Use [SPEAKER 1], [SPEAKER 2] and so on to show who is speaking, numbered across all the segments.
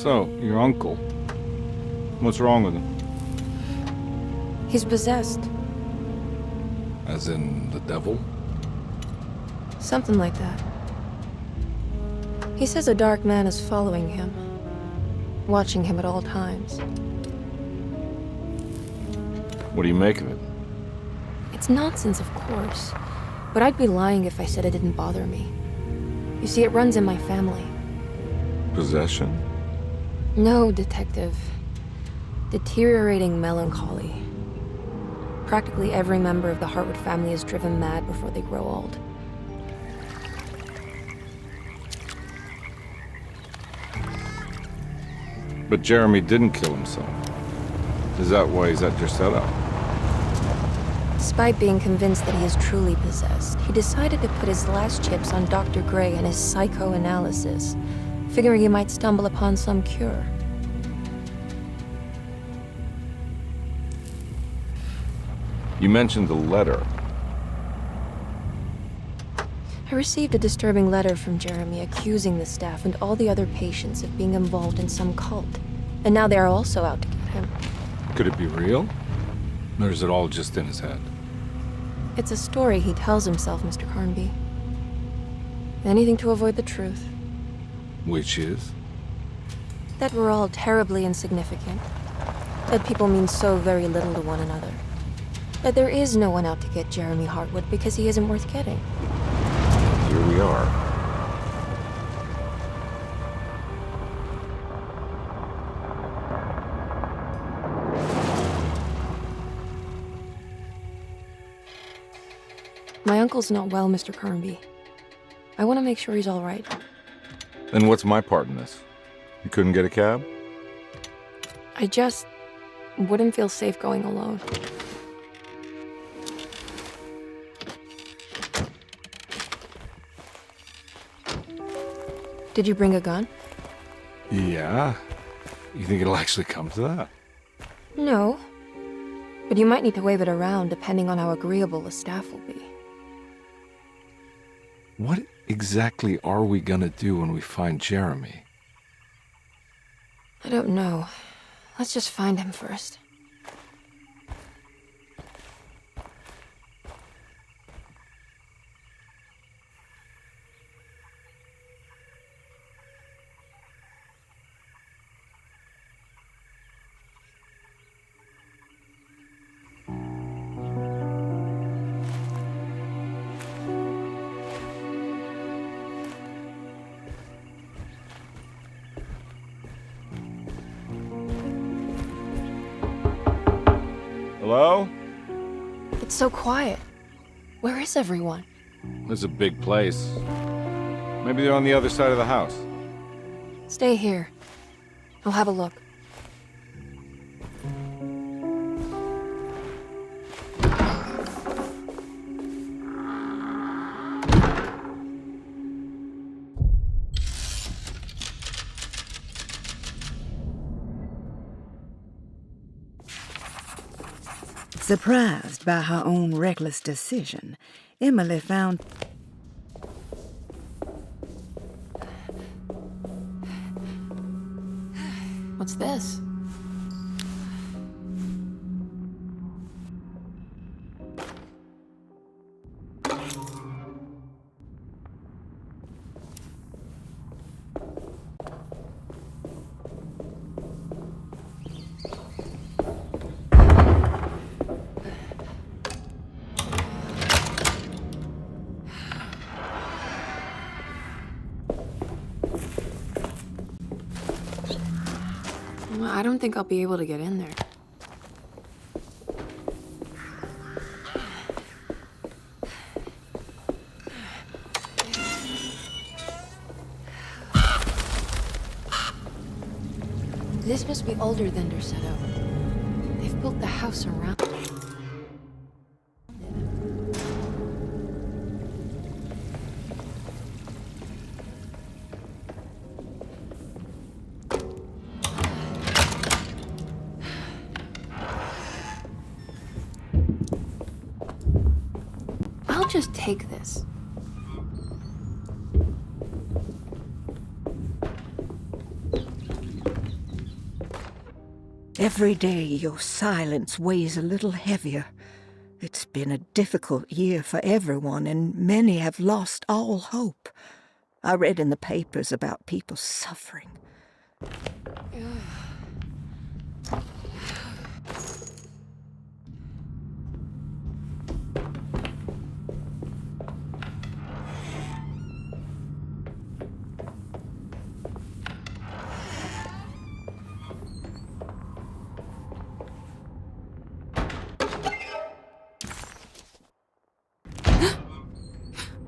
[SPEAKER 1] So, your uncle. What's wrong with him?
[SPEAKER 2] He's possessed.
[SPEAKER 1] As in the devil?
[SPEAKER 2] Something like that. He says a dark man is following him, watching him at all times.
[SPEAKER 1] What do you make of it?
[SPEAKER 2] It's nonsense, of course, but I'd be lying if I said it didn't bother me. You see, it runs in my family.
[SPEAKER 1] Possession?
[SPEAKER 2] No, Detective. Deteriorating melancholy. Practically every member of the Hartwood family is driven mad before they grow old.
[SPEAKER 1] But Jeremy didn't kill himself. Is that why he's at your setup?
[SPEAKER 2] Despite being convinced that he is truly possessed, he decided to put his last chips on Dr. Gray and his psychoanalysis, figuring he might stumble upon some cure.
[SPEAKER 1] You mentioned the letter.
[SPEAKER 2] I received a disturbing letter from Jeremy accusing the staff and all the other patients of being involved in some cult. And now they are also out to get him.
[SPEAKER 1] Could it be real? Or is it all just in his head?
[SPEAKER 2] It's a story he tells himself, Mr. Carnby. Anything to avoid the truth.
[SPEAKER 1] Which is?
[SPEAKER 2] That we're all terribly insignificant. That people mean so very little to one another. That there is no one out to get Jeremy Hartwood because he isn't worth getting.
[SPEAKER 1] Here we are.
[SPEAKER 2] My uncle's not well, Mr. Carnby. I want to make sure he's all right.
[SPEAKER 1] Then what's my part in this? You couldn't get a cab?
[SPEAKER 2] I just wouldn't feel safe going alone. Did you bring a gun?
[SPEAKER 1] Yeah. You think it'll actually come to that?
[SPEAKER 2] No. But you might need to wave it around depending on how agreeable the staff will be.
[SPEAKER 1] What exactly are we gonna do when we find Jeremy?
[SPEAKER 2] I don't know. Let's just find him first.
[SPEAKER 1] Hello?
[SPEAKER 2] It's so quiet. Where is everyone?
[SPEAKER 1] This is a big place. Maybe they're on the other side of the house.
[SPEAKER 2] Stay here. I'll have a look.
[SPEAKER 3] Surprised by her own reckless decision, Emily found...
[SPEAKER 2] What's this? I don't think I'll be able to get in there. This must be older than Derceto. They've built the house around it. I'll just take this.
[SPEAKER 4] Every day your silence weighs a little heavier. It's been a difficult year for everyone, and many have lost all hope. I read in the papers about people suffering.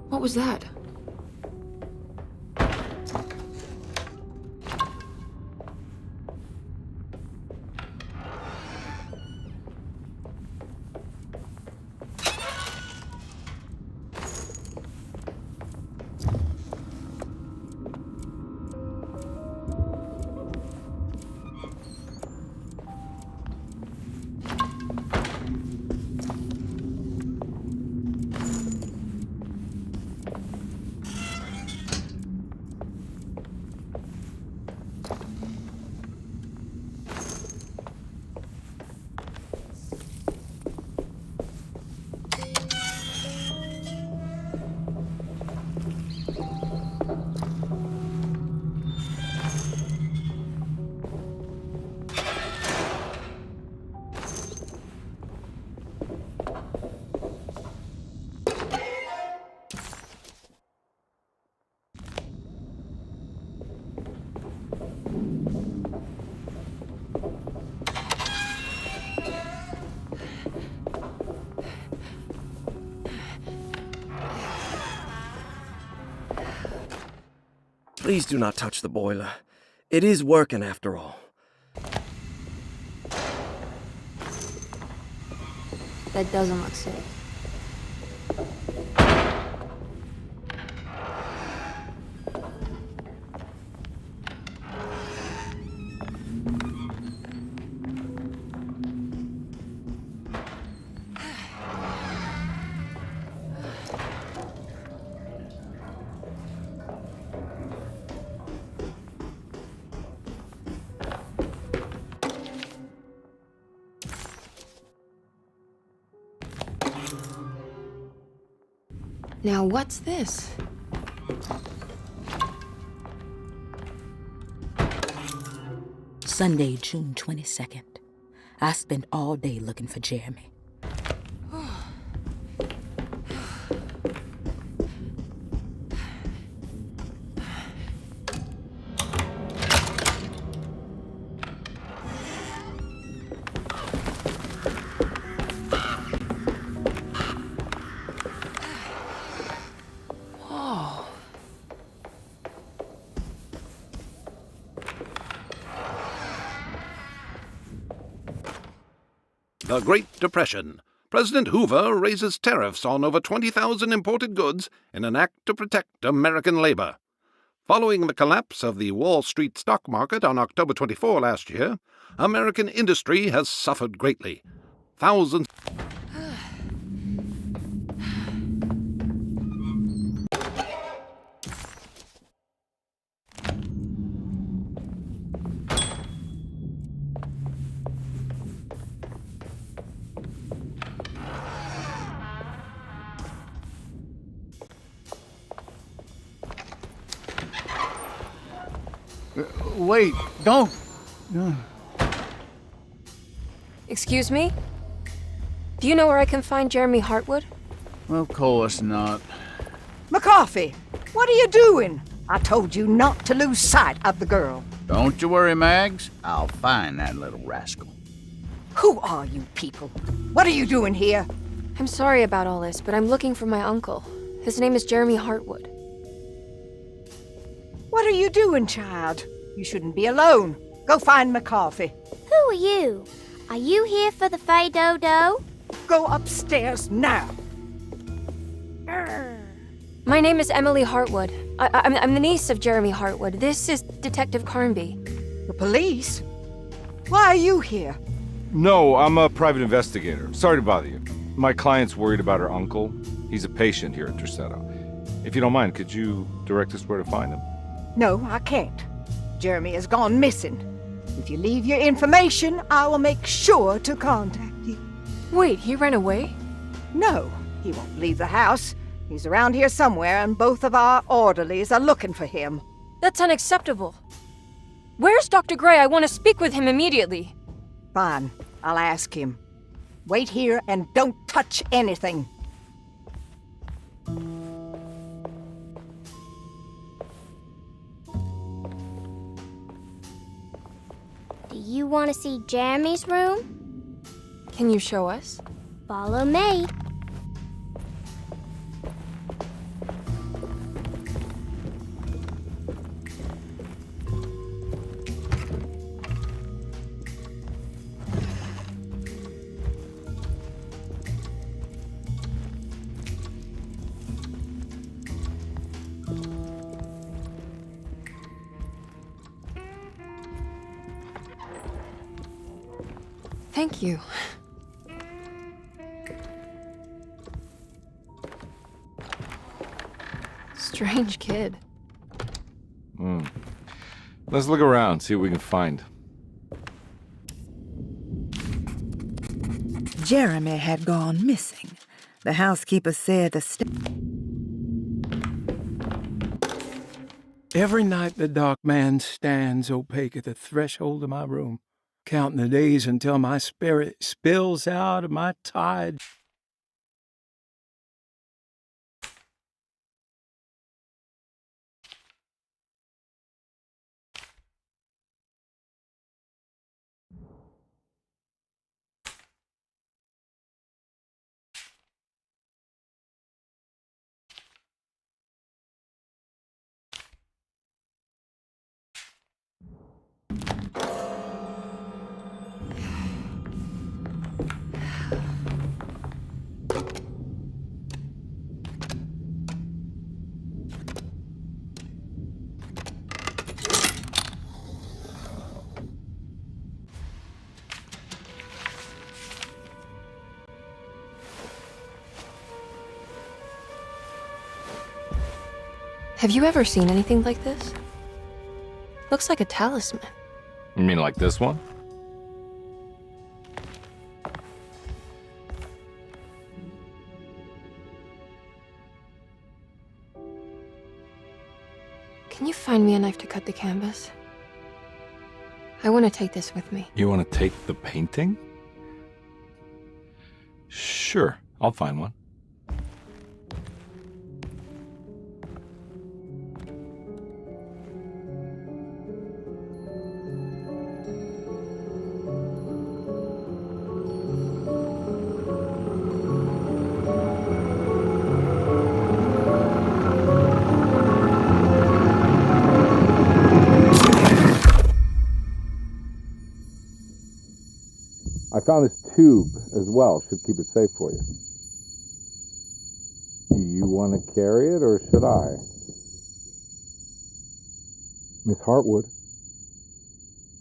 [SPEAKER 2] What was that?
[SPEAKER 5] Please do not touch the boiler. It is working after all.
[SPEAKER 2] That doesn't look safe. Now what's this?
[SPEAKER 6] Sunday, June 22nd. I spent all day looking for Jeremy.
[SPEAKER 7] The Great Depression. President Hoover raises tariffs on over 20,000 imported goods in an act to protect American labor. Following the collapse of the Wall Street stock market on October 24 last year, American industry has suffered greatly. Thousands...
[SPEAKER 8] Wait, don't!
[SPEAKER 2] Excuse me? Do you know where I can find Jeremy Hartwood?
[SPEAKER 8] Of course not.
[SPEAKER 4] McCarthy, what are you doing? I told you not to lose sight of the girl.
[SPEAKER 8] Don't you worry, Mags. I'll find that little rascal.
[SPEAKER 4] Who are you people? What are you doing here?
[SPEAKER 2] I'm sorry about all this, but I'm looking for my uncle. His name is Jeremy Hartwood.
[SPEAKER 4] What are you doing, child? You shouldn't be alone. Go find McCarthy.
[SPEAKER 9] Who are you? Are you here for the Fay Dodo?
[SPEAKER 4] Go upstairs now.
[SPEAKER 2] My name is Emily Hartwood. I'm the niece of Jeremy Hartwood. This is Detective Carnby.
[SPEAKER 4] The police? Why are you here?
[SPEAKER 1] No, I'm a private investigator. Sorry to bother you. My client's worried about her uncle. He's a patient here at Tercetto. If you don't mind, could you direct us where to find him?
[SPEAKER 4] No, I can't. Jeremy has gone missing. If you leave your information, I will make sure to contact you.
[SPEAKER 2] Wait, he ran away?
[SPEAKER 4] No, he won't leave the house. He's around here somewhere, and both of our orderlies are looking for him.
[SPEAKER 2] That's unacceptable. Where's Dr. Gray? I want to speak with him immediately.
[SPEAKER 4] Fine, I'll ask him. Wait here and don't touch anything.
[SPEAKER 9] Do you want to see Jeremy's room?
[SPEAKER 2] Can you show us?
[SPEAKER 9] Follow me.
[SPEAKER 2] Thank you. Strange kid.
[SPEAKER 1] Let's look around, see what we can find.
[SPEAKER 3] Jeremy had gone missing. The housekeeper said
[SPEAKER 10] Every night the dark man stands opaque at the threshold of my room, counting the days until my spirit spills out of my tide.
[SPEAKER 2] Have you ever seen anything like this? Looks like a talisman.
[SPEAKER 1] You mean like this one?
[SPEAKER 2] Can you find me a knife to cut the canvas? I want to take this with me.
[SPEAKER 1] You want to take the painting? Sure, I'll find one. I found this tube as well. Should keep it safe for you. Do you want to carry it or should I? Miss Hartwood?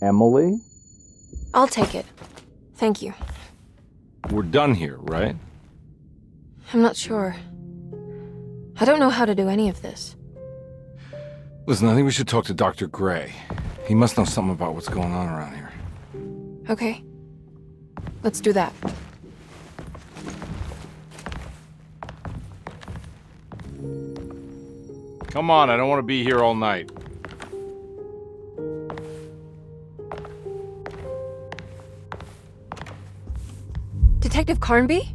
[SPEAKER 1] Emily?
[SPEAKER 2] I'll take it. Thank you.
[SPEAKER 1] We're done here, right?
[SPEAKER 2] I'm not sure. I don't know how to do any of this.
[SPEAKER 1] Listen, I think we should talk to Dr. Gray. He must know something about what's going on around here.
[SPEAKER 2] Okay. Let's do that.
[SPEAKER 1] Come on, I don't want to be here all night.
[SPEAKER 2] Detective Carnby?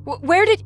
[SPEAKER 2] Where did...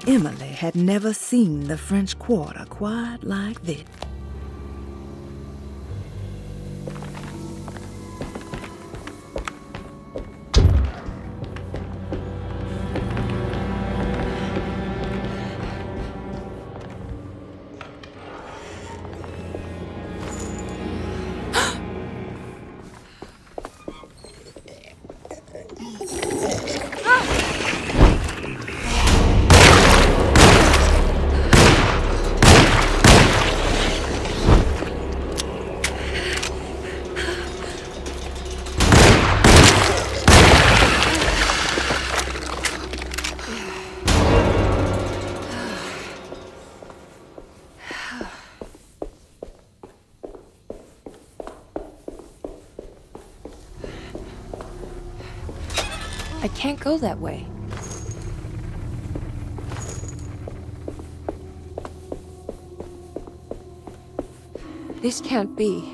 [SPEAKER 3] Emily had never seen the French Quarter quite like this.
[SPEAKER 2] I can't go that way. This can't be.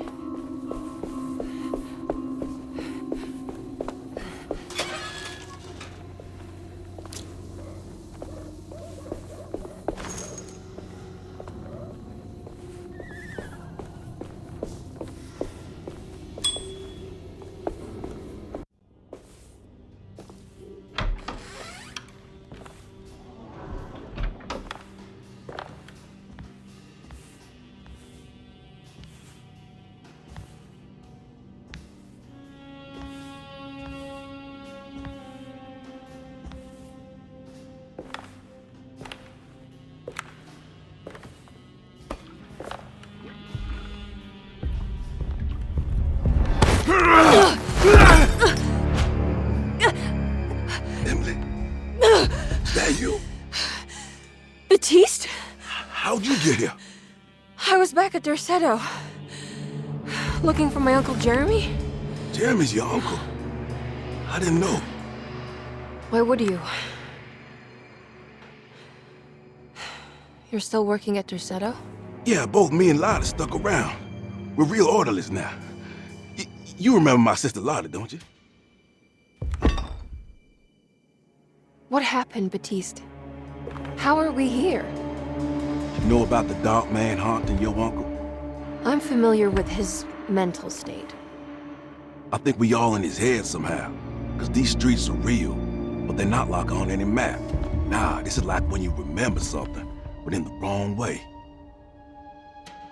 [SPEAKER 11] Emily, is that you?
[SPEAKER 2] Baptiste?
[SPEAKER 11] How'd you get here?
[SPEAKER 2] I was back at Dorsetto. Looking for my Uncle Jeremy?
[SPEAKER 11] Jeremy's your uncle. I didn't know.
[SPEAKER 2] Why would you? You're still working at Dorsetto?
[SPEAKER 11] Yeah, both me and Lotta stuck around. We're real orderlies now. You remember my sister Lotta, don't you?
[SPEAKER 2] What happened, Baptiste? How are we here?
[SPEAKER 11] You know about the dark man haunting your uncle?
[SPEAKER 2] I'm familiar with his mental state.
[SPEAKER 11] I think we all in his head somehow. Because these streets are real, but they're not like on any map. Nah, this is like when you remember something, but in the wrong way.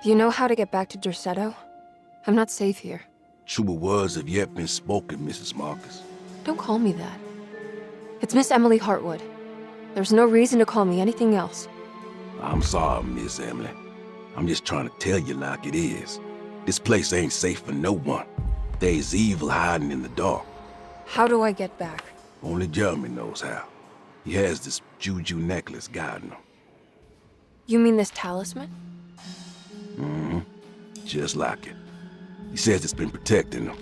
[SPEAKER 2] Do you know how to get back to Dorsetto? I'm not safe here.
[SPEAKER 11] Truer words have yet been spoken, Mrs. Marcus.
[SPEAKER 2] Don't call me that. It's Miss Emily Hartwood. There's no reason to call me anything else.
[SPEAKER 11] I'm sorry, Miss Emily. I'm just trying to tell you like it is. This place ain't safe for no one. There's evil hiding in the dark.
[SPEAKER 2] How do I get back?
[SPEAKER 11] Only Jeremy knows how. He has this juju necklace guiding him.
[SPEAKER 2] You mean this talisman?
[SPEAKER 11] Mm-hmm. Just like it. He says it's been protecting him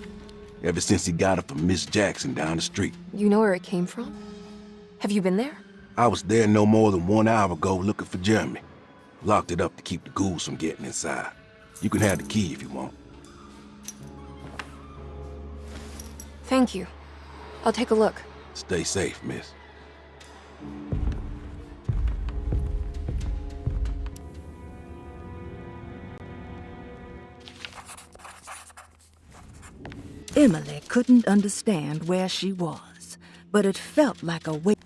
[SPEAKER 11] ever since he got it from Miss Jackson down the street.
[SPEAKER 2] You know where it came from? Have you been there?
[SPEAKER 11] I was there no more than 1 hour ago looking for Jeremy. Locked it up to keep the ghouls from getting inside. You can have the key if you want.
[SPEAKER 2] Thank you. I'll take a look.
[SPEAKER 11] Stay safe, miss.
[SPEAKER 3] Emily couldn't understand where she was, but it felt like a weight.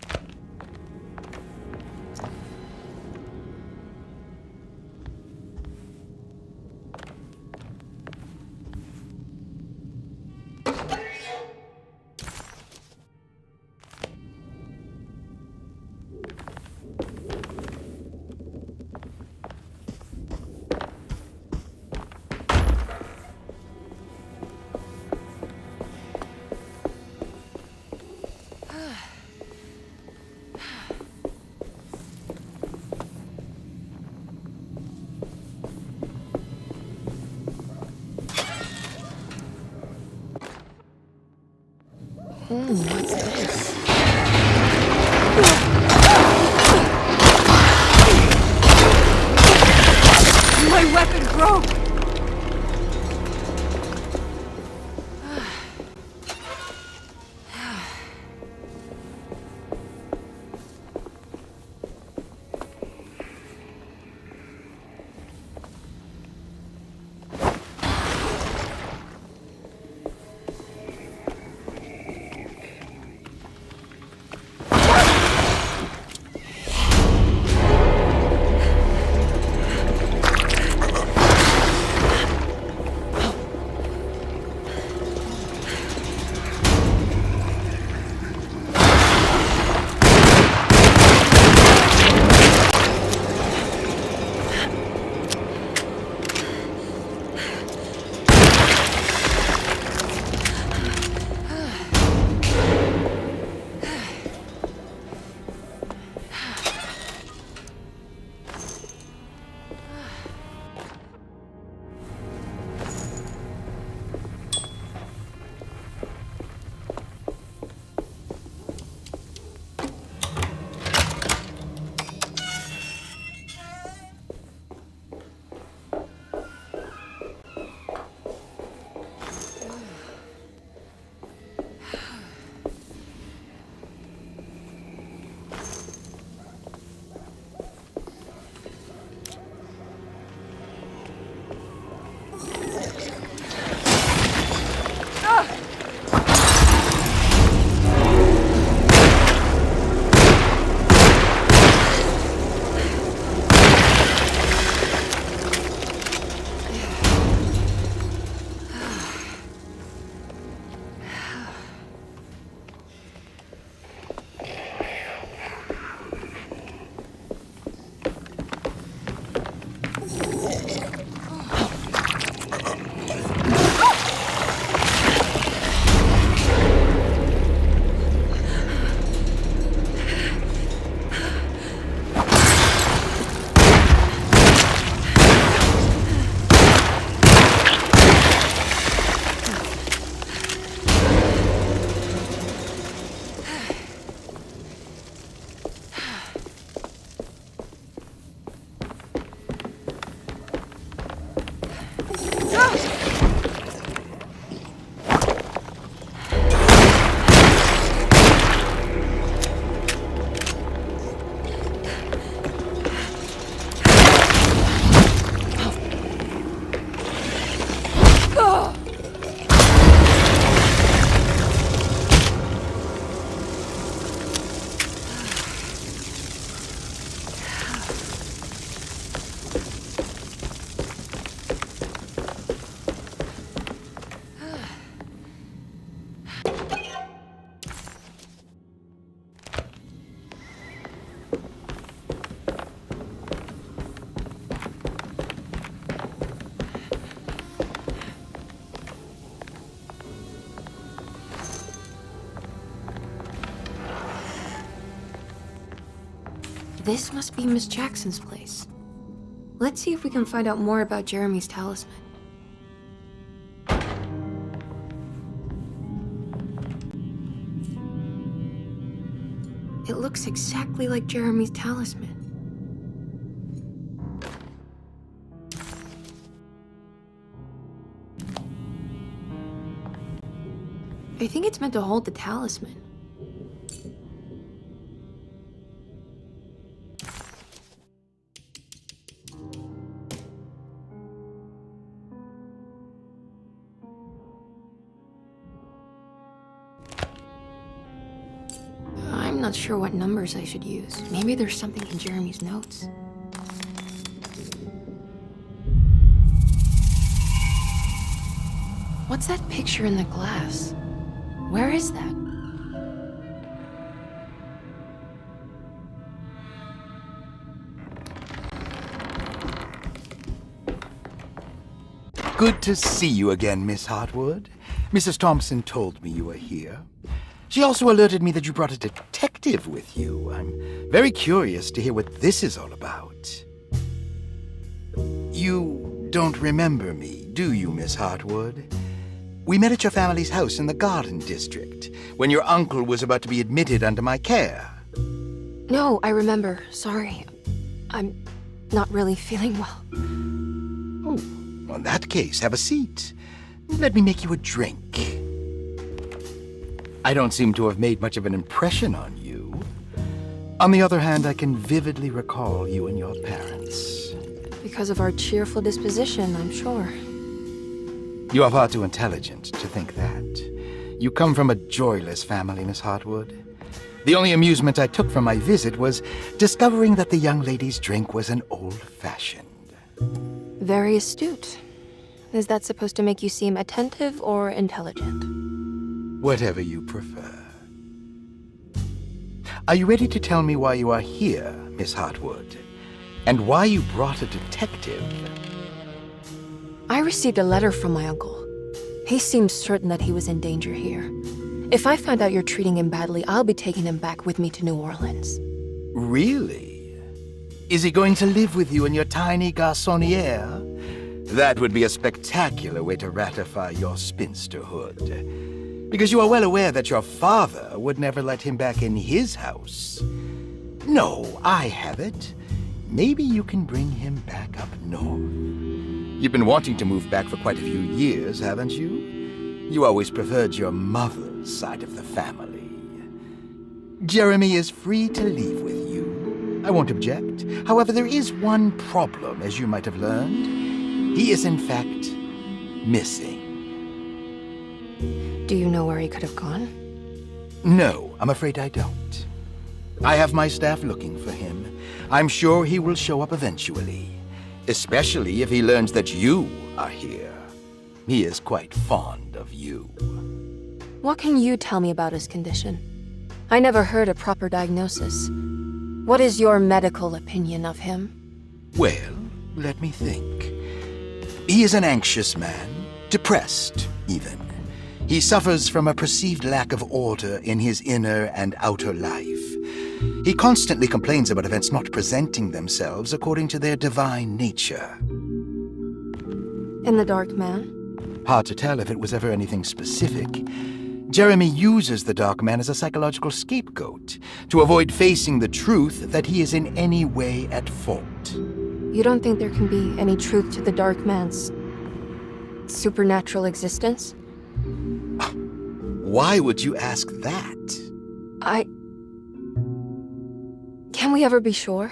[SPEAKER 2] What's this? My weapon broke! This must be Miss Jackson's place. Let's see if we can find out more about Jeremy's talisman. It looks exactly like Jeremy's talisman. I think it's meant to hold the talisman. I'm not sure what numbers I should use. Maybe there's something in Jeremy's notes. What's that picture in the glass? Where is that?
[SPEAKER 8] Good to see you again, Miss Hartwood. Mrs. Thompson told me you were here. She also alerted me that you brought a detective with you. I'm very curious to hear what this is all about. You don't remember me, do you, Miss Hartwood? We met at your family's house in the Garden District, when your uncle was about to be admitted under my care.
[SPEAKER 2] No, I remember. Sorry. I'm not really feeling well.
[SPEAKER 8] Oh, in that case, have a seat. Let me make you a drink. I don't seem to have made much of an impression on you. On the other hand, I can vividly recall you and your parents.
[SPEAKER 2] Because of our cheerful disposition, I'm sure.
[SPEAKER 8] You are far too intelligent to think that. You come from a joyless family, Miss Hartwood. The only amusement I took from my visit was discovering that the young lady's drink was an old-fashioned.
[SPEAKER 2] Very astute. Is that supposed to make you seem attentive or intelligent?
[SPEAKER 8] Whatever you prefer. Are you ready to tell me why you are here, Miss Hartwood? And why you brought a detective?
[SPEAKER 2] I received a letter from my uncle. He seems certain that he was in danger here. If I find out you're treating him badly, I'll be taking him back with me to New Orleans.
[SPEAKER 8] Really? Is he going to live with you in your tiny garçonniere? That would be a spectacular way to ratify your spinsterhood. Because you are well aware that your father would never let him back in his house. No, I have it. Maybe you can bring him back up north. You've been wanting to move back for quite a few years, haven't you? You always preferred your mother's side of the family. Jeremy is free to leave with you. I won't object. However, there is one problem, as you might have learned. He is, in fact, missing.
[SPEAKER 2] Do you know where he could have gone?
[SPEAKER 8] No, I'm afraid I don't. I have my staff looking for him. I'm sure he will show up eventually. Especially if he learns that you are here. He is quite fond of you.
[SPEAKER 2] What can you tell me about his condition? I never heard a proper diagnosis. What is your medical opinion of him?
[SPEAKER 8] Well, let me think. He is an anxious man, depressed, even. He suffers from a perceived lack of order in his inner and outer life. He constantly complains about events not presenting themselves according to their divine nature.
[SPEAKER 2] And the Dark Man?
[SPEAKER 8] Hard to tell if it was ever anything specific. Jeremy uses the Dark Man as a psychological scapegoat to avoid facing the truth that he is in any way at fault.
[SPEAKER 2] You don't think there can be any truth to the Dark Man's supernatural existence?
[SPEAKER 8] Why would you ask that?
[SPEAKER 2] Can we ever be sure?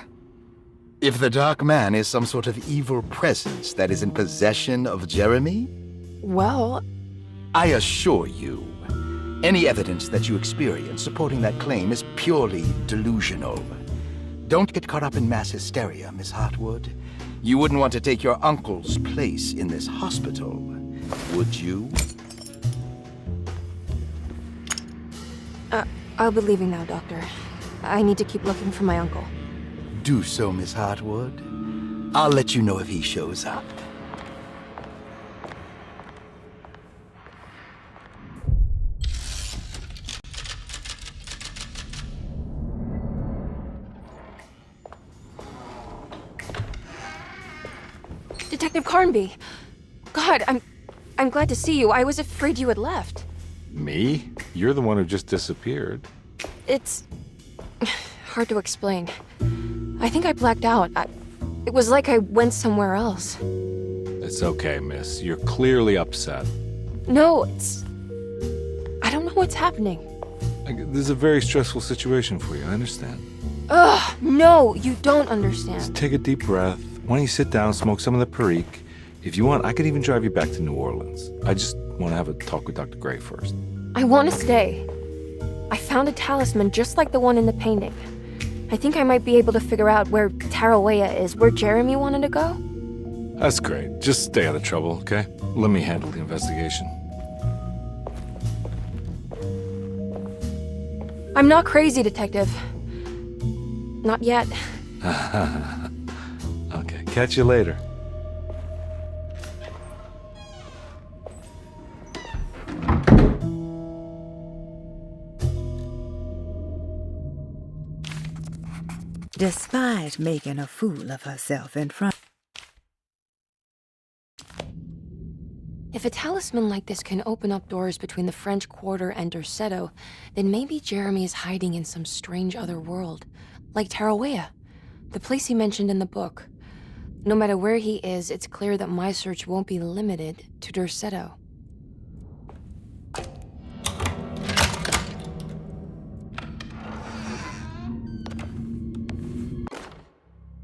[SPEAKER 8] If the Dark Man is some sort of evil presence that is in possession of Jeremy?
[SPEAKER 2] Well,
[SPEAKER 8] I assure you, any evidence that you experience supporting that claim is purely delusional. Don't get caught up in mass hysteria, Miss Hartwood. You wouldn't want to take your uncle's place in this hospital, would you?
[SPEAKER 2] I'll be leaving now, Doctor. I need to keep looking for my uncle.
[SPEAKER 8] Do so, Miss Hartwood. I'll let you know if he shows up.
[SPEAKER 2] Detective Carnby. God, I'm glad to see you. I was afraid you had left.
[SPEAKER 1] Me? You're the one who just disappeared.
[SPEAKER 2] It's hard to explain. I think I blacked out. It was like I went somewhere else.
[SPEAKER 1] It's okay, miss. You're clearly upset.
[SPEAKER 2] No, I don't know what's happening.
[SPEAKER 1] This is a very stressful situation for you, I understand.
[SPEAKER 2] Ugh, no, you don't understand.
[SPEAKER 1] Just take a deep breath. Why don't you sit down, smoke some of the Perique? If you want, I could even drive you back to New Orleans. I just want to have a talk with Dr. Gray first.
[SPEAKER 2] I want to stay. I found a talisman just like the one in the painting. I think I might be able to figure out where Teroeya is, where Jeremy wanted to go.
[SPEAKER 1] That's great. Just stay out of trouble, okay? Let me handle the investigation.
[SPEAKER 2] I'm not crazy, Detective. Not yet.
[SPEAKER 1] Okay, catch you later.
[SPEAKER 3] Despite making a fool of herself in front.
[SPEAKER 2] If a talisman like this can open up doors between the French Quarter and Derceto, then maybe Jeremy is hiding in some strange other world, like Teroeya, the place he mentioned in the book. No matter where he is, it's clear that my search won't be limited to Derceto.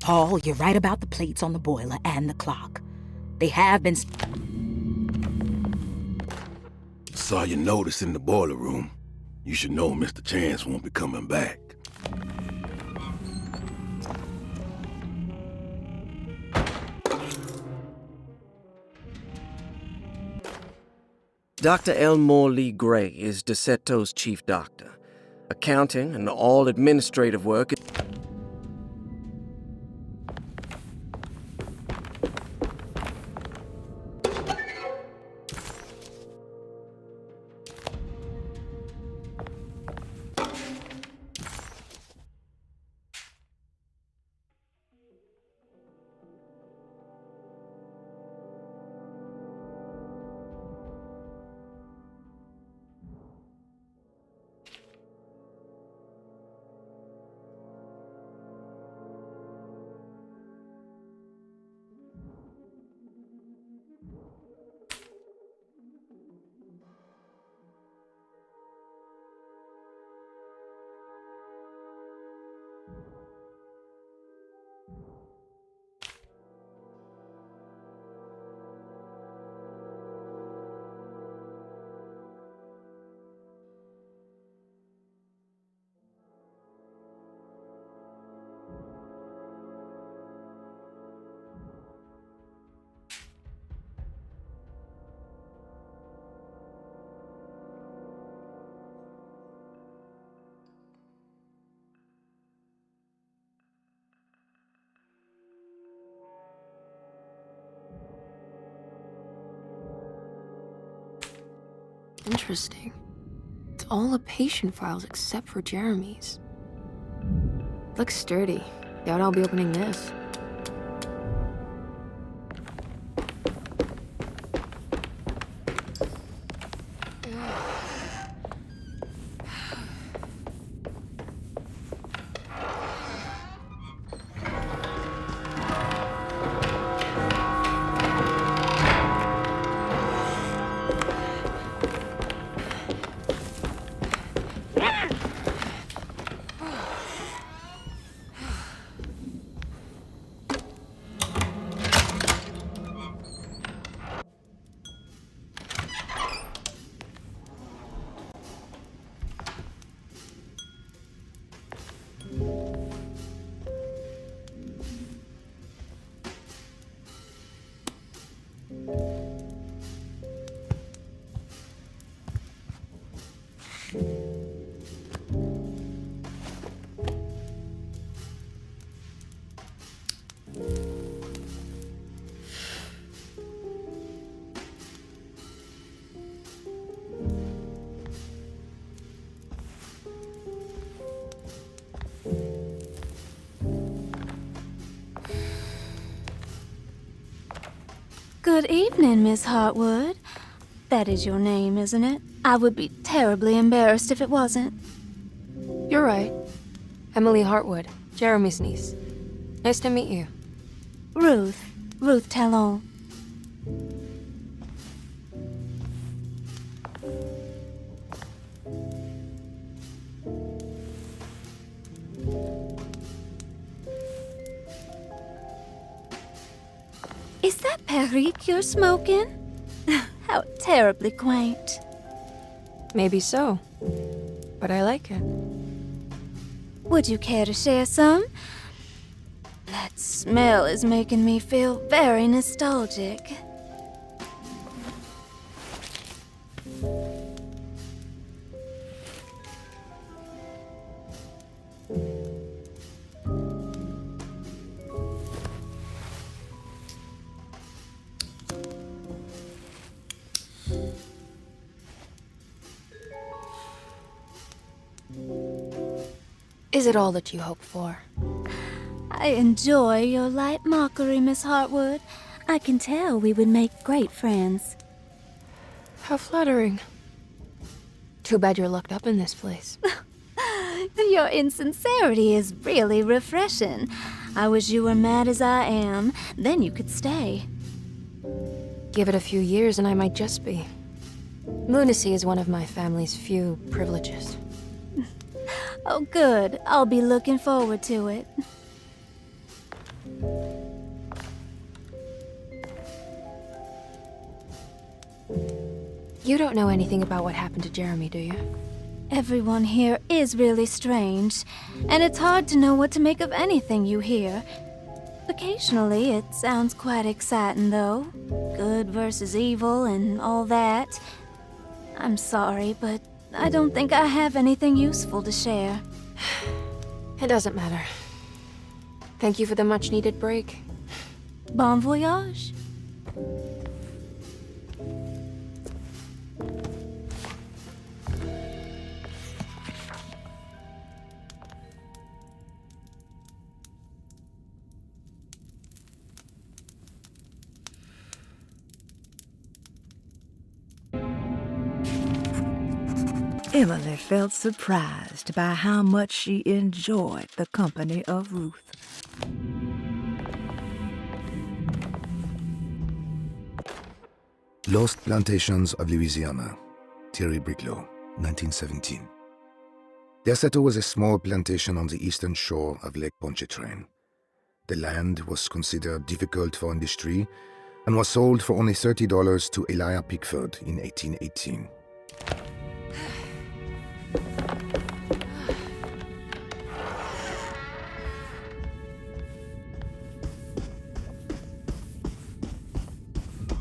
[SPEAKER 6] Paul, you're right about the plates on the boiler and the clock. They have been...
[SPEAKER 11] Saw your notice in the boiler room. You should know Mr. Chance won't be coming back.
[SPEAKER 5] Dr. Elmore Lee Gray is DeSeto's chief doctor. Accounting and all administrative work...
[SPEAKER 2] Interesting. It's all the patient files except for Jeremy's. Looks sturdy. Doubt I'll be opening this.
[SPEAKER 12] Good evening, Miss Hartwood. That is your name, isn't it? I would be terribly embarrassed if it wasn't.
[SPEAKER 2] You're right. Emily Hartwood, Jeremy's niece. Nice to meet you.
[SPEAKER 12] Ruth Talon. Is that Perique you're smoking? How terribly quaint.
[SPEAKER 2] Maybe so, but I like it.
[SPEAKER 12] Would you care to share some? That smell is making me feel very nostalgic.
[SPEAKER 2] Is it all that you hope for?
[SPEAKER 12] I enjoy your light mockery, Miss Hartwood. I can tell we would make great friends.
[SPEAKER 2] How flattering. Too bad you're locked up in this place.
[SPEAKER 12] Your insincerity is really refreshing. I wish you were mad as I am. Then you could stay.
[SPEAKER 2] Give it a few years and I might just be. Lunacy is one of my family's few privileges.
[SPEAKER 12] Oh, good. I'll be looking forward to it.
[SPEAKER 2] You don't know anything about what happened to Jeremy, do you?
[SPEAKER 12] Everyone here is really strange, and it's hard to know what to make of anything you hear. Occasionally, it sounds quite exciting, though. Good versus evil and all that. I'm sorry, but I don't think I have anything useful to share.
[SPEAKER 2] It doesn't matter. Thank you for the much-needed break.
[SPEAKER 12] Bon voyage.
[SPEAKER 3] Emily felt surprised by how much she enjoyed the company of Ruth.
[SPEAKER 13] Lost Plantations of Louisiana, Thierry Briclot, 1917. Derceto was a small plantation on the eastern shore of Lake Pontchartrain. The land was considered difficult for industry and was sold for only $30 to Elijah Pickford in 1818.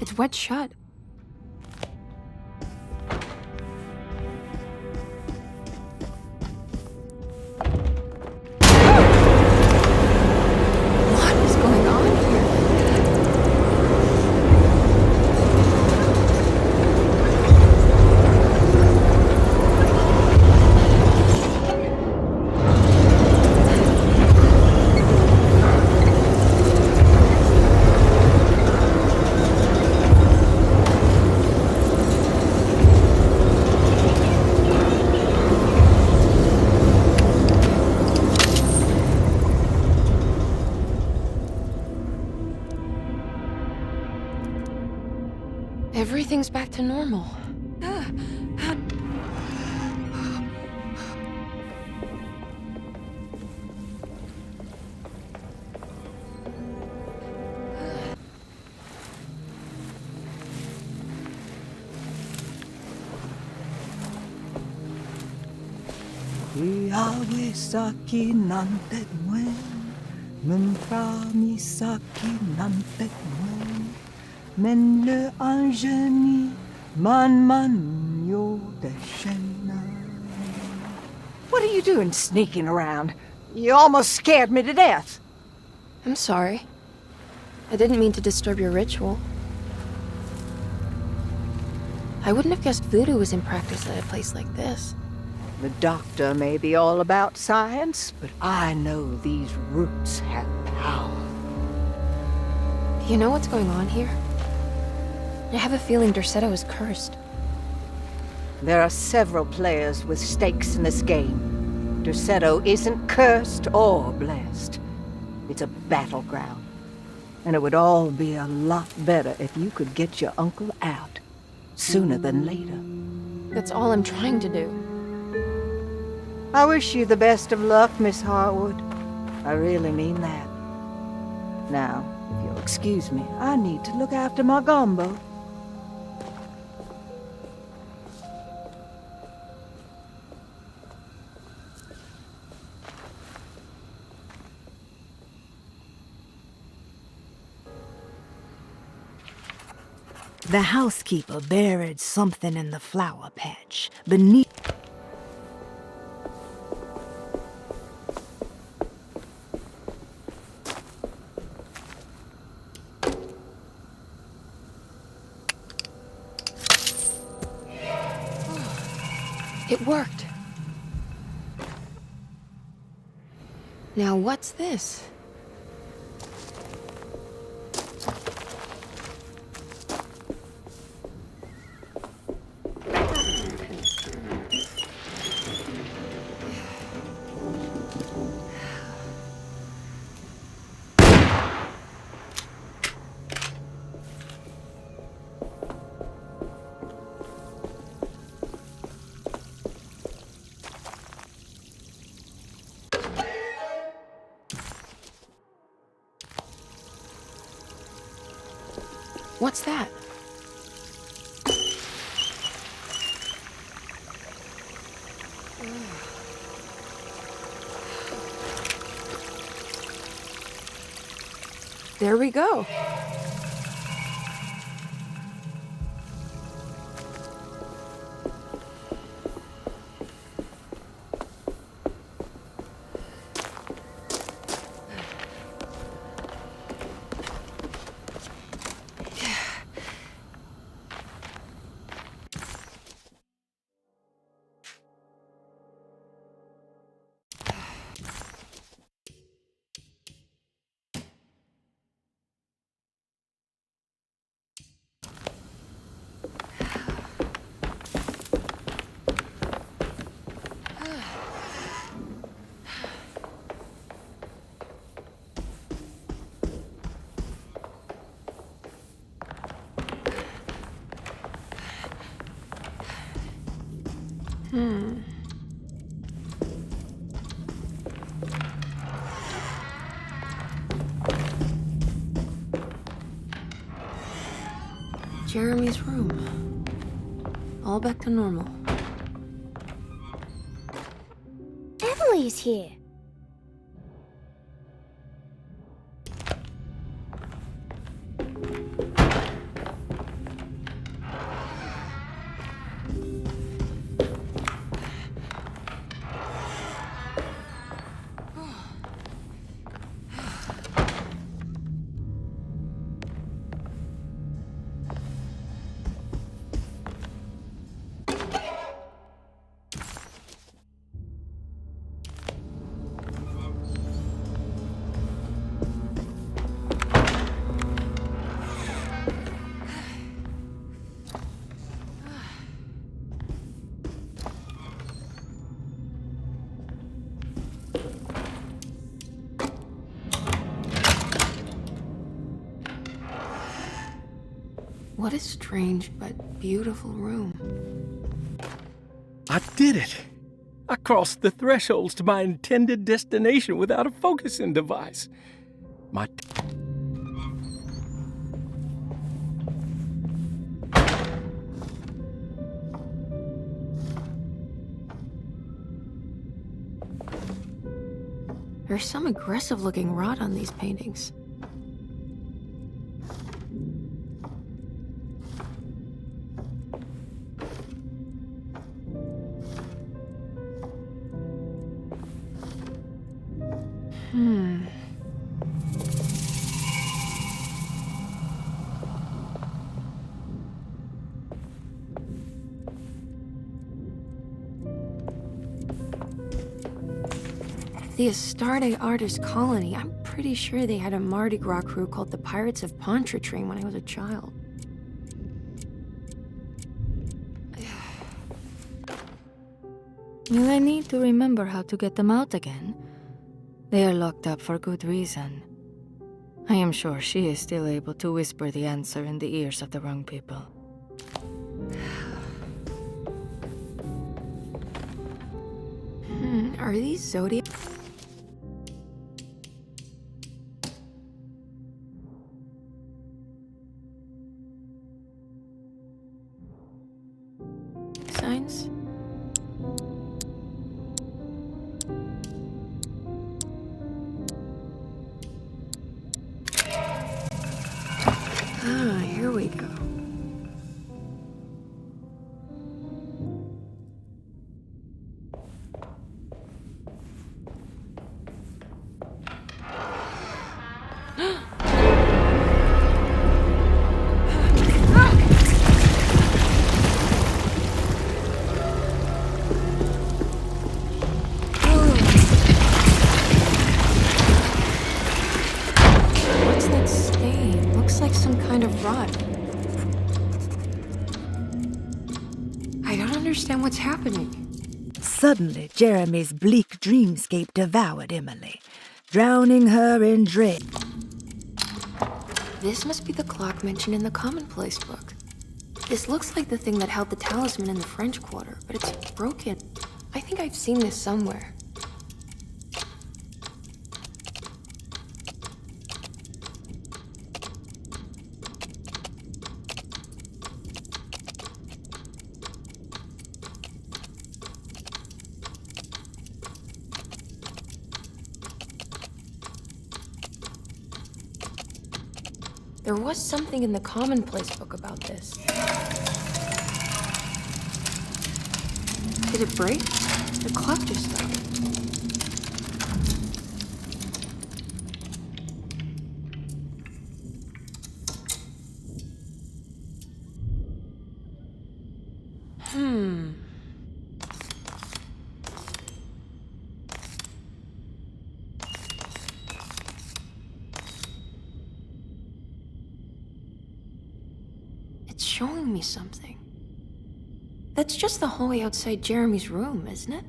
[SPEAKER 2] It's wet shut. What is going on here? Everything's back to normal.
[SPEAKER 4] Yahweh saki nantet mwen, memprami saki nantet mwen, men le anjeni man yo deshena. What are you doing sneaking around? You almost scared me to death.
[SPEAKER 2] I'm sorry. I didn't mean to disturb your ritual. I wouldn't have guessed voodoo was in practice at a place like this.
[SPEAKER 4] The doctor may be all about science, but I know these roots have power.
[SPEAKER 2] Do you know what's going on here? I have a feeling Derceto is cursed.
[SPEAKER 4] There are several players with stakes in this game. Derceto isn't cursed or blessed. It's a battleground. And it would all be a lot better if you could get your uncle out sooner than later.
[SPEAKER 2] That's all I'm trying to do.
[SPEAKER 4] I wish you the best of luck, Miss Harwood. I really mean that. Now, if you'll excuse me, I need to look after my gumbo.
[SPEAKER 3] The housekeeper buried something in the flower patch beneath.
[SPEAKER 2] It worked. Now what's this? What's that? There we go. Jeremy's room. All back to normal.
[SPEAKER 9] Emily's here.
[SPEAKER 2] What a strange but beautiful room.
[SPEAKER 10] I did it! I crossed the thresholds to my intended destination without a focusing device. My...
[SPEAKER 2] There's some aggressive-looking rot on these paintings. The Astarte Artist Colony. I'm pretty sure they had a Mardi Gras crew called the Pirates of Pontchartrain when I was a child.
[SPEAKER 3] Will I need to remember how to get them out again? They are locked up for good reason. I am sure she is still able to whisper the answer in the ears of the wrong people.
[SPEAKER 2] Are these zodiac? Signs? Here we go. What's that stain? Looks like some kind of rot. I don't understand what's happening.
[SPEAKER 3] Suddenly, Jeremy's bleak dreamscape devoured Emily, drowning her in dread.
[SPEAKER 2] This must be the clock mentioned in the commonplace book. This looks like the thing that held the talisman in the French Quarter, but it's broken. I think I've seen this somewhere. There was something in the commonplace book about this. Did it break? The clock just stopped. It's showing me something. That's just the hallway outside Jeremy's room, isn't it?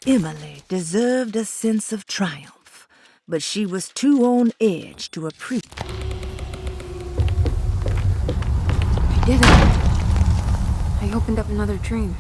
[SPEAKER 3] Emily deserved a sense of triumph, but she was too on edge to appreciate.
[SPEAKER 2] I did it. I opened up another dream.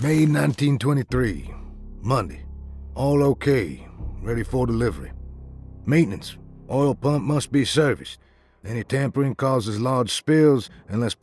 [SPEAKER 13] May 1923, Monday. All okay, ready for delivery. Maintenance, oil pump must be serviced. Any tampering causes large spills unless...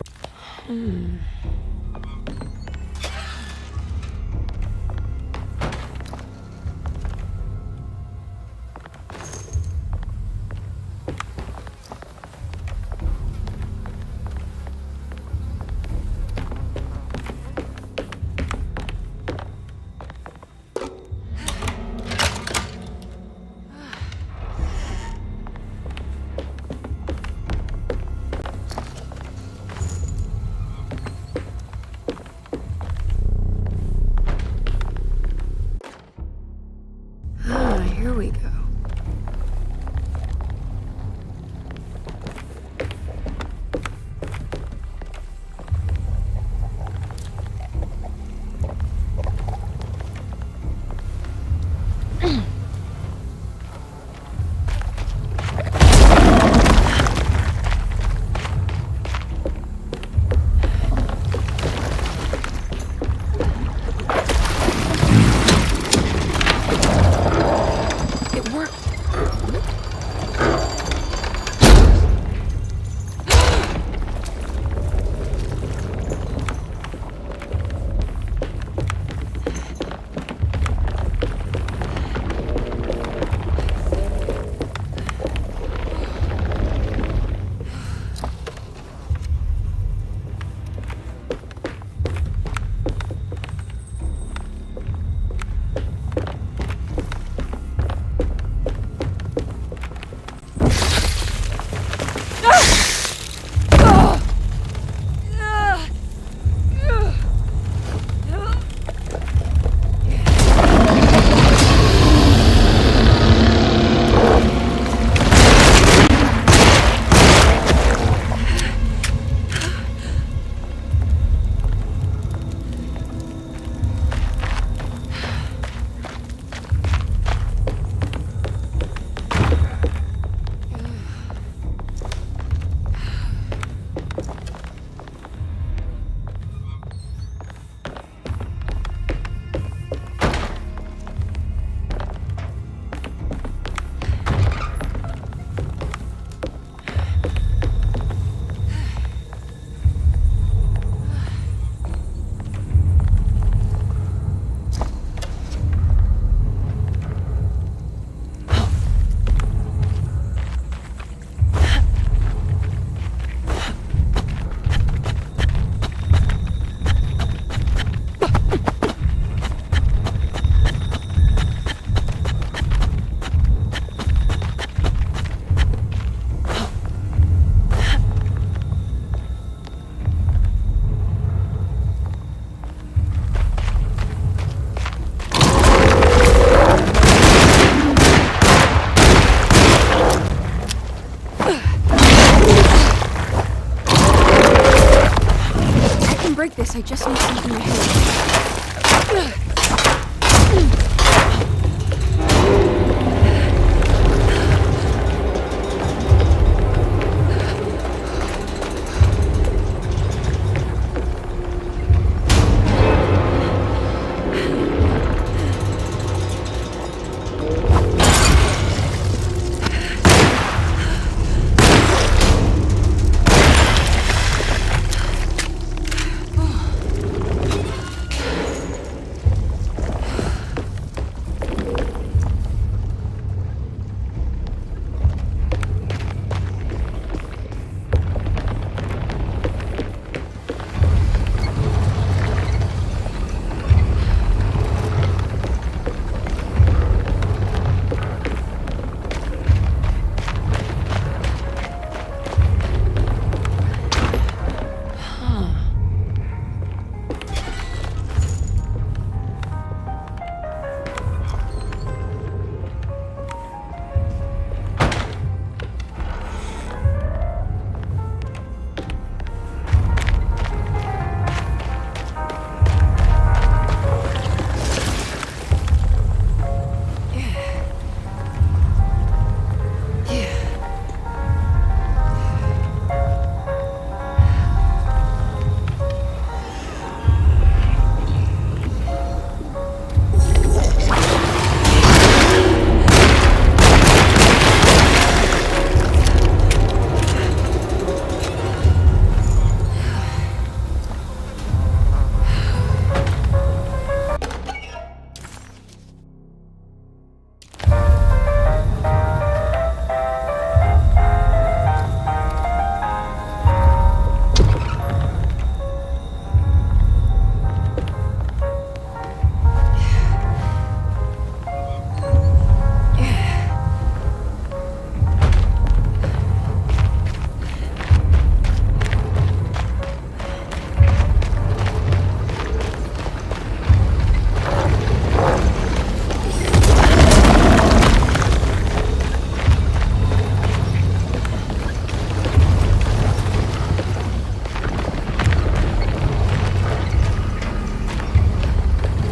[SPEAKER 2] guess I just need something to hit.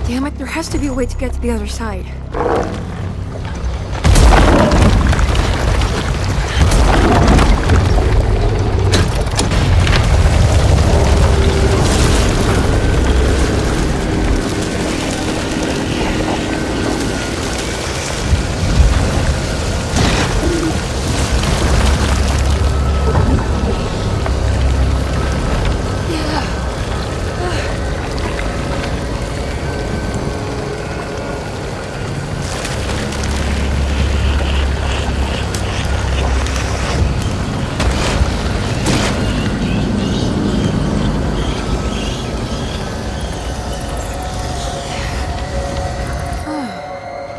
[SPEAKER 2] Damn it, there has to be a way to get to the other side.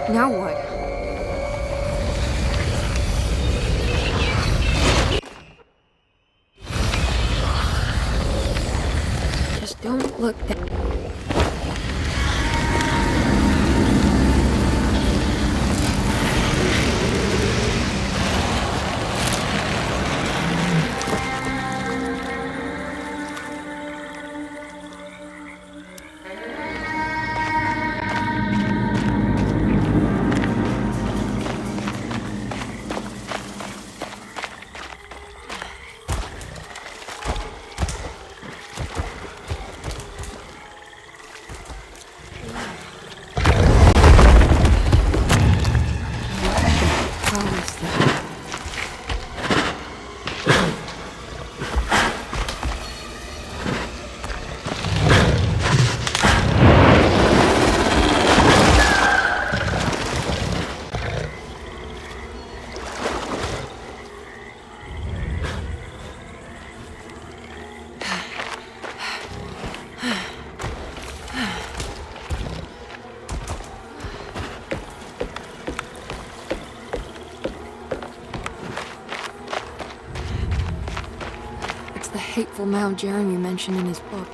[SPEAKER 2] Now what? Just don't look that. The hateful mound Jeremy mentioned in his book.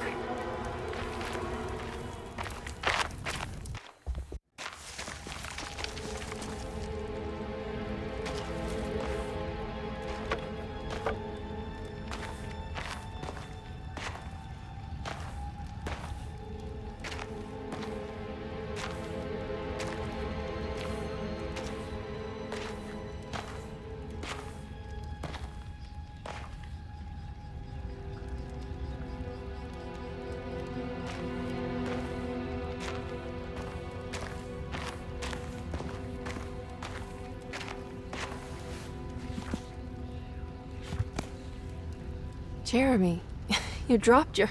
[SPEAKER 2] Jeremy, you dropped your...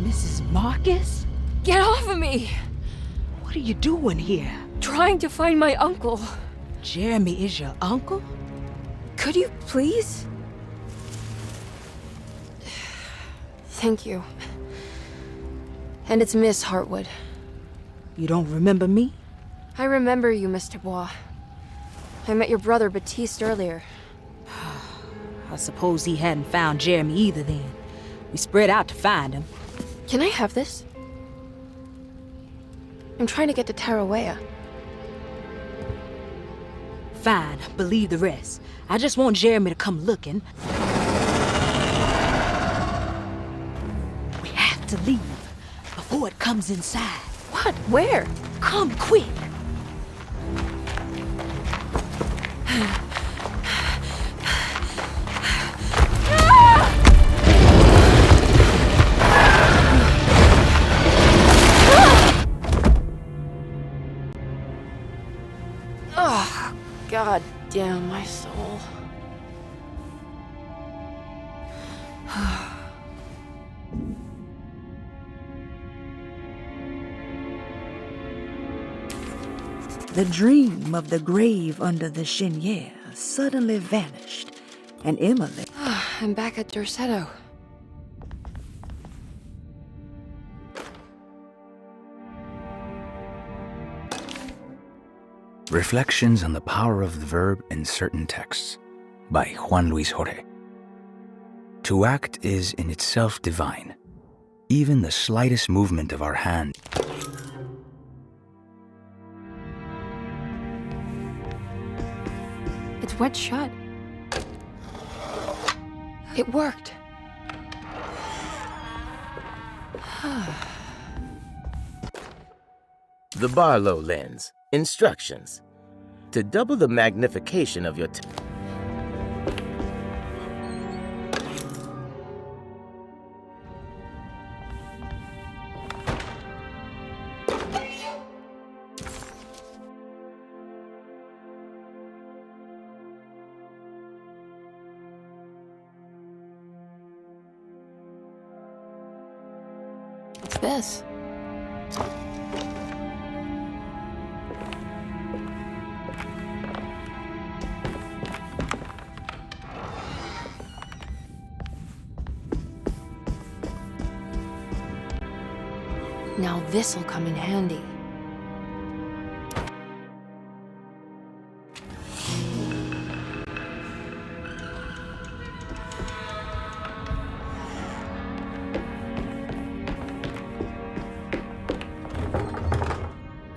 [SPEAKER 6] Mrs. Marcus?
[SPEAKER 2] Get off of me!
[SPEAKER 6] What are you doing here?
[SPEAKER 2] Trying to find my uncle.
[SPEAKER 6] Jeremy is your uncle?
[SPEAKER 2] Could you please? Thank you. And it's Miss Hartwood.
[SPEAKER 6] You don't remember me?
[SPEAKER 2] I remember you, Mr. Bois. I met your brother Baptiste earlier.
[SPEAKER 6] I suppose he hadn't found Jeremy either then. We spread out to find him.
[SPEAKER 2] Can I have this? I'm trying to get to Teroeya.
[SPEAKER 6] Fine, believe the rest. I just want Jeremy to come looking. We have to leave before it comes inside.
[SPEAKER 2] What? Where?
[SPEAKER 6] Come quick!
[SPEAKER 2] Oh, God damn my soul.
[SPEAKER 4] The dream of the grave under the cheniere suddenly vanished, and Emily...
[SPEAKER 2] I'm back at Dorsetto.
[SPEAKER 14] Reflections on the Power of the Verb in Certain Texts by Juan Luis Jorge. To act is in itself divine. Even the slightest movement of our hand.
[SPEAKER 2] It's wet shut. It worked.
[SPEAKER 15] The Barlow lens. Instructions. To double the magnification of your
[SPEAKER 2] What's this? Now this'll come in handy.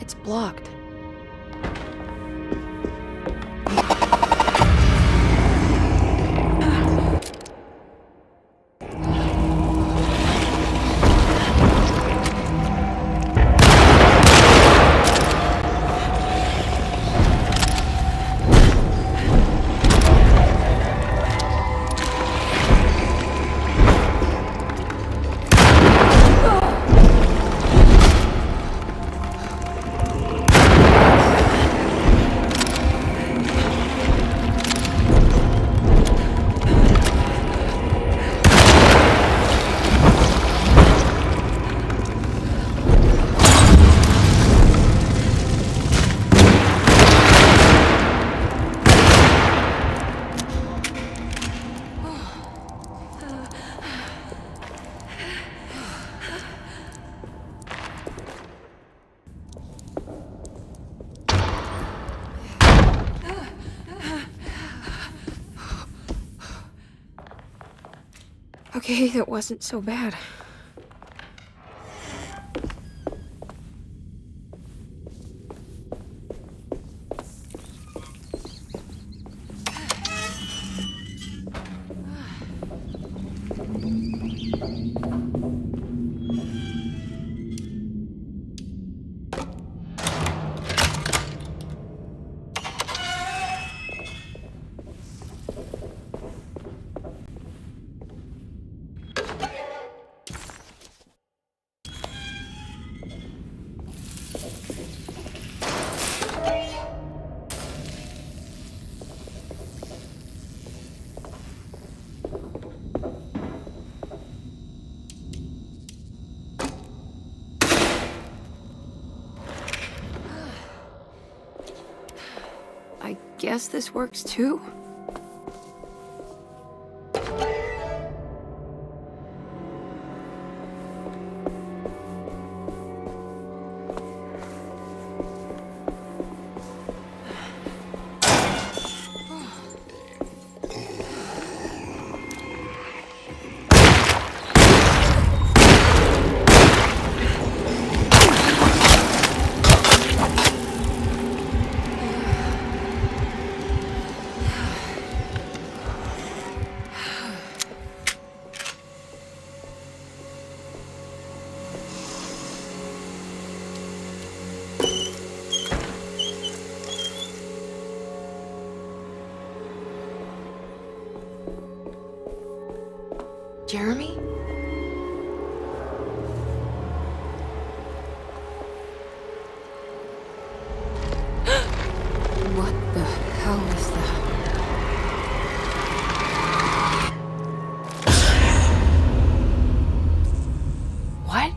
[SPEAKER 2] It's blocked. Okay, that wasn't so bad. guess this works too. Jeremy? What the hell is that? What?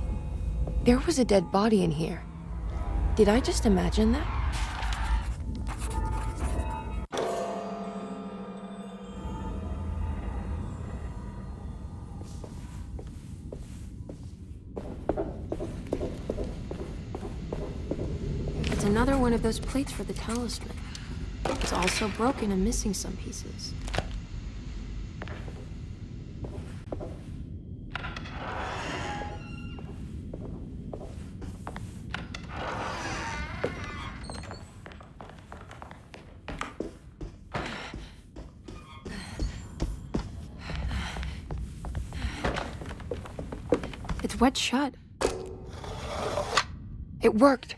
[SPEAKER 2] There was a dead body in here. Did I just imagine that? Another one of those plates for the talisman. It's also broken and missing some pieces. It's wet shut. It worked.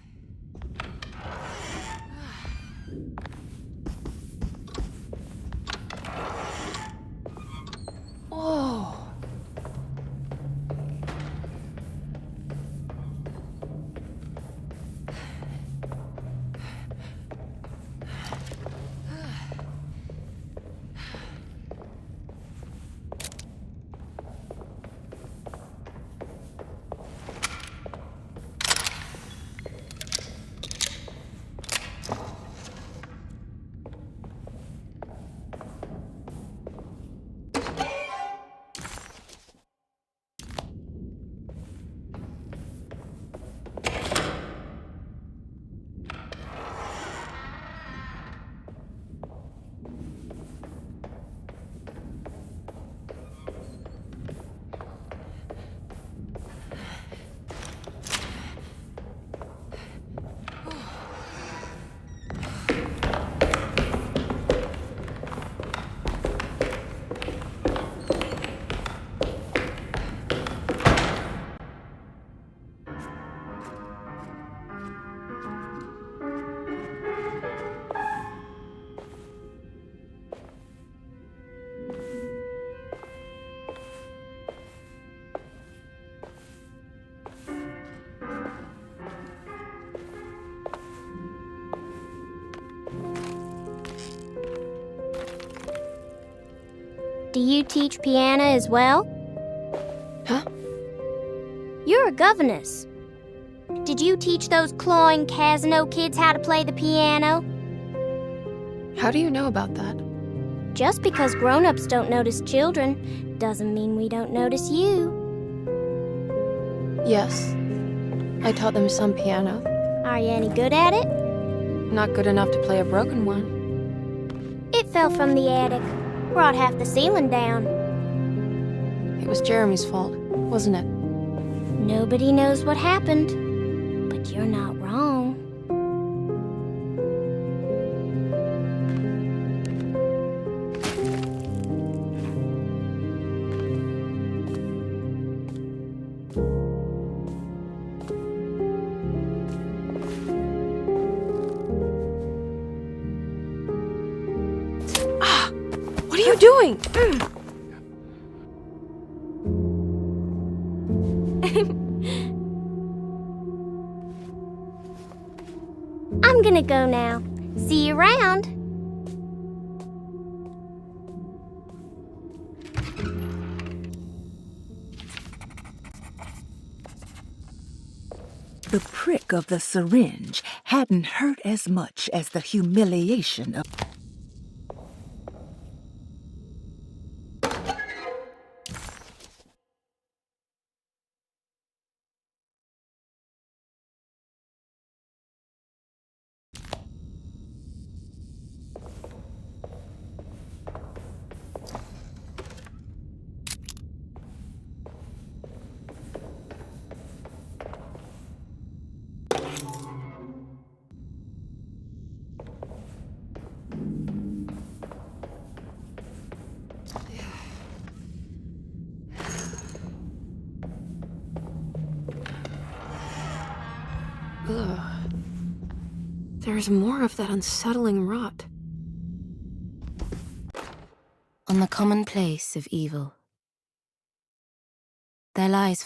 [SPEAKER 9] Do you teach piano as well?
[SPEAKER 2] Huh?
[SPEAKER 9] You're a governess. Did you teach those cloying Casino kids how to play the piano?
[SPEAKER 2] How do you know about that?
[SPEAKER 9] Just because grown-ups don't notice children doesn't mean we don't notice you.
[SPEAKER 2] Yes. I taught them some piano.
[SPEAKER 9] Are you any good at it?
[SPEAKER 2] Not good enough to play a broken one.
[SPEAKER 9] It fell from the attic. Brought half the ceiling down.
[SPEAKER 2] It was Jeremy's fault, wasn't it?
[SPEAKER 9] Nobody knows what happened, but you're not wrong.
[SPEAKER 2] What are you doing?
[SPEAKER 9] I'm gonna go now. See you around.
[SPEAKER 4] The prick of the syringe hadn't hurt as much as the humiliation of...
[SPEAKER 2] There's more of that unsettling rot.
[SPEAKER 16] On the commonplace of evil, there lies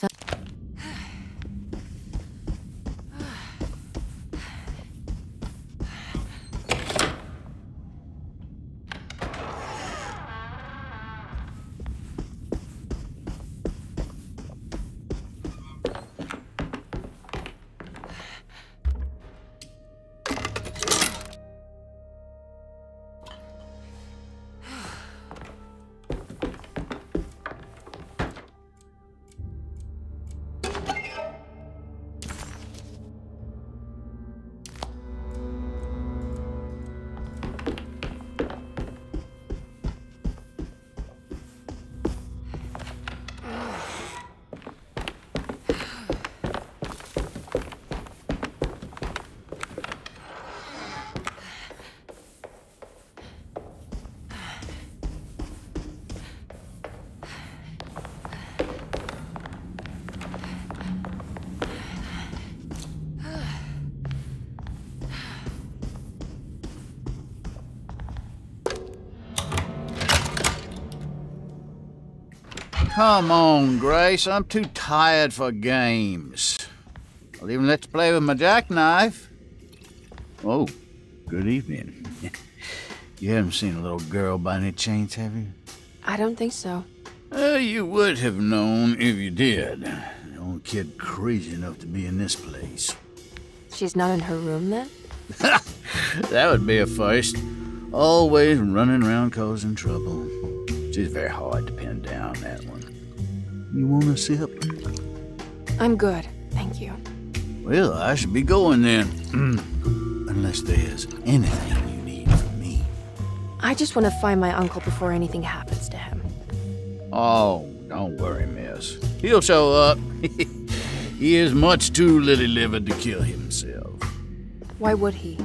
[SPEAKER 17] Come on, Grace. I'm too tired for games. I'll even let you play with my jackknife. Oh, good evening. You haven't seen a little girl by any chance, have you?
[SPEAKER 2] I don't think so.
[SPEAKER 17] You would have known if you did. The only kid crazy enough to be in this place.
[SPEAKER 2] She's not in her room then?
[SPEAKER 17] That would be a first. Always running around causing trouble. She's very hard to pin down, that one. You want a sip?
[SPEAKER 2] I'm good, thank you.
[SPEAKER 17] Well, I should be going then. Unless there's anything you need from me.
[SPEAKER 2] I just want to find my uncle before anything happens to him.
[SPEAKER 17] Oh, don't worry, miss. He'll show up. He is much too lily-livered to kill himself.
[SPEAKER 2] Why would he?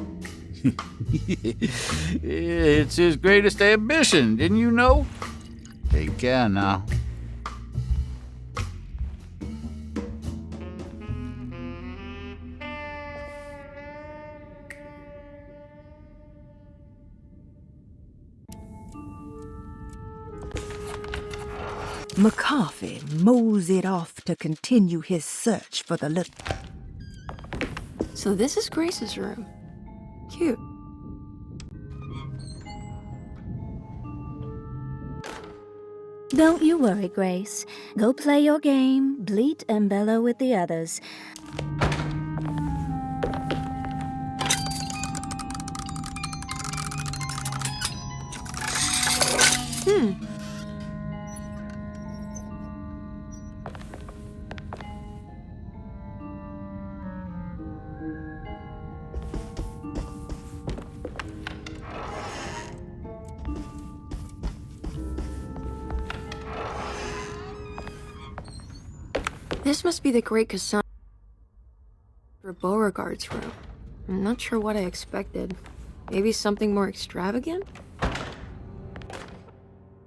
[SPEAKER 17] It's his greatest ambition, didn't you know? Take care now.
[SPEAKER 4] McCarthy moseyed off to continue his search for the little...
[SPEAKER 2] So this is Grace's room. Cute.
[SPEAKER 12] Don't you worry, Grace. Go play your game, bleat and bellow with the others.
[SPEAKER 2] This must be the great Cassandra Beauregard's room. I'm not sure what I expected. Maybe something more extravagant?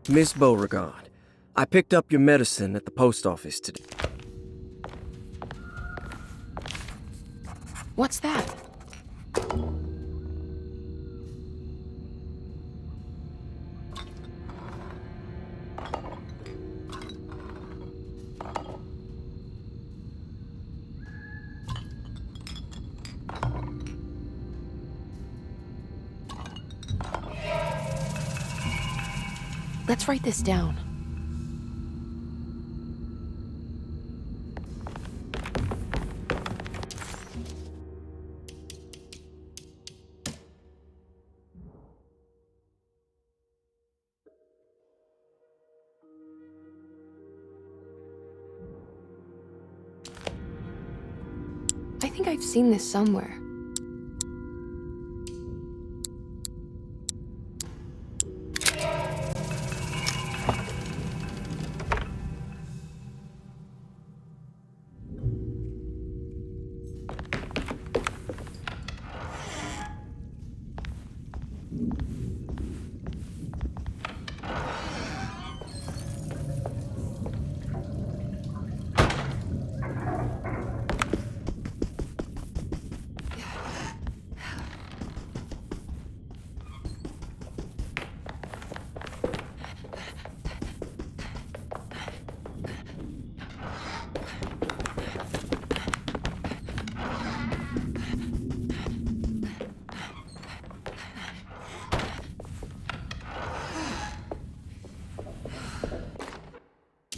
[SPEAKER 5] Miss Beauregard, I picked up your medicine at the post office today.
[SPEAKER 2] What's that? Let's write this down. I think I've seen this somewhere.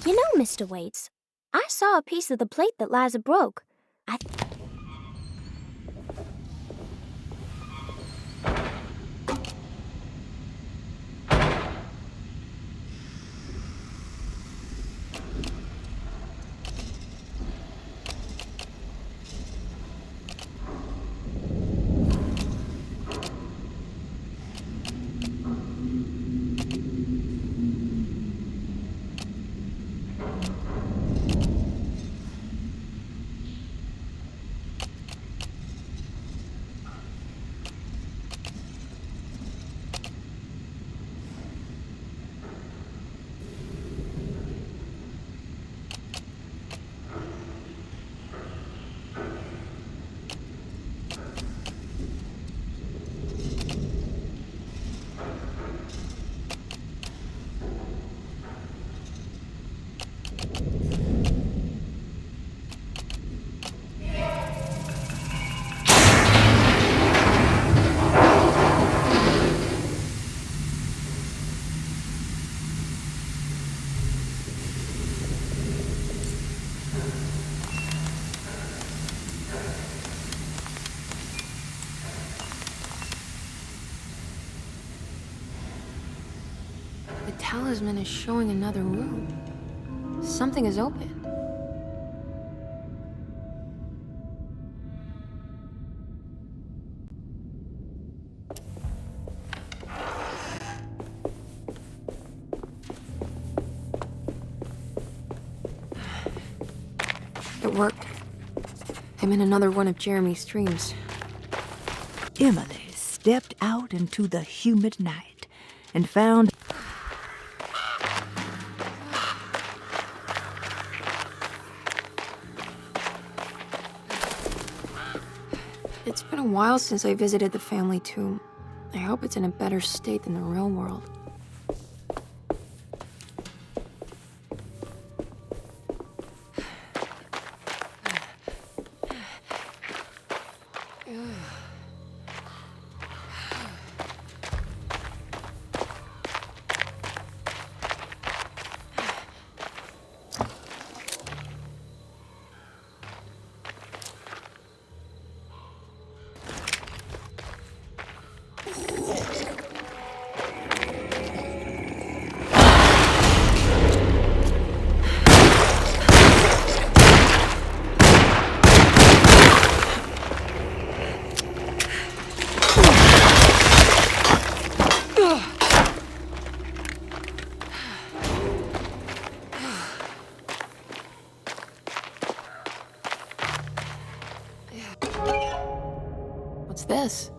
[SPEAKER 9] You know, Mr. Waits, I saw a piece of the plate that Liza broke.
[SPEAKER 2] The talisman is showing another room. Something is open. It worked. I'm in another one of Jeremy's dreams.
[SPEAKER 6] Emily stepped out into the humid night and found...
[SPEAKER 2] It's been a while since I visited the family tomb. I hope it's in a better state than the real world. What's this?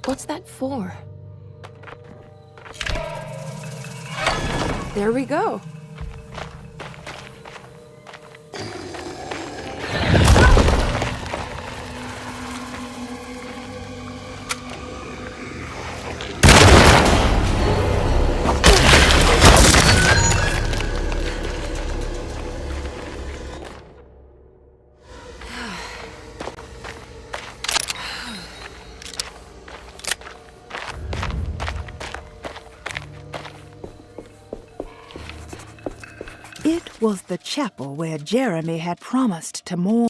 [SPEAKER 2] What's that for? There we go.
[SPEAKER 6] It was the chapel where Jeremy had promised to mourn.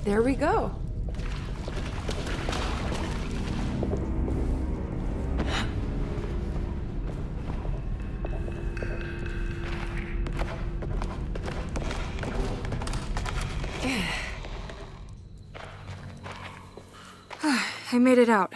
[SPEAKER 2] There we go. I made it out.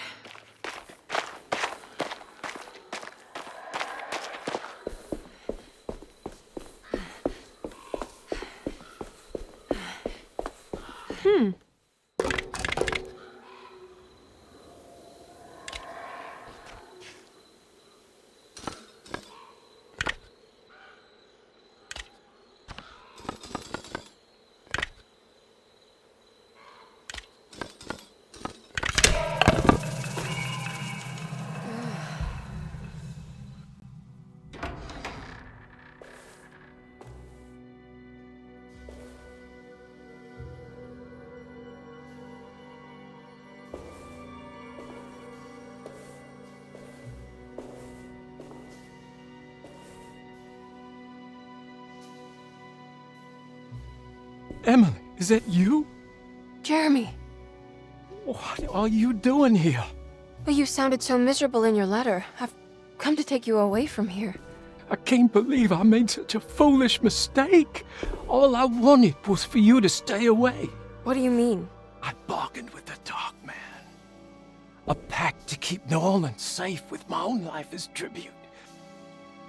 [SPEAKER 10] Emily, is that you?
[SPEAKER 2] Jeremy.
[SPEAKER 10] What are you doing here?
[SPEAKER 2] Well, you sounded so miserable in your letter. I've come to take you away from here.
[SPEAKER 10] I can't believe I made such a foolish mistake. All I wanted was for you to stay away.
[SPEAKER 2] What do you mean?
[SPEAKER 10] I bargained with the Dark Man. A pact to keep New Orleans safe with my own life as tribute.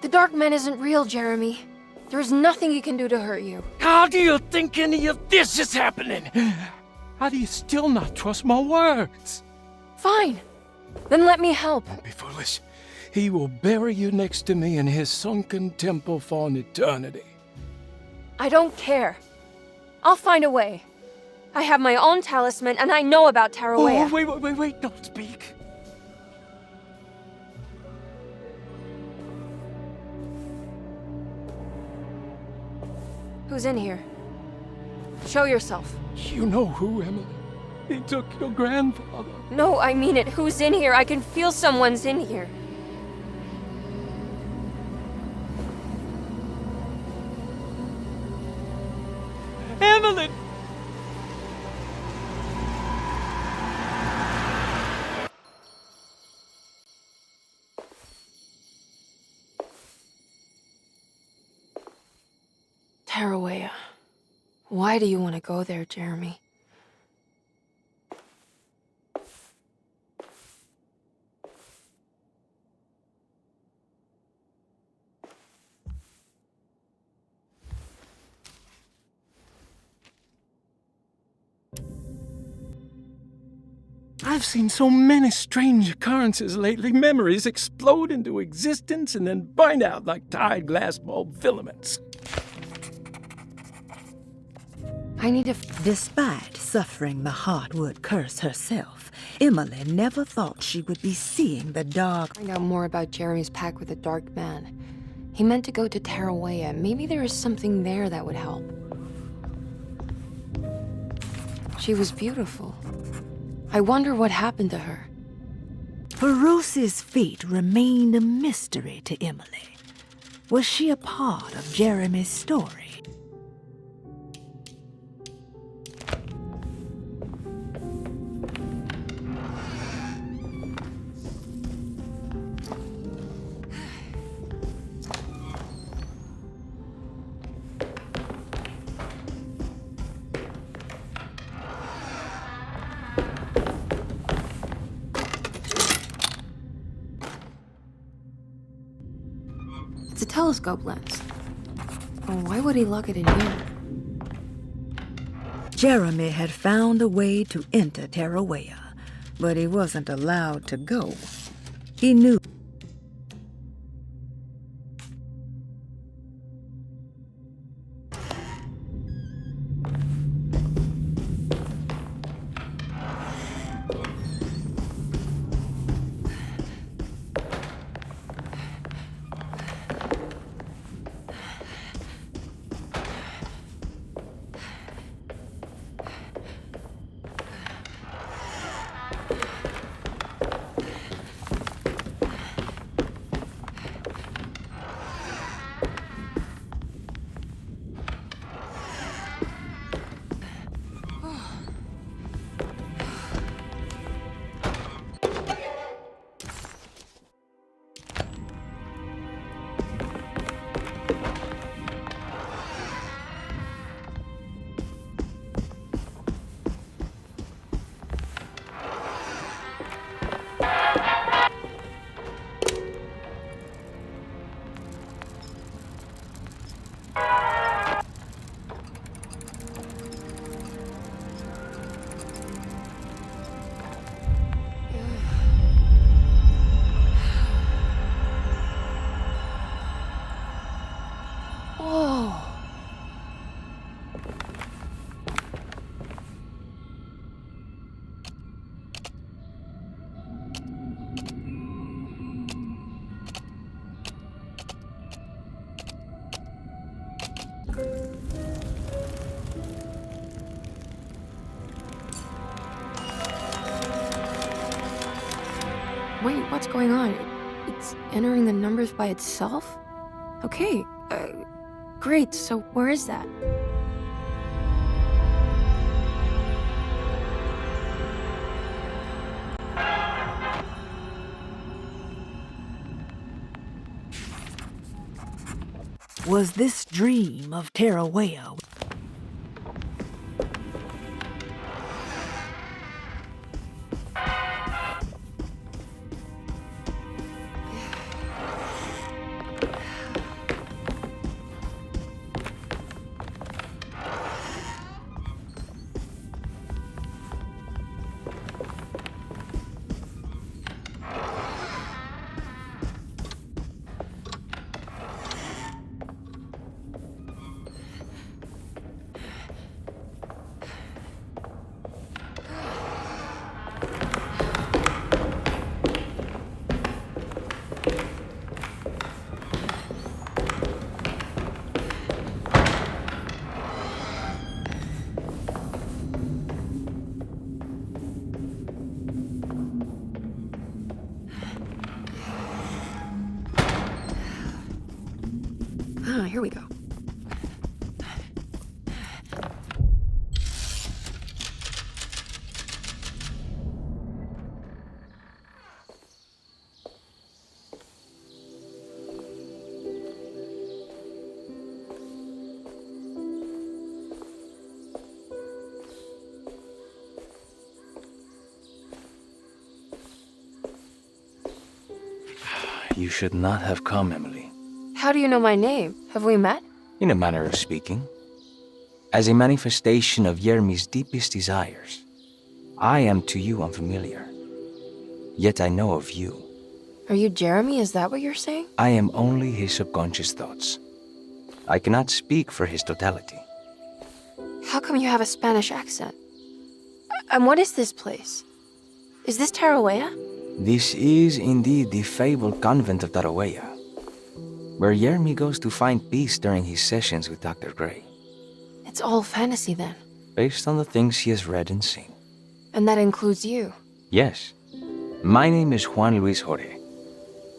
[SPEAKER 2] The Dark Man isn't real, Jeremy. There is nothing he can do to hurt you.
[SPEAKER 10] How do you think any of this is happening? How do you still not trust my words?
[SPEAKER 2] Fine. Then let me help.
[SPEAKER 10] Don't be foolish. He will bury you next to me in his sunken temple for an eternity.
[SPEAKER 2] I don't care. I'll find a way. I have my own talisman, and I know about Teroeya.
[SPEAKER 10] Oh, wait, don't speak.
[SPEAKER 2] Who's in here? Show yourself.
[SPEAKER 10] You know who, Emily. He took your grandfather.
[SPEAKER 2] No, I mean it. Who's in here? I can feel someone's in here.
[SPEAKER 10] Emily!
[SPEAKER 2] Teroeya. Why do you want to go there, Jeremy?
[SPEAKER 10] I've seen so many strange occurrences lately. Memories explode into existence and then burn out like tired glass bulb filaments.
[SPEAKER 2] I need to...
[SPEAKER 4] Despite suffering the Heartwood curse herself, Emily never thought she would be seeing the dark...
[SPEAKER 2] Find out more about Jeremy's pact with the Dark Man. He meant to go to Teroeya. Maybe there is something there that would help. She was beautiful. I wonder what happened to her.
[SPEAKER 4] Feroce's fate remained a mystery to Emily. Was she a part of Jeremy's story?
[SPEAKER 2] It's a telescope lens. Oh, why would he lock it in here?
[SPEAKER 4] Jeremy had found a way to enter Teroeya, but he wasn't allowed to go. He knew.
[SPEAKER 2] Wait, what's going on? It's entering the numbers by itself? Okay, great, so where is that?
[SPEAKER 6] Was this dream of Teroeya?
[SPEAKER 2] Here we go.
[SPEAKER 14] You should not have come, Emily.
[SPEAKER 2] How do you know my name? Have we met?
[SPEAKER 14] In a manner of speaking. As a manifestation of Yermi's deepest desires, I am to you unfamiliar. Yet I know of you.
[SPEAKER 2] Are you Jeremy? Is that what you're saying?
[SPEAKER 14] I am only his subconscious thoughts. I cannot speak for his totality.
[SPEAKER 2] How come you have a Spanish accent? And what is this place? Is this Teroeya?
[SPEAKER 14] This is indeed the fabled convent of Teroeya, where Yermi goes to find peace during his sessions with Dr. Gray.
[SPEAKER 2] It's all fantasy then.
[SPEAKER 14] Based on the things he has read and seen.
[SPEAKER 2] And that includes you.
[SPEAKER 14] Yes. My name is Juan Luis Jorge.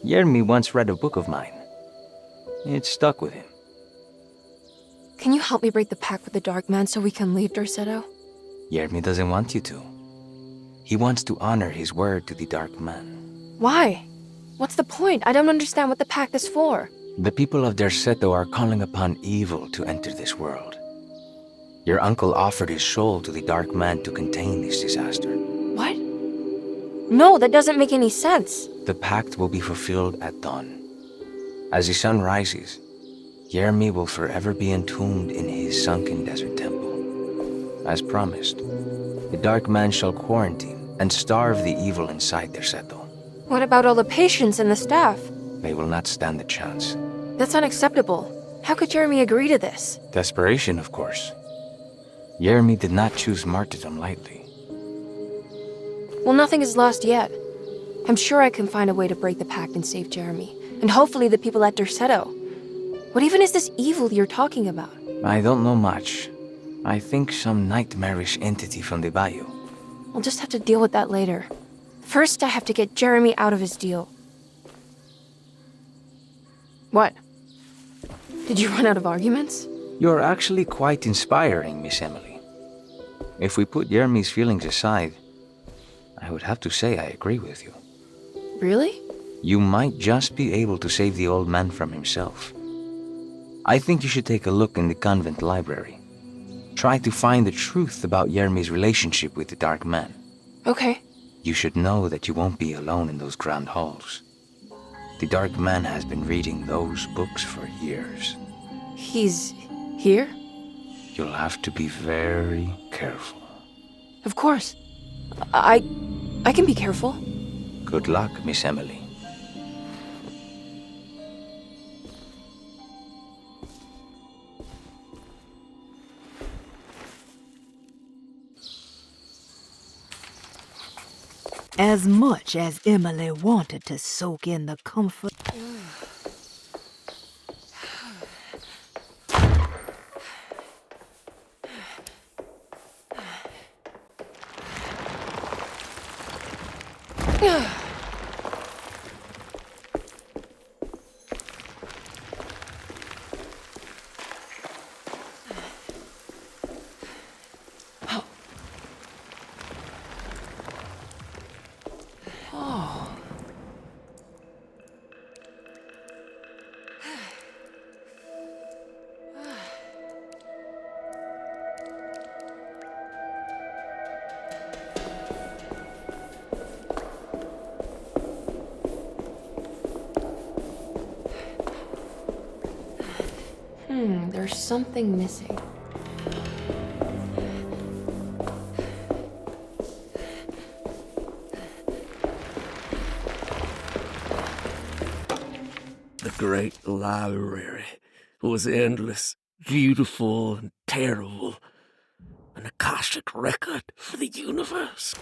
[SPEAKER 14] Yermi once read a book of mine. It stuck with him.
[SPEAKER 2] Can you help me break the pact with the Dark Man so we can leave Derceto?
[SPEAKER 14] Yermi doesn't want you to. He wants to honor his word to the Dark Man.
[SPEAKER 2] Why? What's the point? I don't understand what the pact is for.
[SPEAKER 14] The people of Derceto are calling upon evil to enter this world. Your uncle offered his soul to the Dark Man to contain this disaster.
[SPEAKER 2] What? No, that doesn't make any sense.
[SPEAKER 14] The pact will be fulfilled at dawn. As the sun rises, Yermi will forever be entombed in his sunken desert temple. As promised, the Dark Man shall quarantine and starve the evil inside Derceto.
[SPEAKER 2] What about all the patients and the staff?
[SPEAKER 14] They will not stand a chance.
[SPEAKER 2] That's unacceptable. How could Jeremy agree to this?
[SPEAKER 14] Desperation, of course. Yermi did not choose martyrdom lightly.
[SPEAKER 2] Well, nothing is lost yet. I'm sure I can find a way to break the pact and save Jeremy. And hopefully the people at Derceto. What even is this evil you're talking about?
[SPEAKER 14] I don't know much. I think some nightmarish entity from the bayou.
[SPEAKER 2] I'll just have to deal with that later. First, I have to get Jeremy out of his deal. What? Did you run out of arguments?
[SPEAKER 14] You're actually quite inspiring, Miss Emily. If we put Yermi's feelings aside, I would have to say I agree with you.
[SPEAKER 2] Really?
[SPEAKER 14] You might just be able to save the old man from himself. I think you should take a look in the convent library. Try to find the truth about Yermi's relationship with the Dark Man.
[SPEAKER 2] Okay.
[SPEAKER 14] You should know that you won't be alone in those grand halls. The Dark Man has been reading those books for years.
[SPEAKER 2] He's here?
[SPEAKER 14] You'll have to be very careful.
[SPEAKER 2] Of course. I can be careful.
[SPEAKER 14] Good luck, Miss Emily.
[SPEAKER 6] As much as Emily wanted to soak in the comfort...
[SPEAKER 2] There's something missing.
[SPEAKER 5] The great library was endless, beautiful, and terrible. An Akashic record for the universe.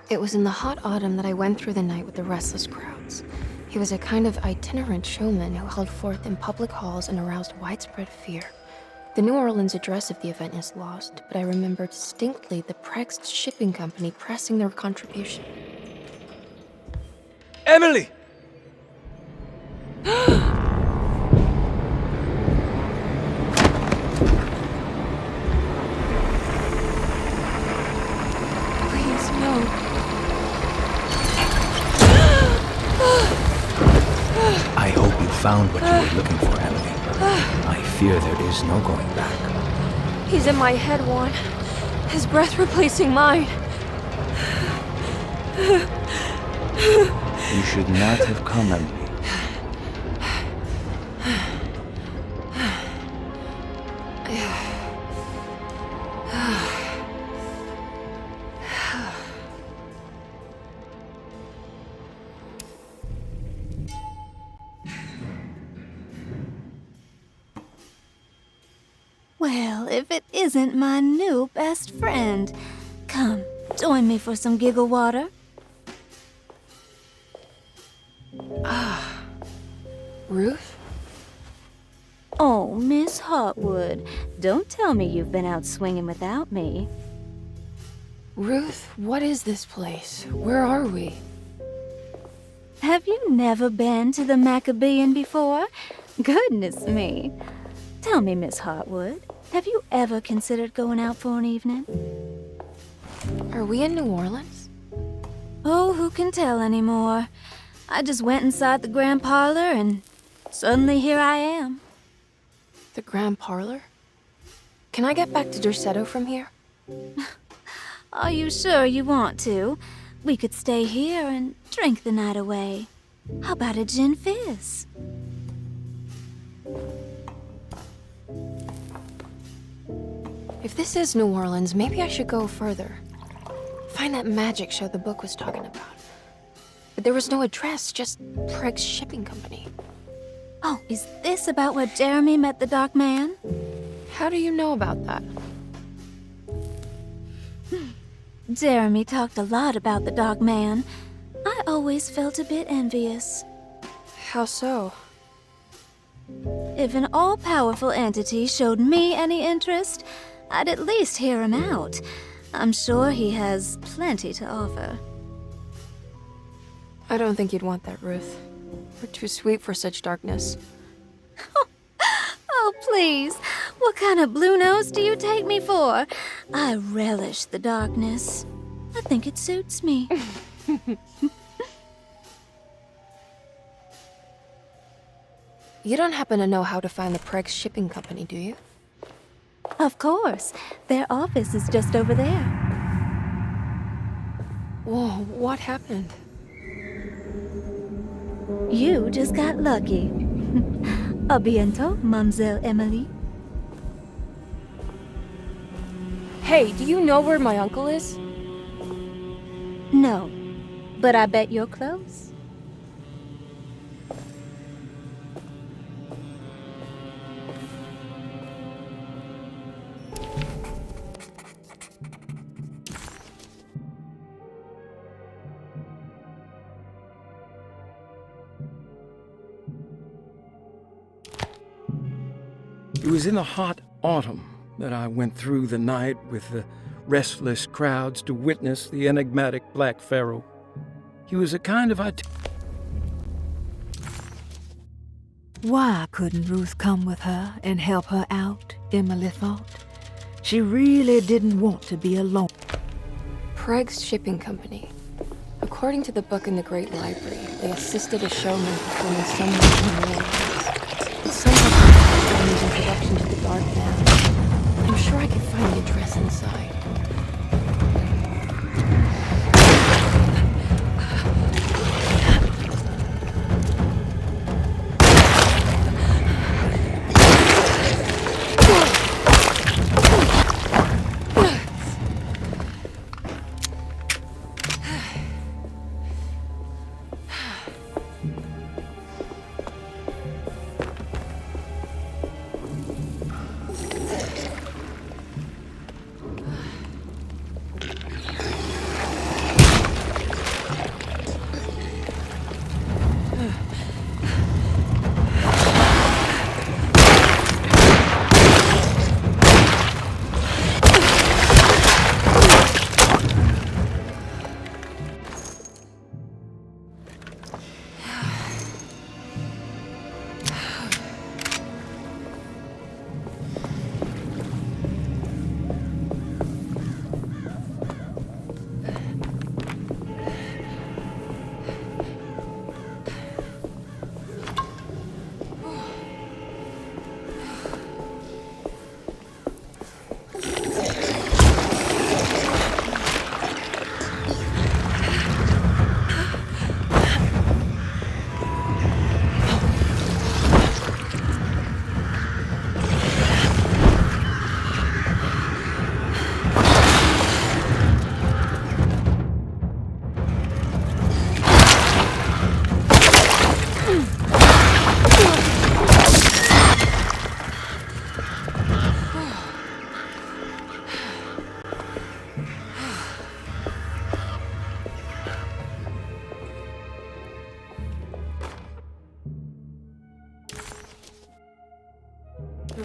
[SPEAKER 2] It was in the hot autumn that I went through the night with the restless crowds. He was a kind of itinerant showman who held forth in public halls and aroused widespread fear. The New Orleans address of the event is lost, but I remember distinctly the Prext shipping company pressing their contribution.
[SPEAKER 18] Emily!
[SPEAKER 2] Please, no.
[SPEAKER 14] I hope you found what you were looking for, Emily. I fear there is no going back.
[SPEAKER 2] He's in my head, Juan. His breath replacing mine.
[SPEAKER 14] You should not have come, Emily.
[SPEAKER 12] Well, if it isn't my new best friend. Come, join me for some giggle water.
[SPEAKER 2] Ruth?
[SPEAKER 12] Oh, Miss Hotwood, don't tell me you've been out swinging without me.
[SPEAKER 2] Ruth, what is this place? Where are we?
[SPEAKER 12] Have you never been to the Maccabean before? Goodness me. Tell me, Miss Hotwood, have you ever considered going out for an evening?
[SPEAKER 2] Are we in New Orleans?
[SPEAKER 12] Oh, who can tell anymore? I just went inside the grand parlor and suddenly here I am.
[SPEAKER 2] The Grand Parlor? Can I get back to Dorsetto from here?
[SPEAKER 12] Are you sure you want to? We could stay here and drink the night away. How about a gin fizz?
[SPEAKER 2] If this is New Orleans, maybe I should go further. Find that magic show the book was talking about. But there was no address, just Preg's Shipping Company.
[SPEAKER 12] Oh, is this about where Jeremy met the Dark Man?
[SPEAKER 2] How do you know about that?
[SPEAKER 12] Jeremy talked a lot about the Dark Man. I always felt a bit envious.
[SPEAKER 2] How so?
[SPEAKER 12] If an all-powerful entity showed me any interest, I'd at least hear him out. I'm sure he has plenty to offer.
[SPEAKER 2] I don't think you'd want that, Ruth. We're too sweet for such darkness.
[SPEAKER 12] Oh, please. What kind of blue nose do you take me for? I relish the darkness. I think it suits me.
[SPEAKER 2] You don't happen to know how to find the Preg's Shipping Company, do you?
[SPEAKER 12] Of course. Their office is just over there.
[SPEAKER 2] Whoa, what happened?
[SPEAKER 12] You just got lucky. A bientôt, Mademoiselle Emily.
[SPEAKER 2] Hey, do you know where my uncle is?
[SPEAKER 12] No, but I bet you're close.
[SPEAKER 10] It was in the hot autumn that I went through the night with the restless crowds to witness the enigmatic Black Pharaoh. He was a kind of
[SPEAKER 4] Why couldn't Ruth come with her and help her out, Emily thought. She really didn't want to be alone.
[SPEAKER 2] Preg's Shipping Company. According to the book in the Great Library, they assisted a showman performing some New Orleans. It sounds like his introduction to the Dark Man. I'm sure I could find the address inside.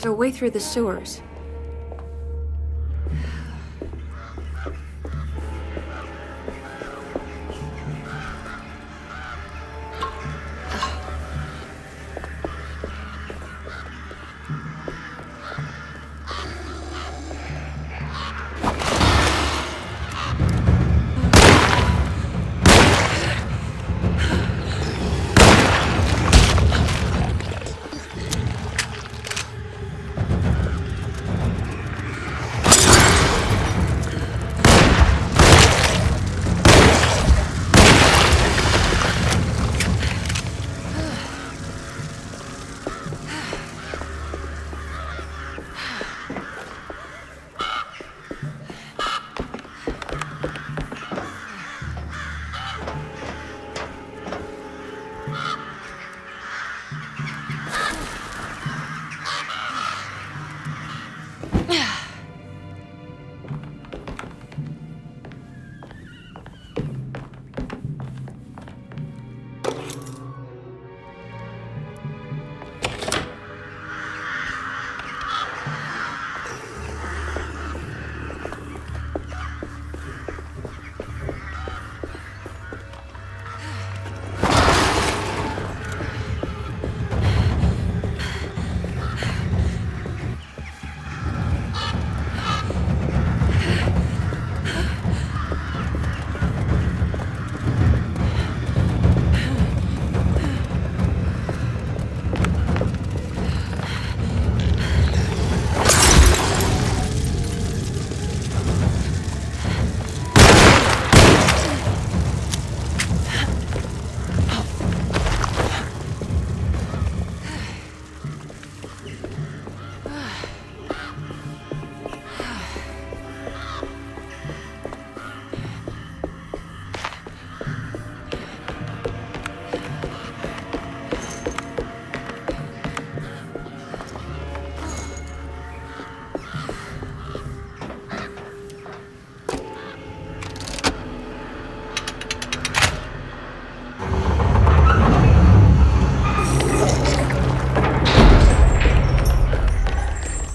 [SPEAKER 2] There's a way through the sewers.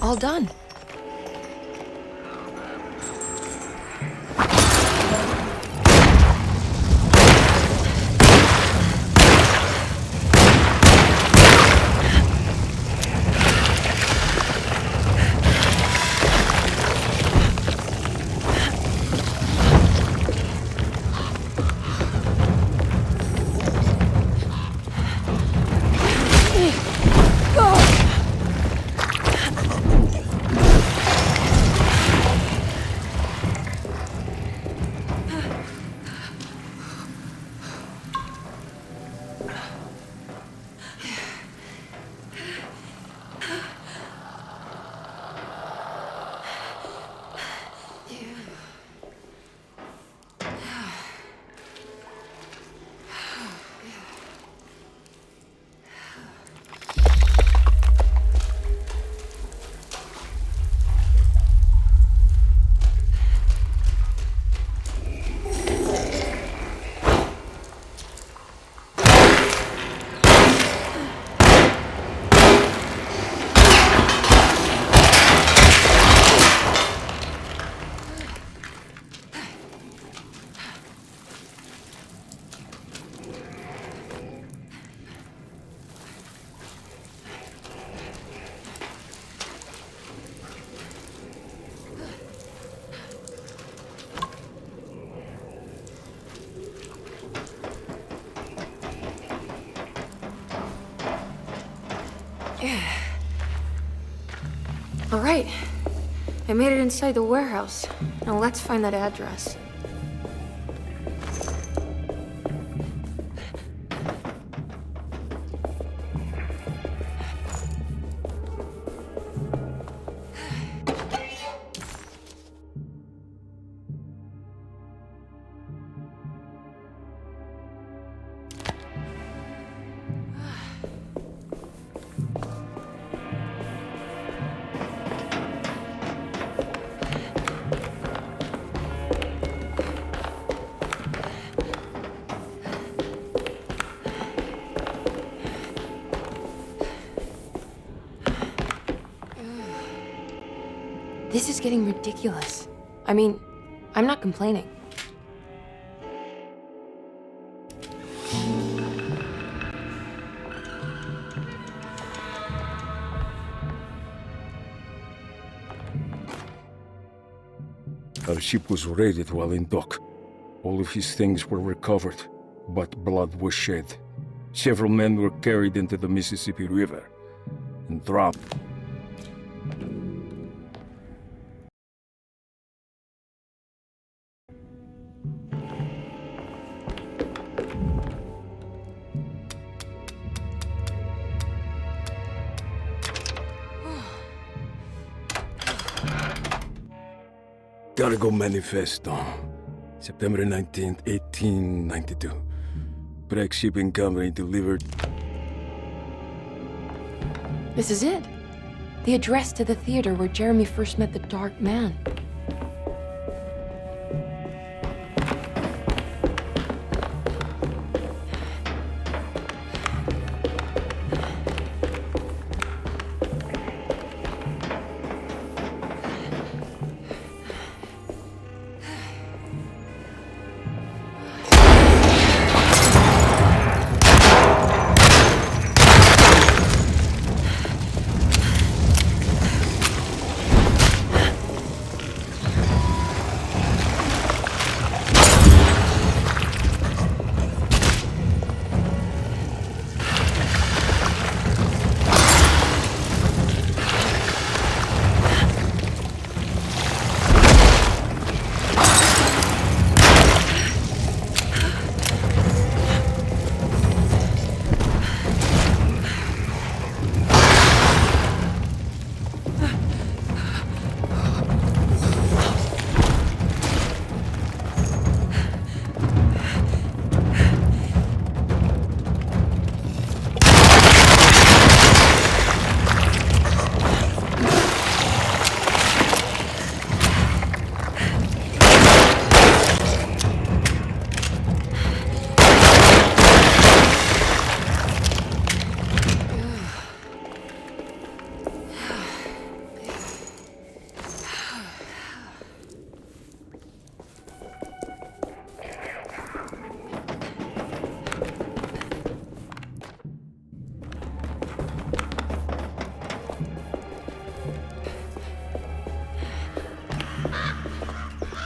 [SPEAKER 2] All done. All right. I made it inside the warehouse. Now let's find that address. This is getting ridiculous. I mean, I'm not complaining.
[SPEAKER 10] Our ship was raided while in dock. All of his things were recovered, but blood was shed. Several men were carried into the Mississippi River and drowned. Cargo Manifesto, September 19th, 1892. Break Shipping Company delivered.
[SPEAKER 2] This is it. The address to the theater where Jeremy first met the Dark Man.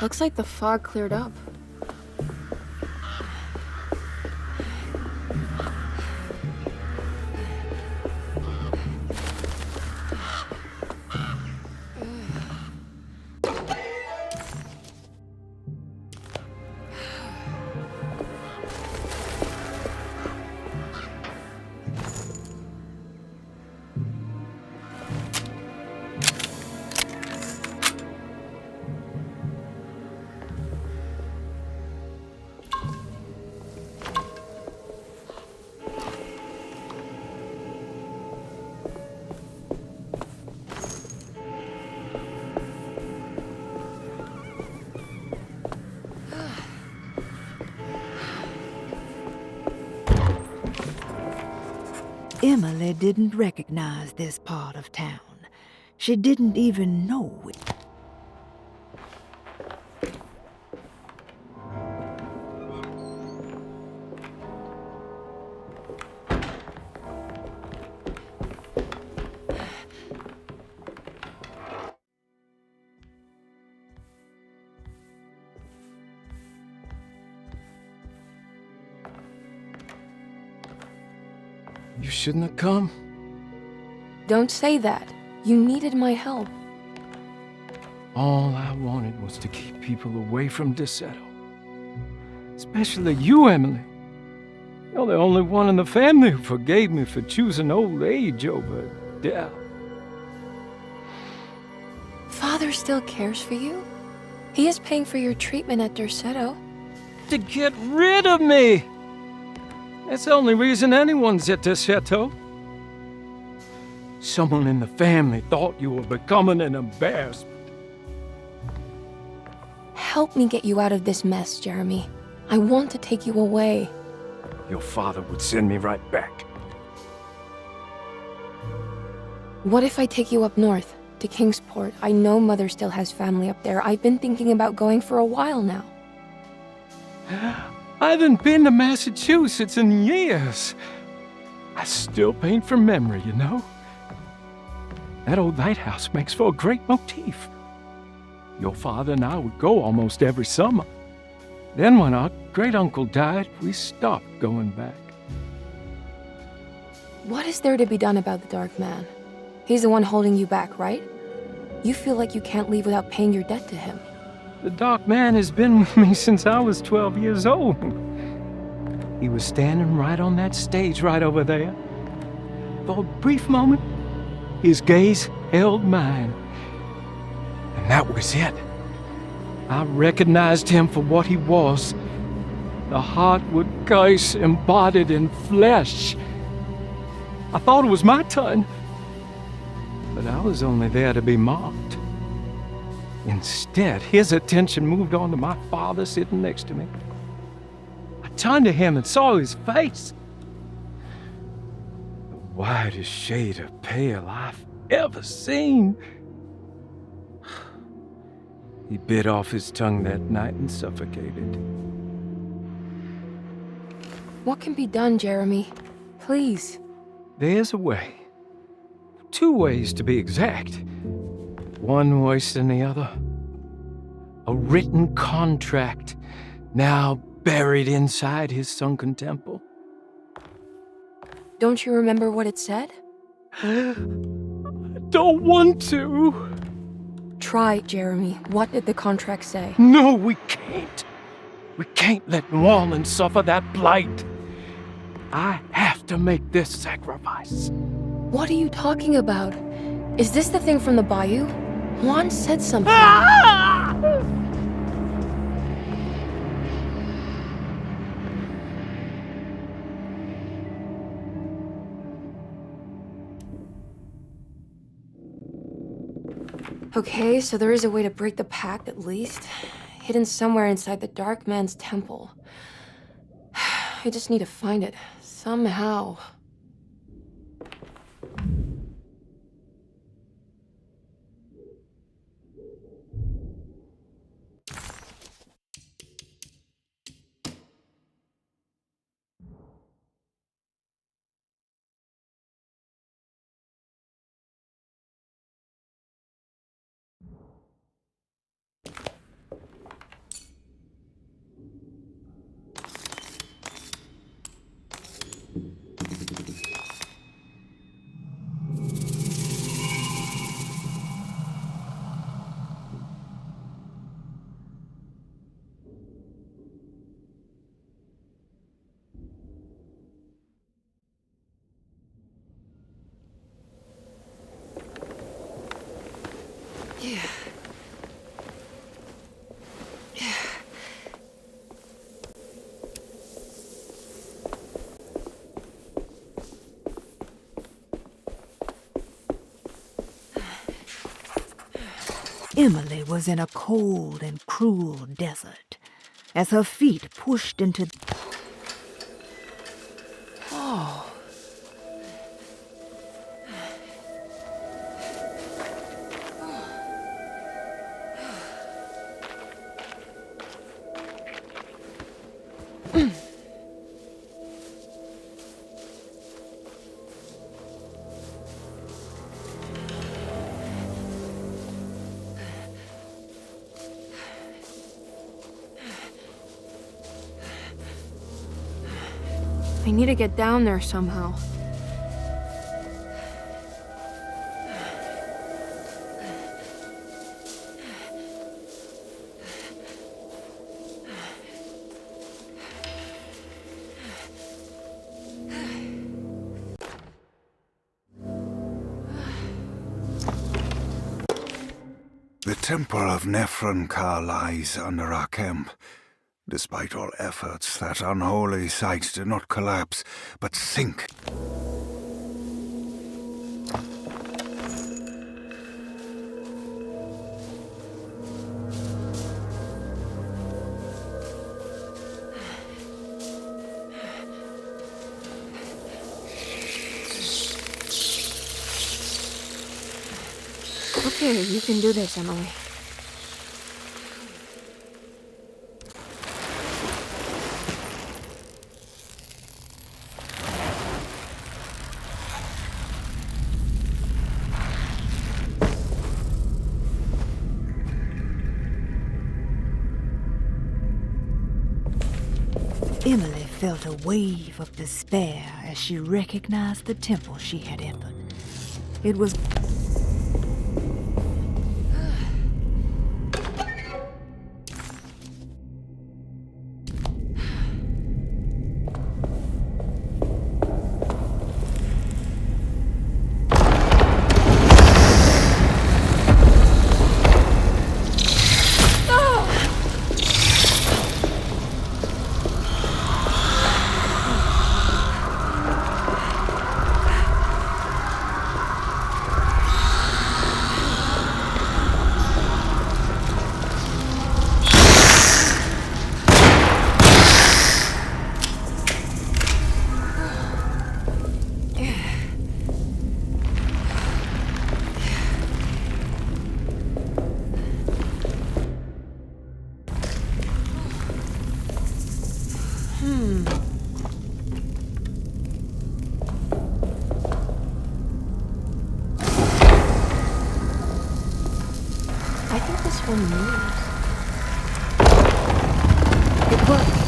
[SPEAKER 2] Looks like the fog cleared up.
[SPEAKER 4] Emily didn't recognize this part of town. She didn't even know it.
[SPEAKER 10] You shouldn't have come.
[SPEAKER 2] Don't say that. You needed my help.
[SPEAKER 10] All I wanted was to keep people away from Desetto. Especially you, Emily. You're the only one in the family who forgave me for choosing old age over death.
[SPEAKER 2] Father still cares for you? He is paying for your treatment at Desetto.
[SPEAKER 10] To get rid of me! That's the only reason anyone's at Desetto. Someone in the family thought you were becoming an embarrassment.
[SPEAKER 2] Help me get you out of this mess, Jeremy. I want to take you away.
[SPEAKER 10] Your father would send me right back.
[SPEAKER 2] What if I take you up north, to Kingsport. I know Mother still has family up there. I've been thinking about going for a while now.
[SPEAKER 18] I haven't been to Massachusetts in years. I still paint from memory, you know. That old lighthouse makes for a great motif. Your father and I would go almost every summer. Then when our great-uncle died, we stopped going back.
[SPEAKER 2] What is there to be done about the Dark Man? He's the one holding you back, right? You feel like you can't leave without paying your debt to him.
[SPEAKER 18] The Dark Man has been with me since I was 12 years old. He was standing right on that stage right over there. For a brief moment, his gaze held mine. And that was it. I recognized him for what he was. The Heartwood curse embodied in flesh. I thought it was my turn, but I was only there to be mocked. Instead, his attention moved on to my father sitting next to me. I turned to him and saw his face. The whitest shade of pale I've ever seen. He bit off his tongue that night and suffocated.
[SPEAKER 2] What can be done, Jeremy? Please.
[SPEAKER 18] There's a way. 2 ways to be exact. One worse than the other. A written contract, now buried inside his sunken temple.
[SPEAKER 2] Don't you remember what it said?
[SPEAKER 18] I don't want to.
[SPEAKER 2] Try, Jeremy. What did the contract say?
[SPEAKER 18] No, we can't. We can't let Wallen suffer that blight. I have to make this sacrifice.
[SPEAKER 2] What are you talking about? Is this the thing from the bayou? Juan said something. Okay, so there is a way to break the pact at least. Hidden somewhere inside the Dark Man's temple. I just need to find it. Somehow.
[SPEAKER 4] Emily was in a cold and cruel desert as her feet pushed into...
[SPEAKER 2] Oh. I need to get down there somehow.
[SPEAKER 19] The temple of Nephron-Ka lies under our camp. Despite all efforts, that unholy site did not collapse, but sink.
[SPEAKER 2] Okay, you can do this, Emily.
[SPEAKER 4] Emily felt a wave of despair as she recognized the temple she had entered. It was...
[SPEAKER 2] I think this one moves. It worked.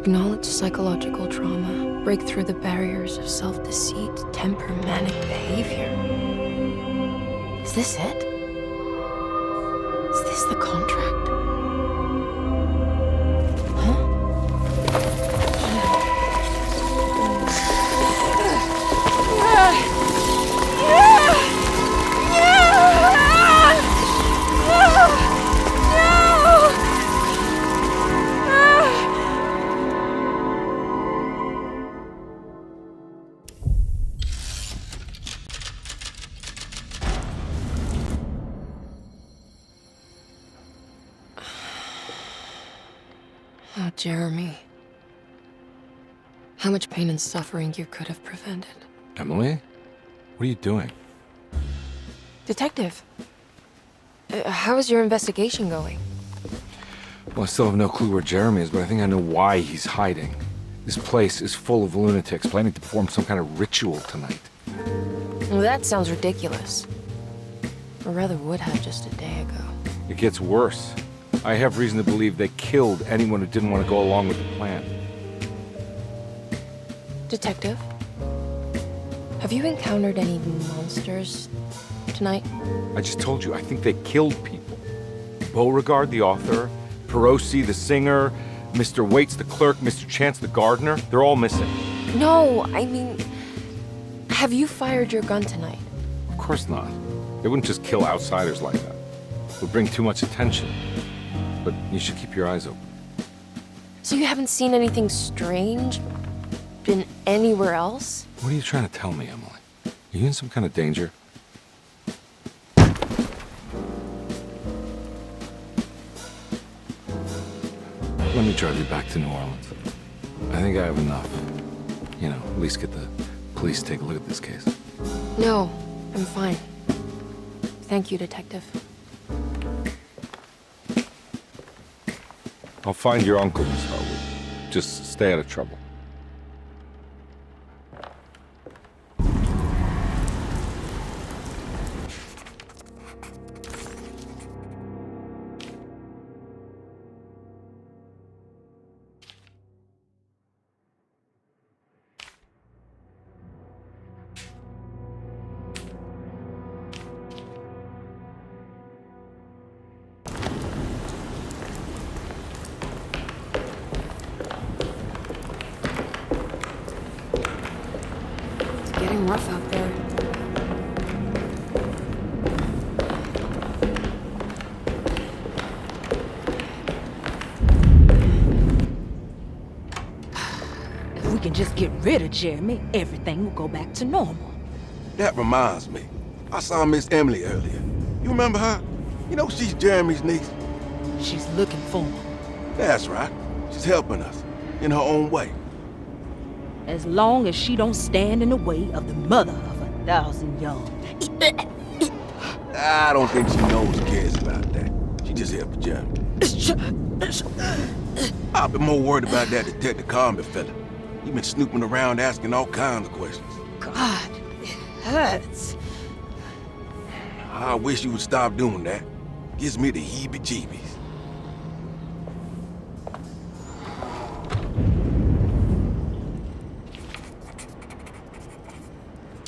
[SPEAKER 2] Acknowledge psychological trauma. Break through the barriers of self-deceit. Temper manic behavior. Is this it? Is this the contract? Oh, Jeremy. How much pain and suffering you could have prevented.
[SPEAKER 1] Emily? What are you doing?
[SPEAKER 2] Detective, how is your investigation going?
[SPEAKER 1] Well, I still have no clue where Jeremy is, but I think I know why he's hiding. This place is full of lunatics planning to perform some kind of ritual tonight.
[SPEAKER 2] Well, that sounds ridiculous. Or rather would have just a day ago.
[SPEAKER 1] It gets worse. I have reason to believe they killed anyone who didn't want to go along with the plan.
[SPEAKER 2] Detective, have you encountered any monsters tonight?
[SPEAKER 1] I just told you, I think they killed people. Beauregard, the author, Perosi, the singer, Mr. Waits, the clerk, Mr. Chance, the gardener, they're all missing.
[SPEAKER 2] No, I mean, have you fired your gun tonight?
[SPEAKER 1] Of course not. They wouldn't just kill outsiders like that. It would bring too much attention. But you should keep your eyes open.
[SPEAKER 2] So you haven't seen anything strange? Been anywhere else?
[SPEAKER 1] What are you trying to tell me, Emily? Are you in some kind of danger? Let me drive you back to New Orleans. I think I have enough. You know, at least get the police to take a look at this case.
[SPEAKER 2] No, I'm fine. Thank you, Detective.
[SPEAKER 1] I'll find your uncle, Miss Harwood. Just stay out of trouble.
[SPEAKER 2] Getting rough out there.
[SPEAKER 6] If we can just get rid of Jeremy, everything will go back to normal.
[SPEAKER 11] That reminds me. I saw Miss Emily earlier. You remember her? You know she's Jeremy's niece.
[SPEAKER 6] She's looking for him.
[SPEAKER 11] That's right. She's helping us, in her own way.
[SPEAKER 6] As long as she don't stand in the way of the mother of 1,000 young.
[SPEAKER 11] I don't think she knows or cares about that. She just helped Jeremy. I've been more worried about that Detective Carmen fella. He's been snooping around asking all kinds of questions.
[SPEAKER 6] God, it hurts.
[SPEAKER 11] I wish you would stop doing that. Gives me the heebie-jeebies.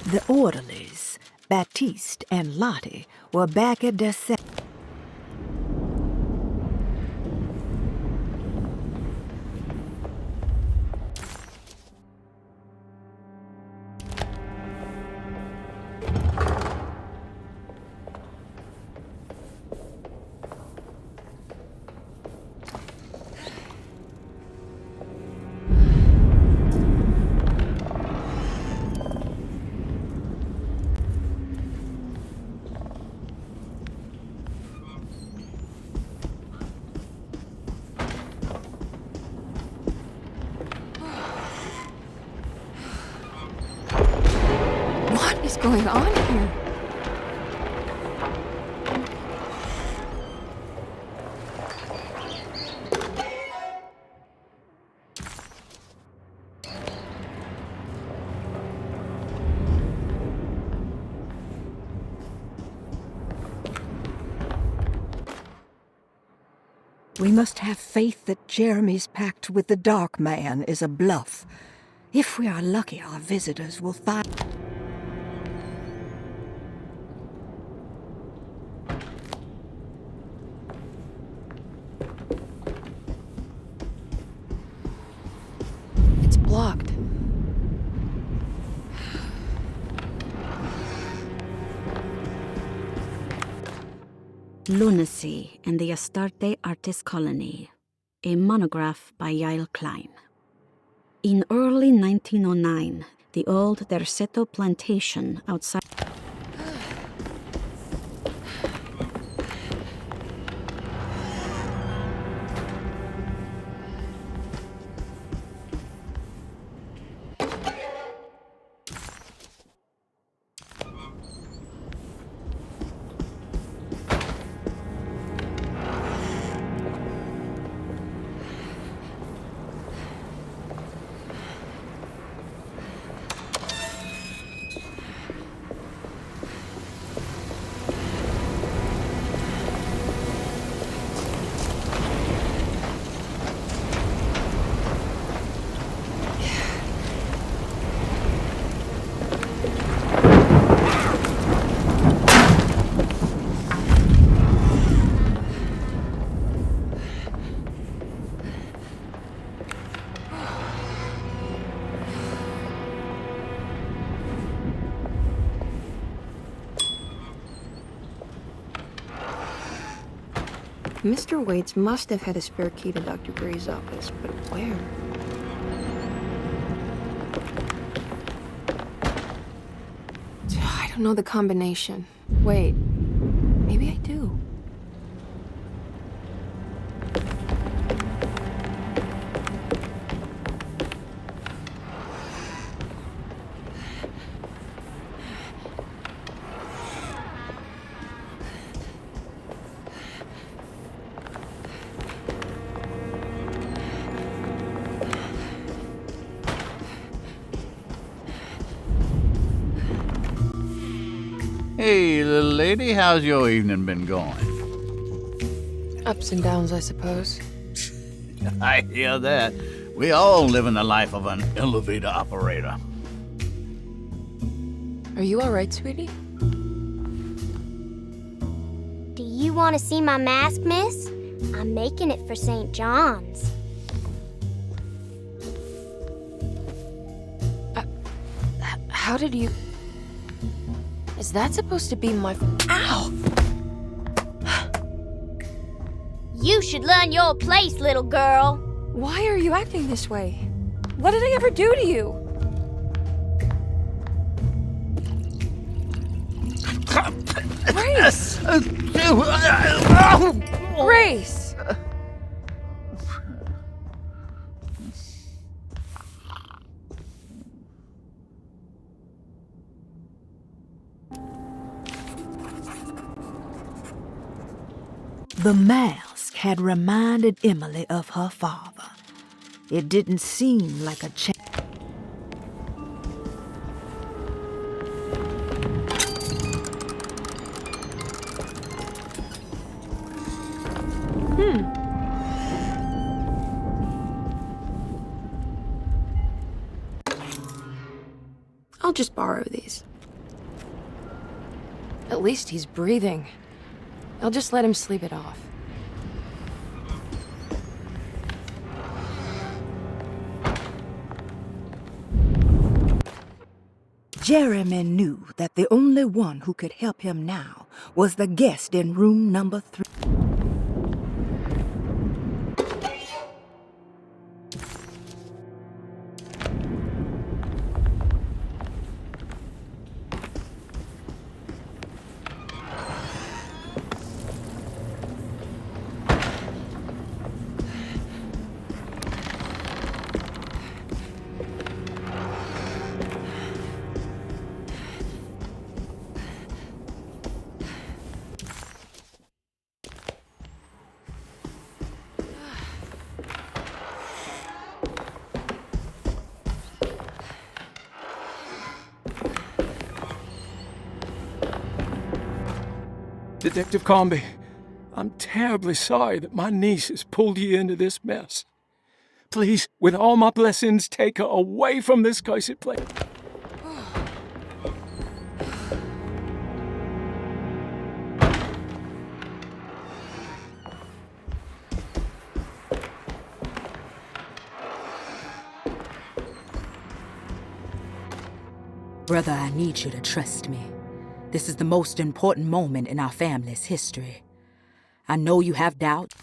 [SPEAKER 6] The orderlies, Baptiste and Lottie, were back at their set.
[SPEAKER 2] What is going on here?
[SPEAKER 4] We must have faith that Jeremy's pact with the Dark Man is a bluff. If we are lucky, our visitors will find...
[SPEAKER 2] It's blocked.
[SPEAKER 6] Lunacy in the Astarte Artist Colony, a monograph by Yael Klein. In early 1909, the old Derceto plantation outside...
[SPEAKER 2] Mr. Waits must have had a spare key to Dr. Gray's office, but where? I don't know the combination. Wait, maybe I do.
[SPEAKER 17] Hey, little lady, how's your evening been going?
[SPEAKER 2] Ups and downs, I suppose.
[SPEAKER 17] I hear that. We all live in the life of an elevator operator.
[SPEAKER 2] Are you all right, sweetie?
[SPEAKER 9] Do you want to see my mask, miss? I'm making it for St. John's.
[SPEAKER 2] How did you... Is that supposed to be my... Ow!
[SPEAKER 9] You should learn your place, little girl.
[SPEAKER 2] Why are you acting this way? What did I ever do to you? Grace! Grace!
[SPEAKER 6] The mask had reminded Emily of her father. It didn't seem like a change.
[SPEAKER 2] I'll just borrow these. At least he's breathing. I'll just let him sleep it off.
[SPEAKER 6] Jeremy knew that the only one who could help him now was the guest in room number 3.
[SPEAKER 18] Detective Comby,
[SPEAKER 10] I'm terribly sorry that my niece has pulled you into this mess. Please, with all my blessings, take her away from this cursed place.
[SPEAKER 20] Brother, I need you to trust me. This is the most important moment in our family's history. I know you have doubt.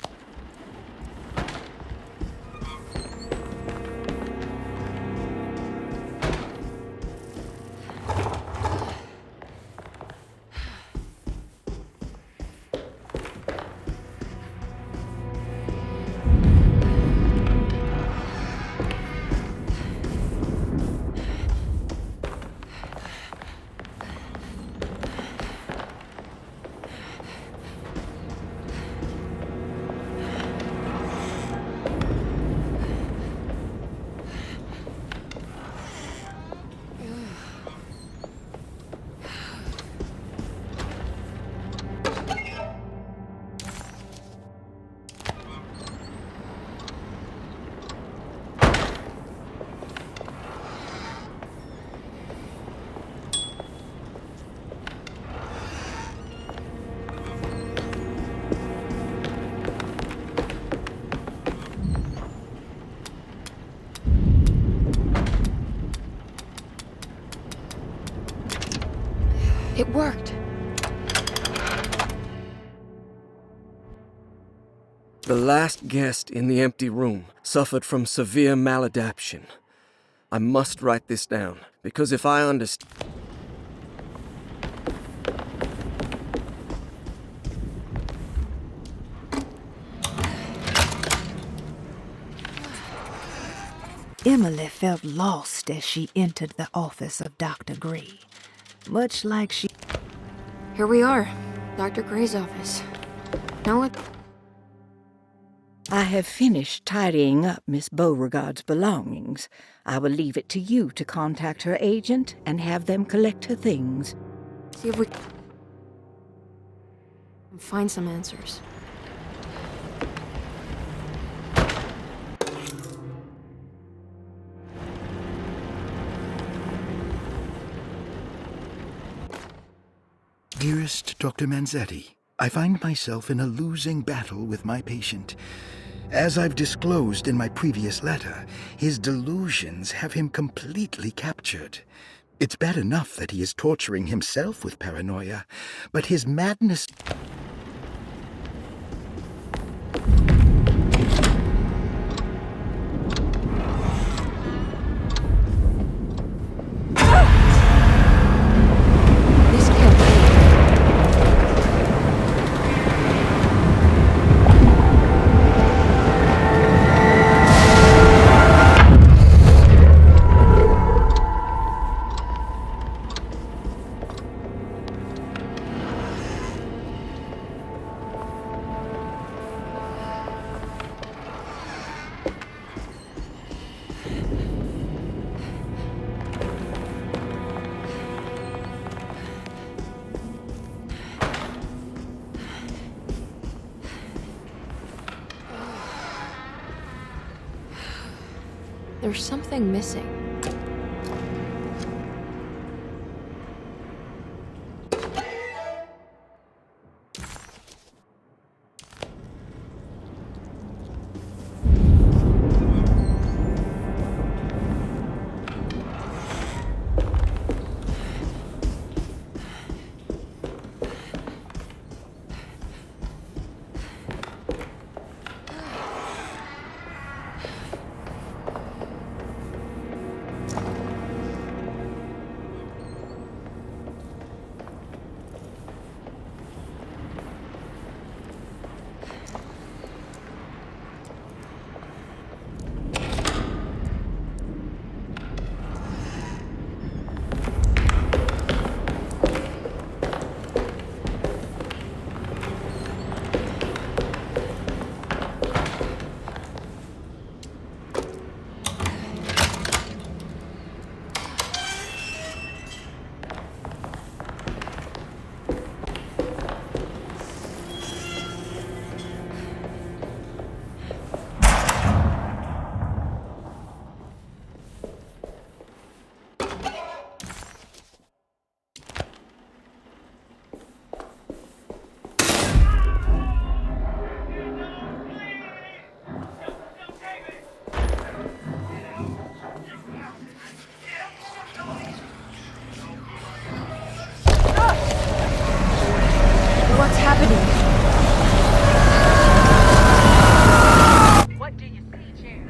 [SPEAKER 2] It worked.
[SPEAKER 5] The last guest in the empty room suffered from severe maladaption. I must write this down, because if I understand...
[SPEAKER 4] Emily felt lost as she entered the office of Dr. Gray. Much like she...
[SPEAKER 2] Here we are, Dr. Gray's office. Now what?
[SPEAKER 4] I have finished tidying up Miss Beauregard's belongings. I will leave it to you to contact her agent and have them collect her things.
[SPEAKER 2] See if we can find some answers.
[SPEAKER 8] Dearest Dr. Manzetti, I find myself in a losing battle with my patient. As I've disclosed in my previous letter, his delusions have him completely captured. It's bad enough that he is torturing himself with paranoia, but his madness...
[SPEAKER 2] There's something missing.
[SPEAKER 12] happening?
[SPEAKER 20] What do you see, Chair?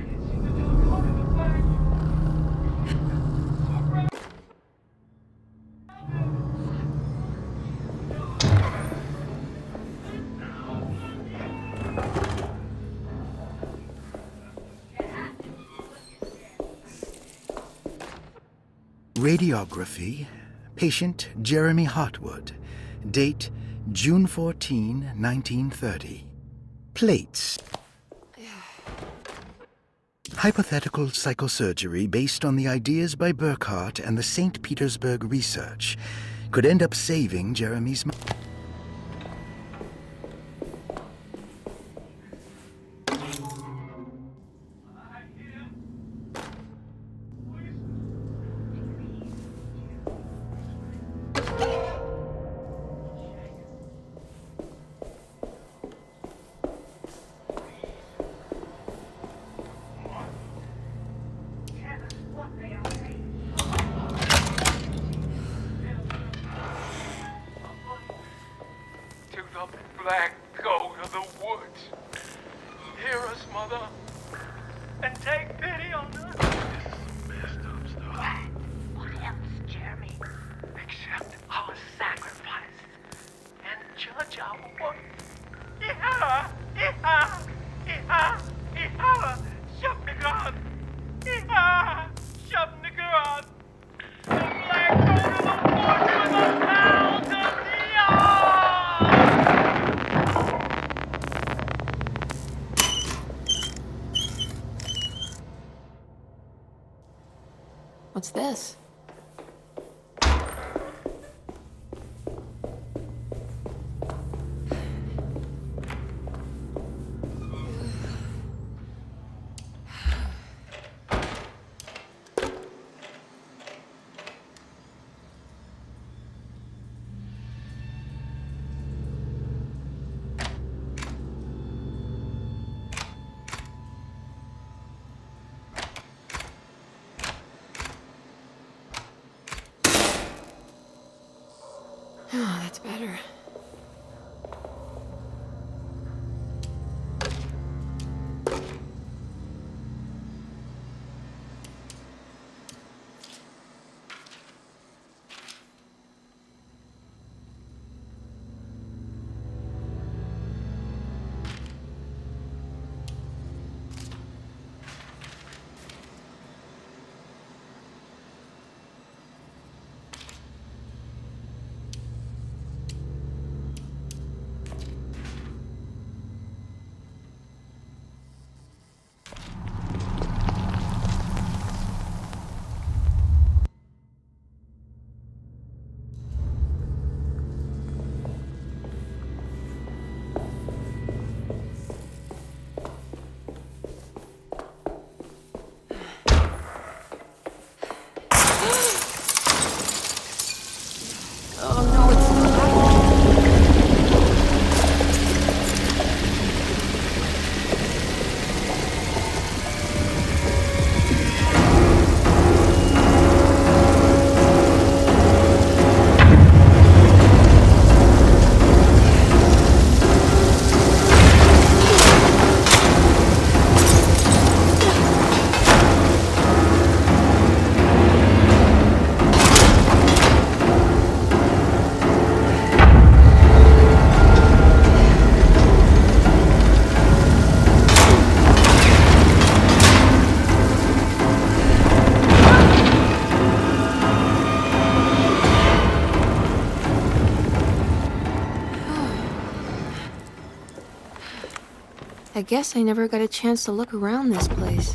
[SPEAKER 8] Radiography. Patient Jeremy Hartwood. Date June 14, 1930. Plates. Hypothetical psychosurgery based on the ideas by Burkhardt and the St. Petersburg research could end up saving Jeremy's
[SPEAKER 18] Black goat of the woods. Hear us, Mother, and take pity on us. This is messed up stuff. What else, Jeremy? Accept our sacrifice and judge our work. Iha! Iha! Iha! Iha! Shabnigan! Iha! Shabnigan! The black goat of the woods with a pound of the
[SPEAKER 2] What's this? Oh, that's better. I guess I never got a chance to look around this place.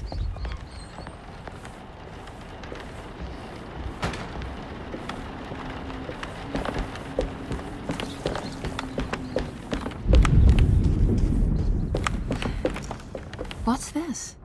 [SPEAKER 2] What's this?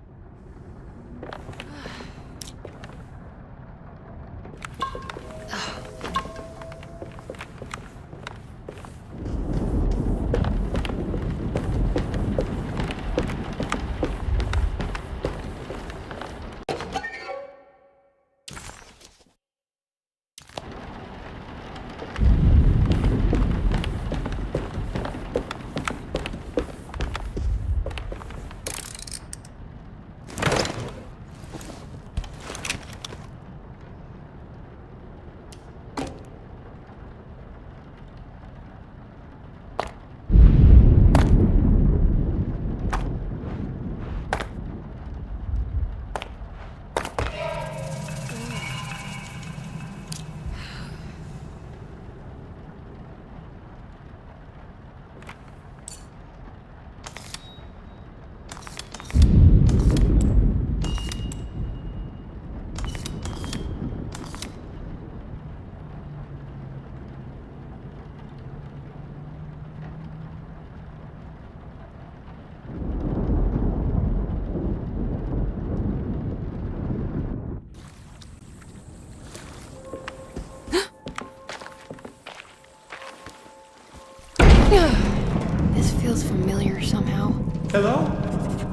[SPEAKER 2] This feels familiar somehow.
[SPEAKER 18] Hello?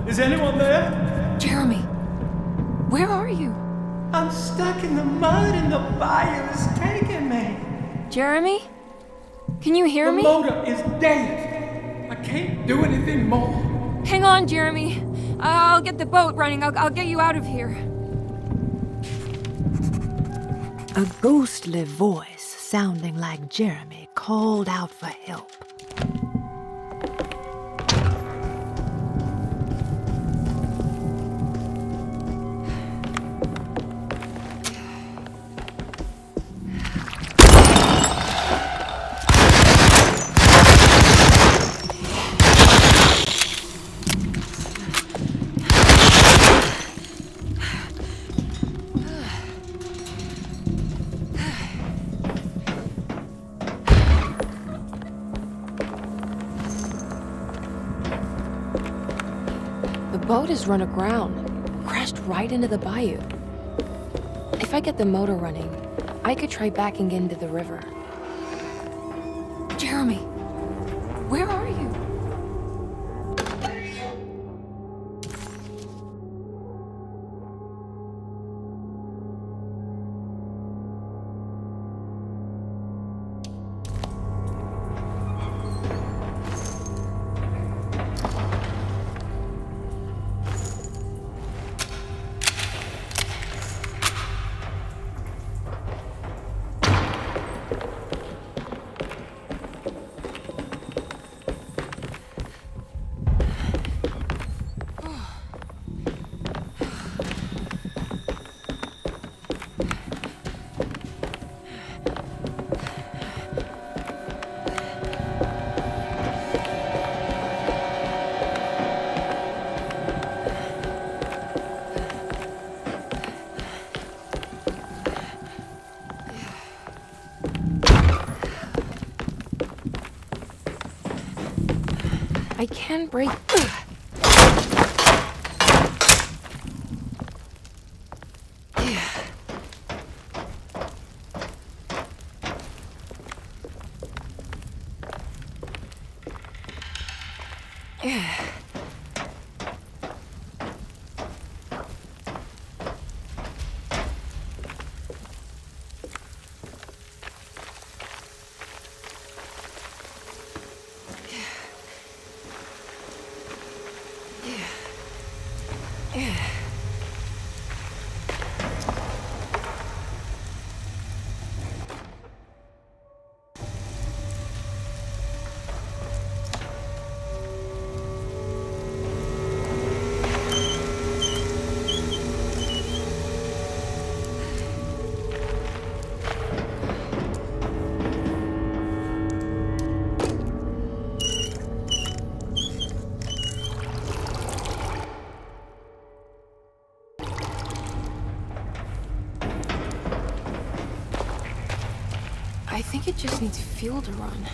[SPEAKER 18] Is anyone there?
[SPEAKER 2] Jeremy, where are you?
[SPEAKER 18] I'm stuck in the mud and the bayou is taking me.
[SPEAKER 2] Jeremy? Can you hear me?
[SPEAKER 18] The motor is dead. I can't do anything more.
[SPEAKER 2] Hang on, Jeremy. I'll get the boat running. I'll get you out of here.
[SPEAKER 4] A ghostly voice sounding like Jeremy called out for help.
[SPEAKER 2] The boat is run aground, crashed right into the bayou. If I get the motor running, I could try backing into the river. Jeremy, where are you? I can break. I think it just needs fuel to run.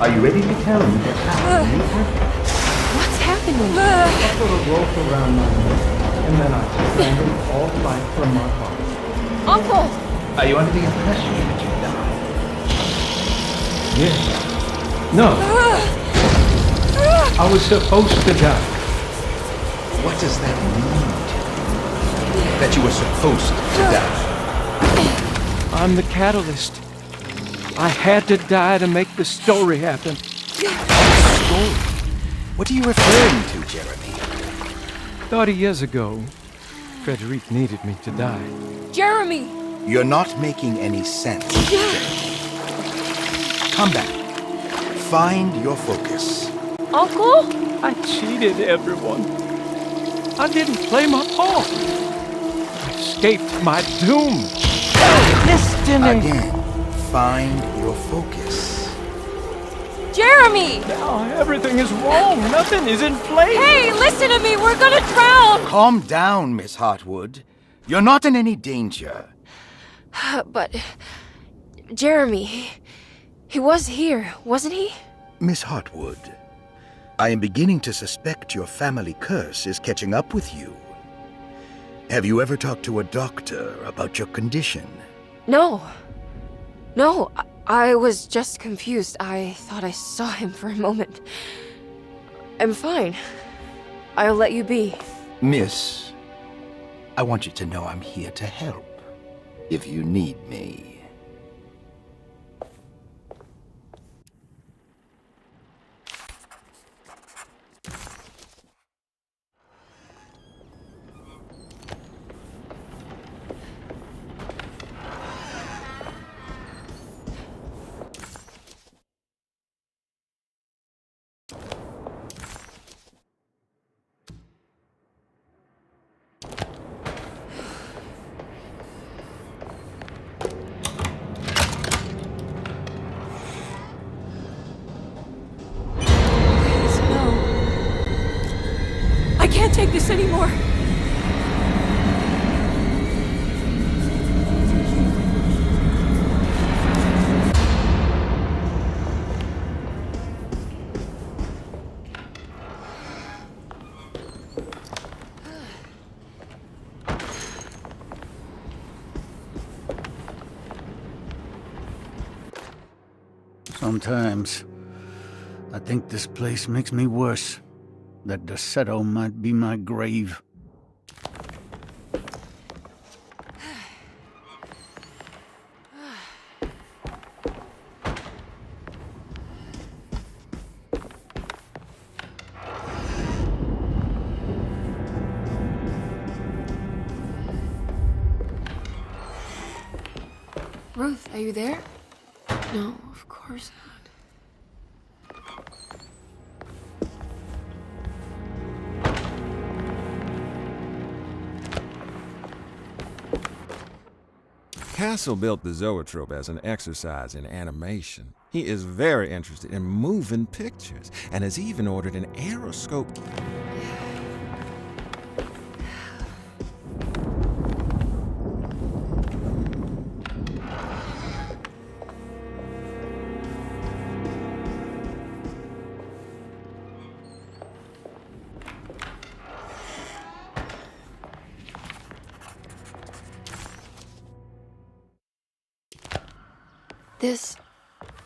[SPEAKER 18] Are you ready to tell me what's happening?
[SPEAKER 2] What's happening?
[SPEAKER 18] I put a rope around my neck, and then I strangled all life from my heart.
[SPEAKER 2] Uncle!
[SPEAKER 18] Are you under the impression that you died? Yes. No. I was supposed to die.
[SPEAKER 8] What does that mean? That you were supposed to die?
[SPEAKER 18] I'm the catalyst. I had to die to make the story happen.
[SPEAKER 8] Story? What are you referring to, Jeremy?
[SPEAKER 18] 30 years ago, Frederic needed me to die.
[SPEAKER 2] Jeremy!
[SPEAKER 8] You're not making any sense, Jeremy. Come back. Find your focus.
[SPEAKER 2] Uncle?
[SPEAKER 18] I cheated everyone. I didn't play my part. I escaped my doom. Destiny!
[SPEAKER 8] Again, find your focus.
[SPEAKER 2] Jeremy!
[SPEAKER 18] Now everything is wrong. Nothing is in place.
[SPEAKER 2] Hey, listen to me! We're gonna drown!
[SPEAKER 8] Calm down, Miss Hartwood. You're not in any danger.
[SPEAKER 2] But... Jeremy... He was here, wasn't he?
[SPEAKER 8] Miss Hartwood, I am beginning to suspect your family curse is catching up with you. Have you ever talked to a doctor about your condition?
[SPEAKER 2] No. No, I was just confused. I thought I saw him for a moment. I'm fine. I'll let you be.
[SPEAKER 8] Miss, I want you to know I'm here to help, if you need me.
[SPEAKER 2] I can't take this anymore.
[SPEAKER 17] Sometimes, I think this place makes me worse. That Derceto might be my grave.
[SPEAKER 2] Ruth, are you there? No, of course not.
[SPEAKER 21] Castle built the zoetrope as an exercise in animation. He is very interested in moving pictures and has even ordered an aeroscope.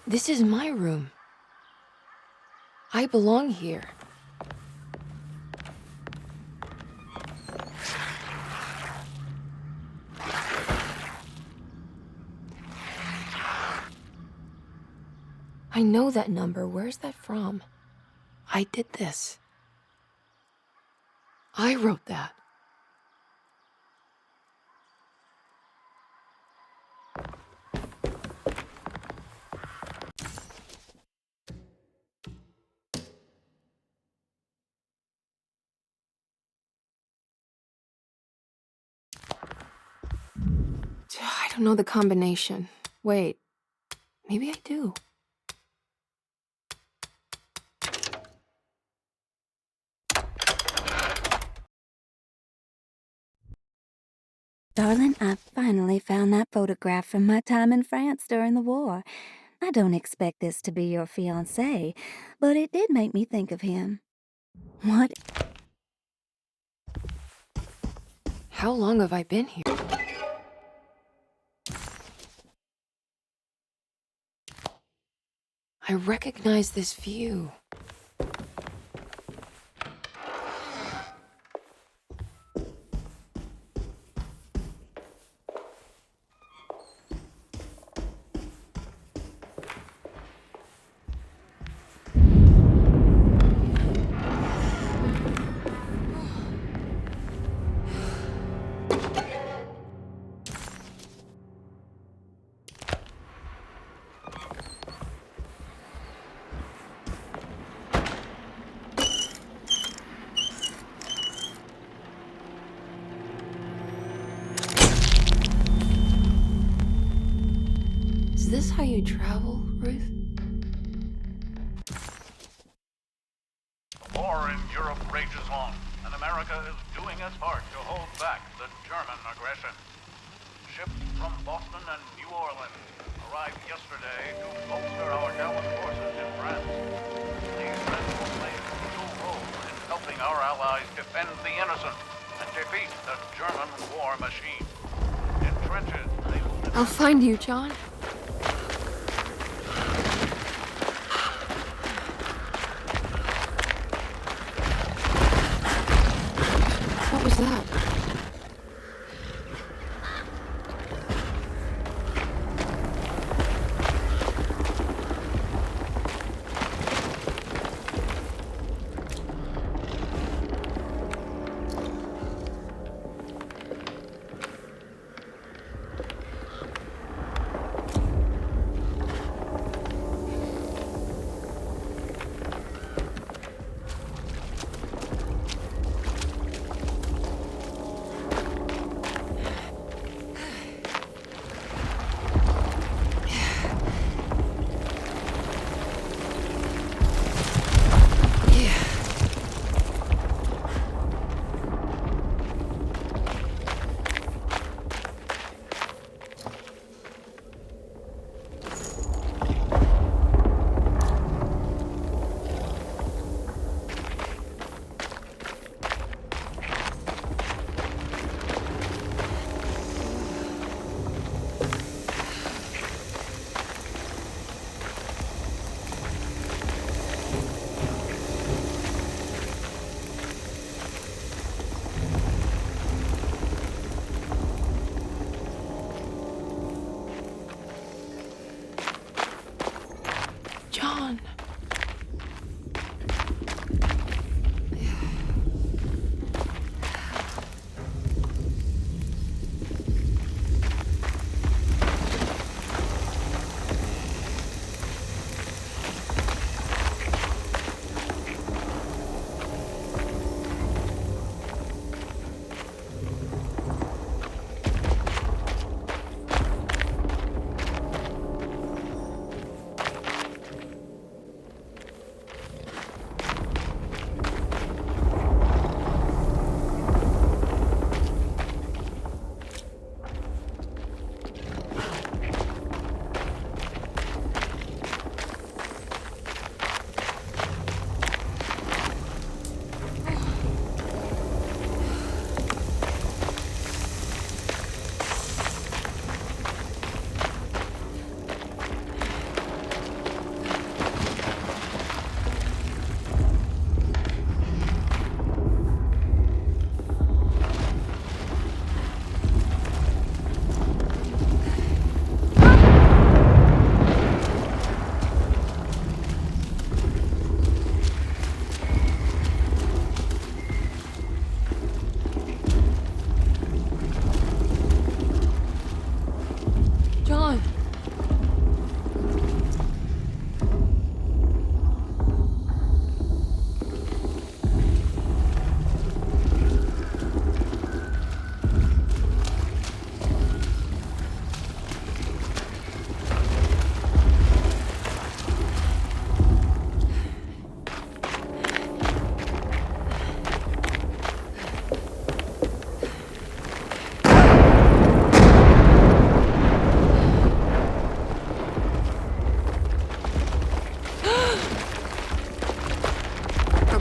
[SPEAKER 2] This is my room. I belong here. I know that number. Where's that from? I did this. I wrote that. I don't know the combination. Wait, maybe I do.
[SPEAKER 12] Darling, I finally found that photograph from my time in France during the war. I don't expect this to be your fiancé, but it did make me think of him. What?
[SPEAKER 2] How long have I been here? I recognize this view. Is this how you travel, Ruth?
[SPEAKER 7] The war in Europe rages on, and America is doing its part to hold back the German aggression. Ships from Boston and New Orleans arrived yesterday to bolster our gallant forces in France. These men will play a crucial role in helping our allies defend the innocent and defeat the German war machine. In trenches, they will...
[SPEAKER 2] I'll find you, John. What was that?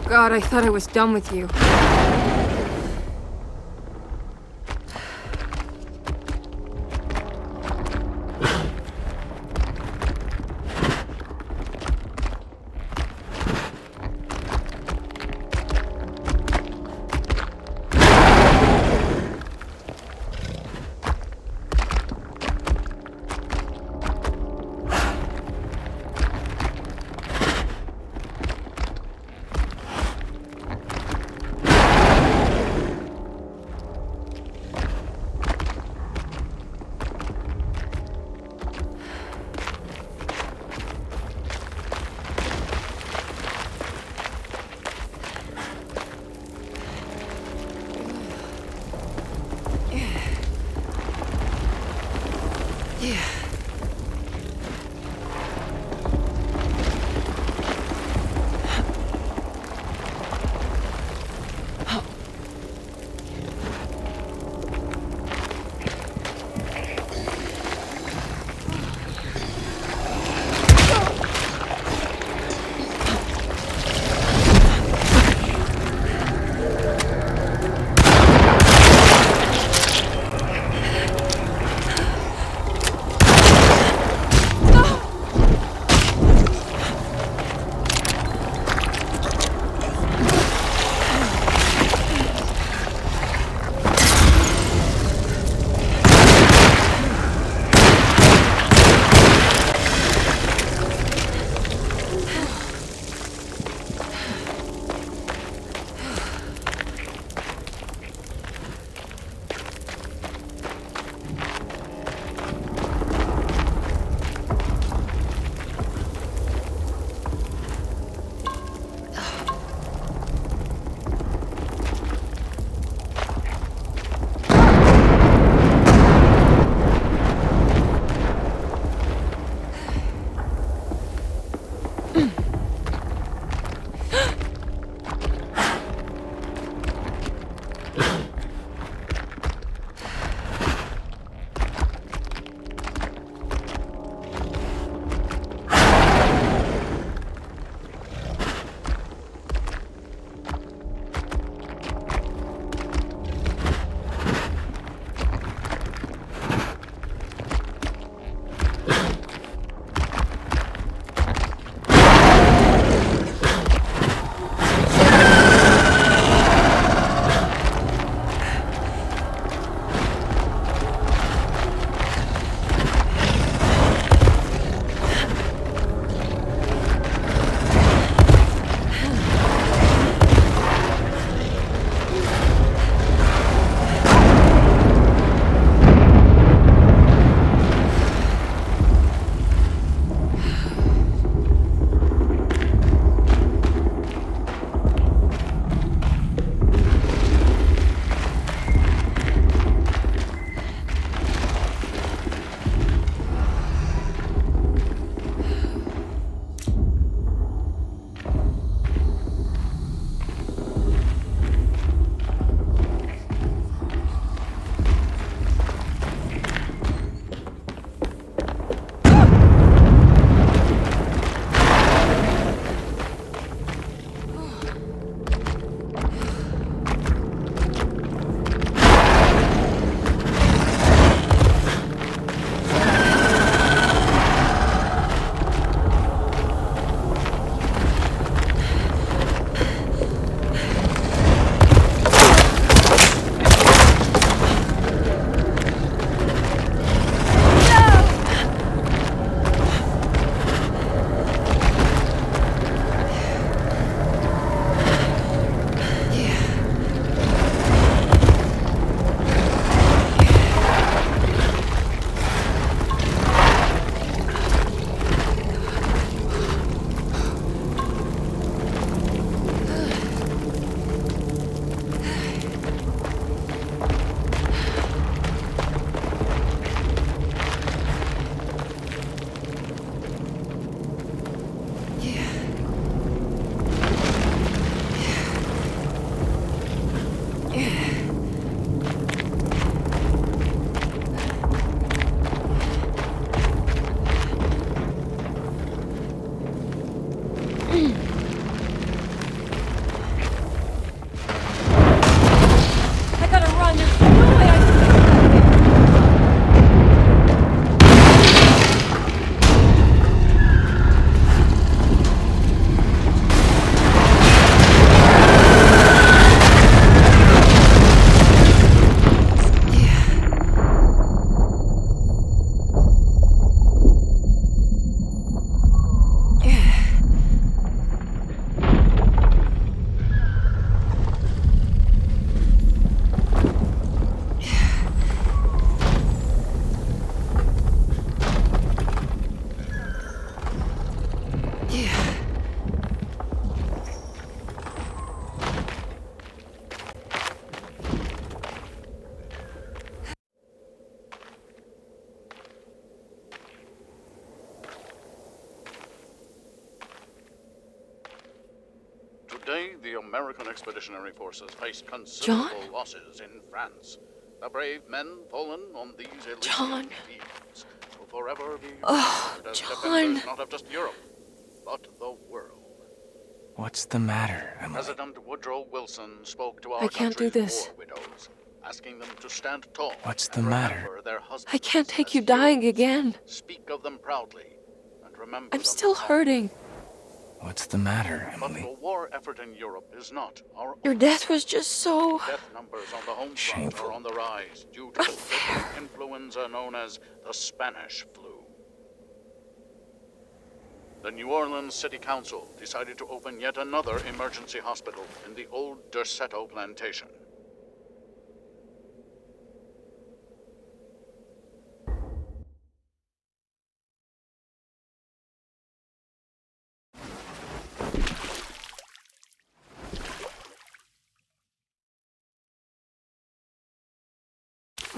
[SPEAKER 2] God, I thought I was done with you.
[SPEAKER 7] American expeditionary forces faced considerable
[SPEAKER 2] John?
[SPEAKER 7] losses in France. The brave men fallen on these Elysian
[SPEAKER 2] John.
[SPEAKER 7] fields will forever be
[SPEAKER 2] Oh,
[SPEAKER 7] remembered as
[SPEAKER 2] John.
[SPEAKER 7] defenders not of just Europe, but the world.
[SPEAKER 18] What's the matter, Emily?
[SPEAKER 7] President Woodrow Wilson spoke to our
[SPEAKER 2] I can't do
[SPEAKER 7] country's
[SPEAKER 2] this.
[SPEAKER 7] war widows, asking them to stand tall.
[SPEAKER 18] What's the
[SPEAKER 7] and
[SPEAKER 18] matter?
[SPEAKER 7] remember their husbands
[SPEAKER 2] I can't take
[SPEAKER 7] as
[SPEAKER 2] you dying
[SPEAKER 7] heroes.
[SPEAKER 2] again.
[SPEAKER 7] Speak of them proudly, and remember
[SPEAKER 2] I'm
[SPEAKER 7] them
[SPEAKER 2] still
[SPEAKER 7] fondly.
[SPEAKER 2] hurting.
[SPEAKER 18] What's the matter,
[SPEAKER 7] But
[SPEAKER 18] Emily?
[SPEAKER 7] the war effort in Europe is not our
[SPEAKER 2] Your
[SPEAKER 7] own.
[SPEAKER 2] death was just so...
[SPEAKER 7] Death numbers on the home front
[SPEAKER 18] Shameful.
[SPEAKER 7] are on the rise due to the deadly influenza known as the Spanish flu. The New Orleans City Council decided to open yet another emergency hospital in the old Derceto plantation.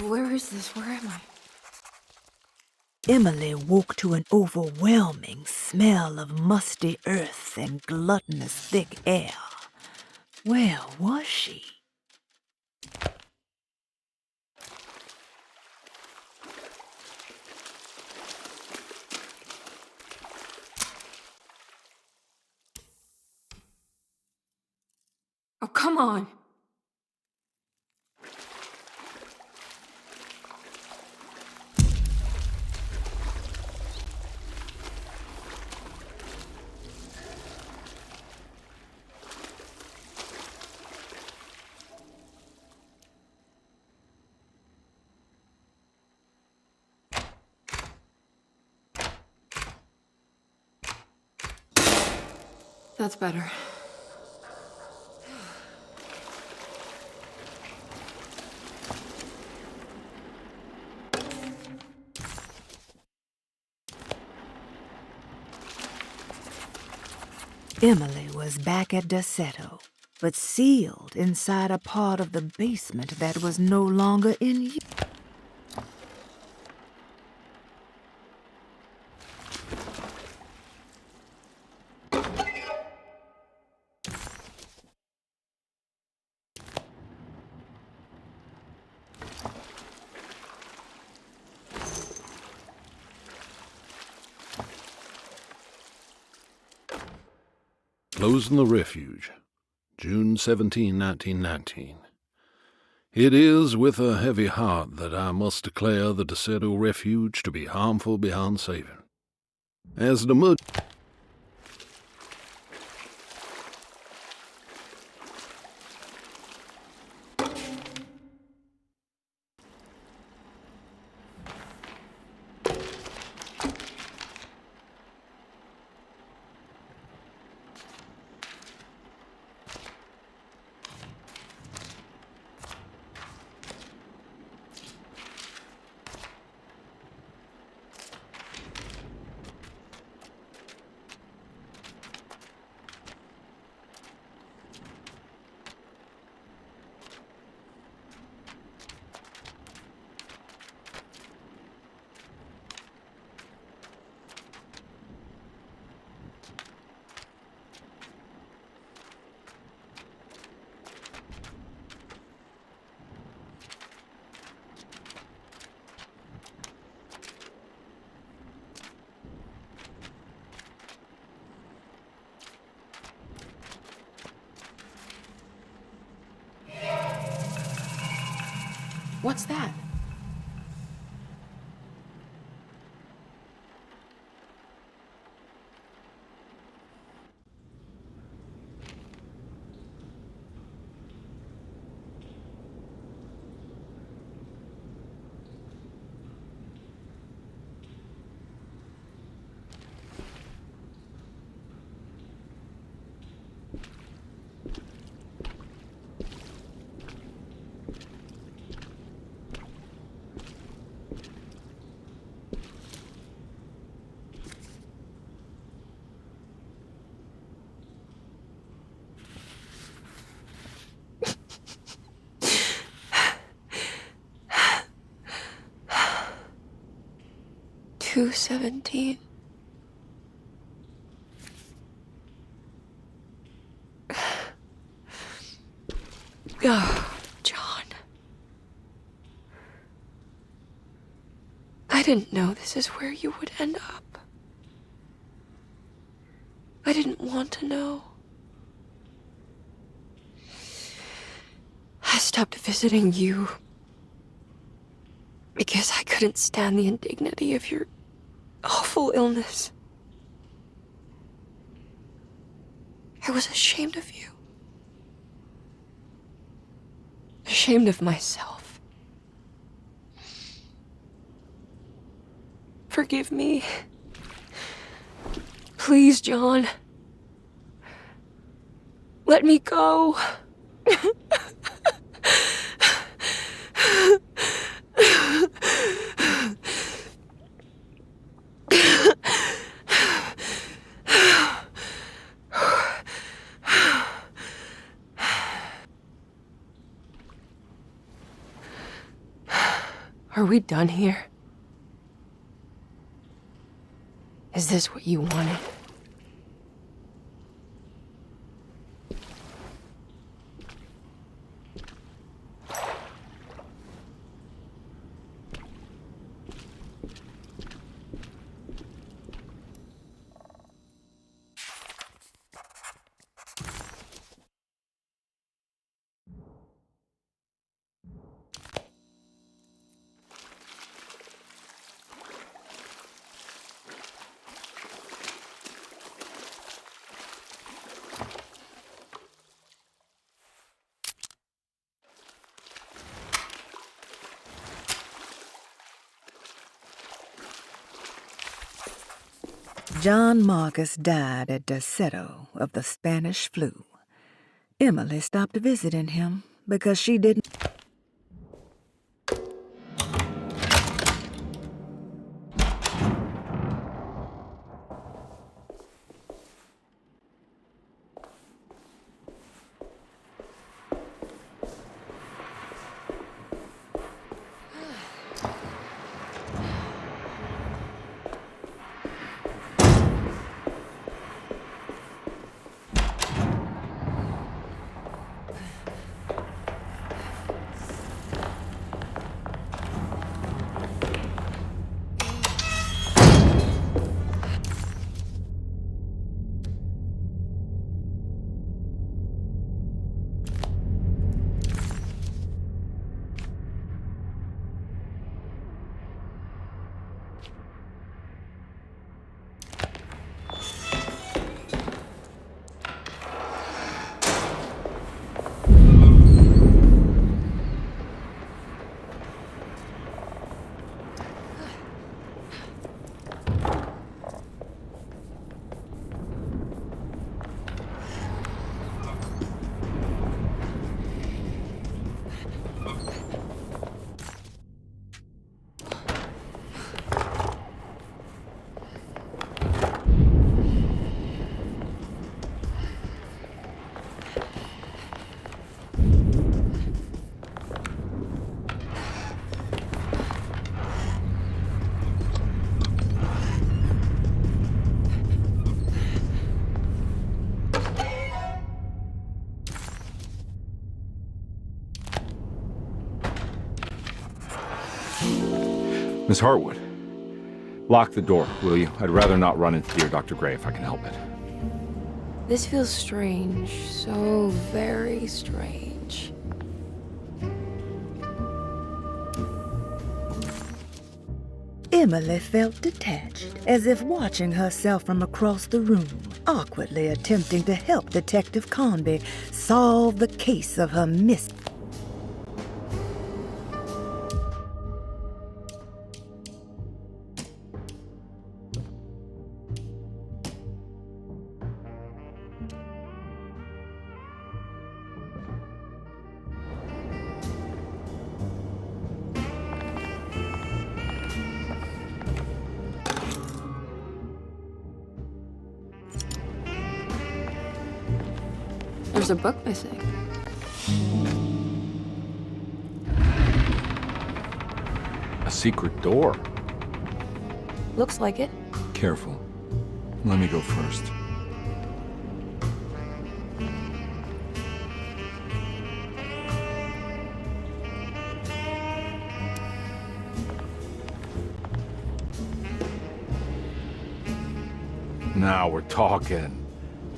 [SPEAKER 2] Where is this? Where am I?
[SPEAKER 4] Emily woke to an overwhelming smell of musty earth and gluttonous thick air. Where was she?
[SPEAKER 2] Oh, come on. That's better.
[SPEAKER 4] Emily was back at Derceto, but sealed inside a part of the basement that was no longer in use.
[SPEAKER 3] Closing the refuge, June 17, 1919. It is with a heavy heart that I must declare the Derceto refuge to be harmful beyond saving. As the mud...
[SPEAKER 2] What's that? $2.17. Oh, John. I didn't know this is where you would end up. I didn't want to know. I stopped visiting you because I couldn't stand the indignity of your awful illness. I was ashamed of you. Ashamed of myself. Forgive me. Please, John. Let me go. Are we done here? Is this what you wanted?
[SPEAKER 4] John Marcus died at Derceto of the Spanish flu. Emily stopped visiting him because she didn't...
[SPEAKER 1] Miss Hartwood, lock the door, will you? I'd rather not run into dear Dr. Gray if I can help it.
[SPEAKER 2] This feels strange. So very strange.
[SPEAKER 4] Emily felt detached, as if watching herself from across the room, awkwardly attempting to help Detective Conby solve the case of her missing.
[SPEAKER 2] There's a book missing.
[SPEAKER 1] A secret door.
[SPEAKER 2] Looks like it.
[SPEAKER 1] Careful. Let me go first. Now we're talking.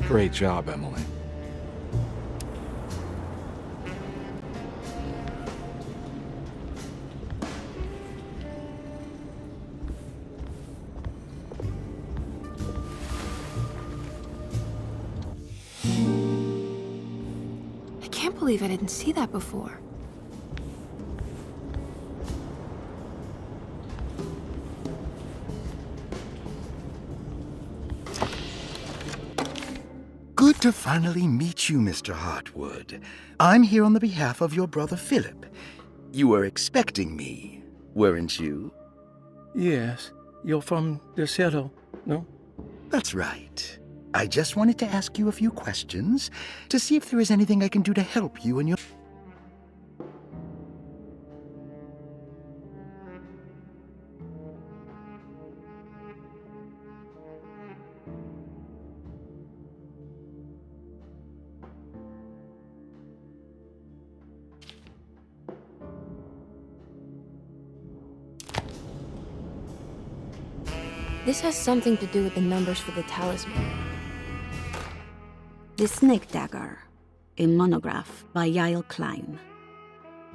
[SPEAKER 1] Great job, Emily.
[SPEAKER 2] I can't believe I didn't see that before.
[SPEAKER 8] Good to finally meet you, Mr. Hartwood. I'm here on the behalf of your brother Philip. You were expecting me, weren't you?
[SPEAKER 13] Yes. You're from Derceto, no?
[SPEAKER 8] That's right. I just wanted to ask you a few questions to see if there is anything I can do to help you in your...
[SPEAKER 2] This has something to do with the numbers for the talisman.
[SPEAKER 6] The Snake Dagger, a monograph by Yael Klein.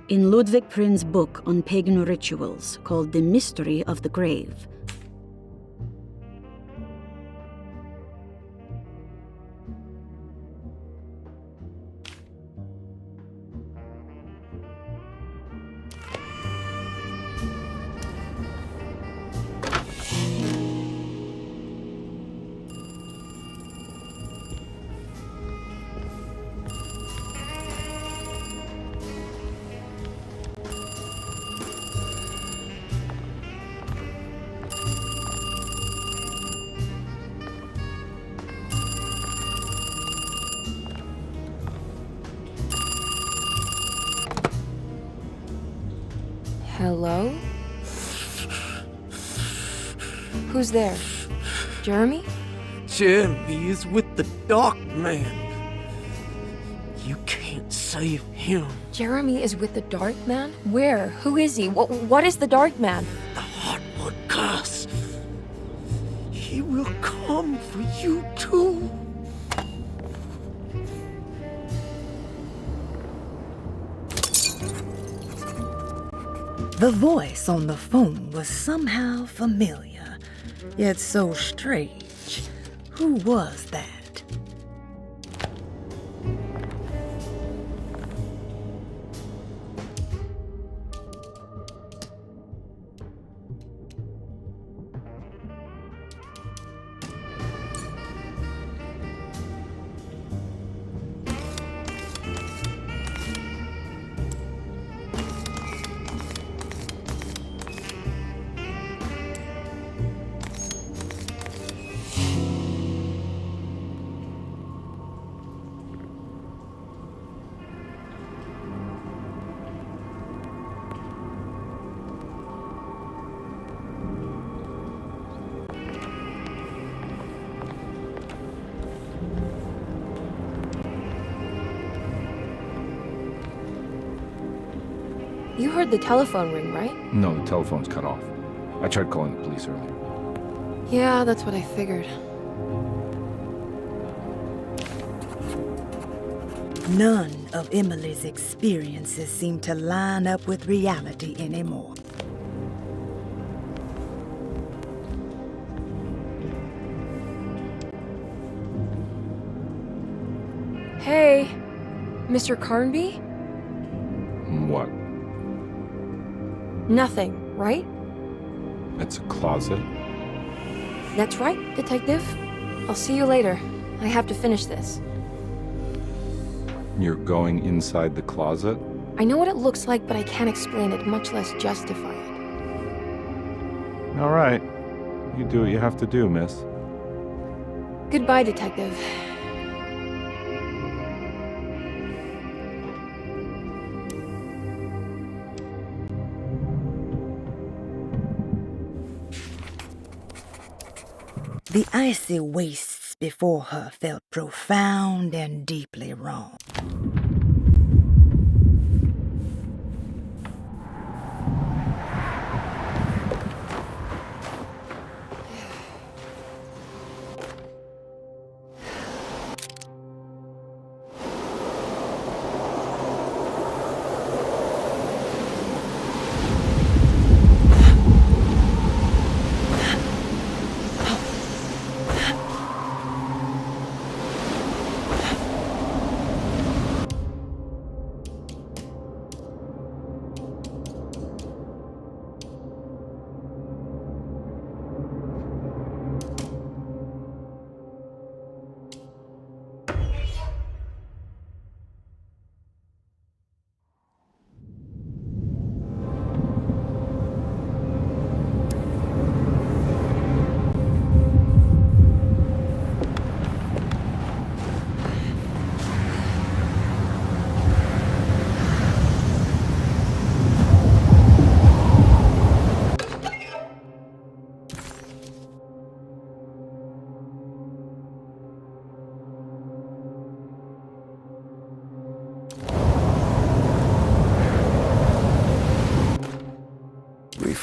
[SPEAKER 6] In Ludwig Prin's book on pagan rituals called The Mystery of the Grave,
[SPEAKER 2] Hello? Who's there? Jeremy?
[SPEAKER 5] Jeremy is with the Dark Man. You can't save him.
[SPEAKER 2] Jeremy is with the Dark Man? Where? Who is he? What is the Dark Man?
[SPEAKER 5] The Heartwood curse. He will come for you too.
[SPEAKER 22] The voice on the phone was somehow familiar, yet so strange. Who was that?
[SPEAKER 2] You heard the telephone ring, right?
[SPEAKER 1] No, the telephone's cut off. I tried calling the police earlier.
[SPEAKER 2] Yeah, that's what I figured.
[SPEAKER 22] None of Emily's experiences seem to line up with reality anymore.
[SPEAKER 2] Hey, Mr. Carnby?
[SPEAKER 1] What?
[SPEAKER 2] Nothing, right?
[SPEAKER 1] It's a closet?
[SPEAKER 2] That's right, Detective. I'll see you later. I have to finish this.
[SPEAKER 1] You're going inside the closet?
[SPEAKER 2] I know what it looks like, but I can't explain it, much less justify it.
[SPEAKER 1] All right. You do what you have to do, miss.
[SPEAKER 2] Goodbye, Detective.
[SPEAKER 22] The icy wastes before her felt profound and deeply wrong.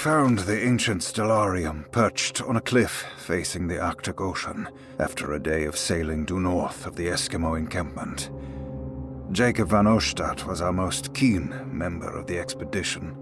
[SPEAKER 19] found the ancient Stellarium perched on a cliff facing the Arctic Ocean after a day of sailing due north of the Eskimo encampment. Jacob van Ostad was our most keen member of the expedition.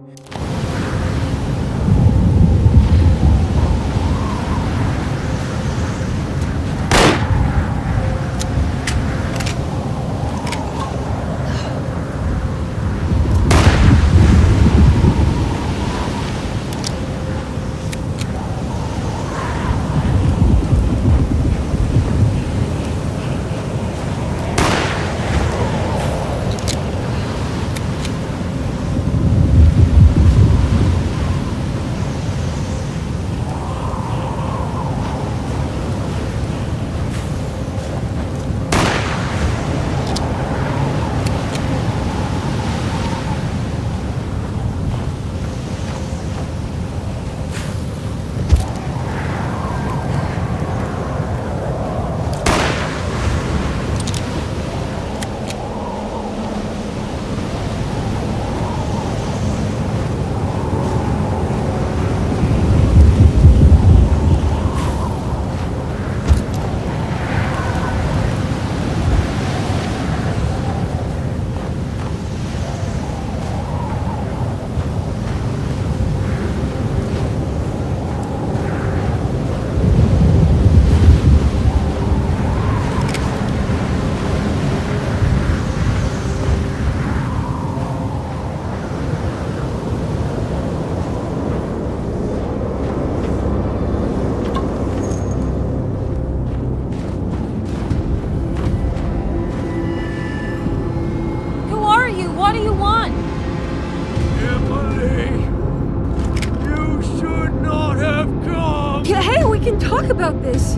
[SPEAKER 2] About this.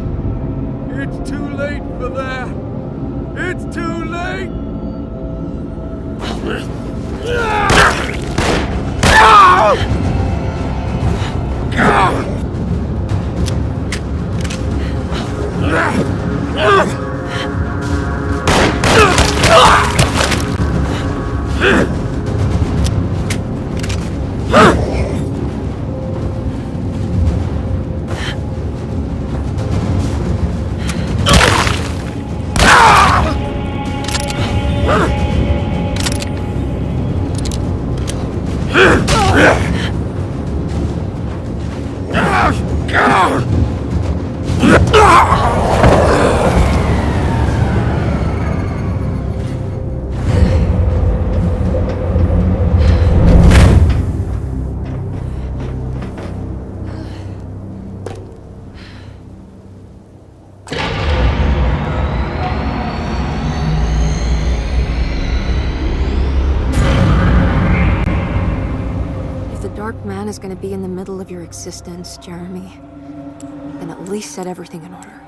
[SPEAKER 10] It's too late for that. It's too late.
[SPEAKER 2] Is going to be in the middle of your existence, Jeremy, then at least set everything in order.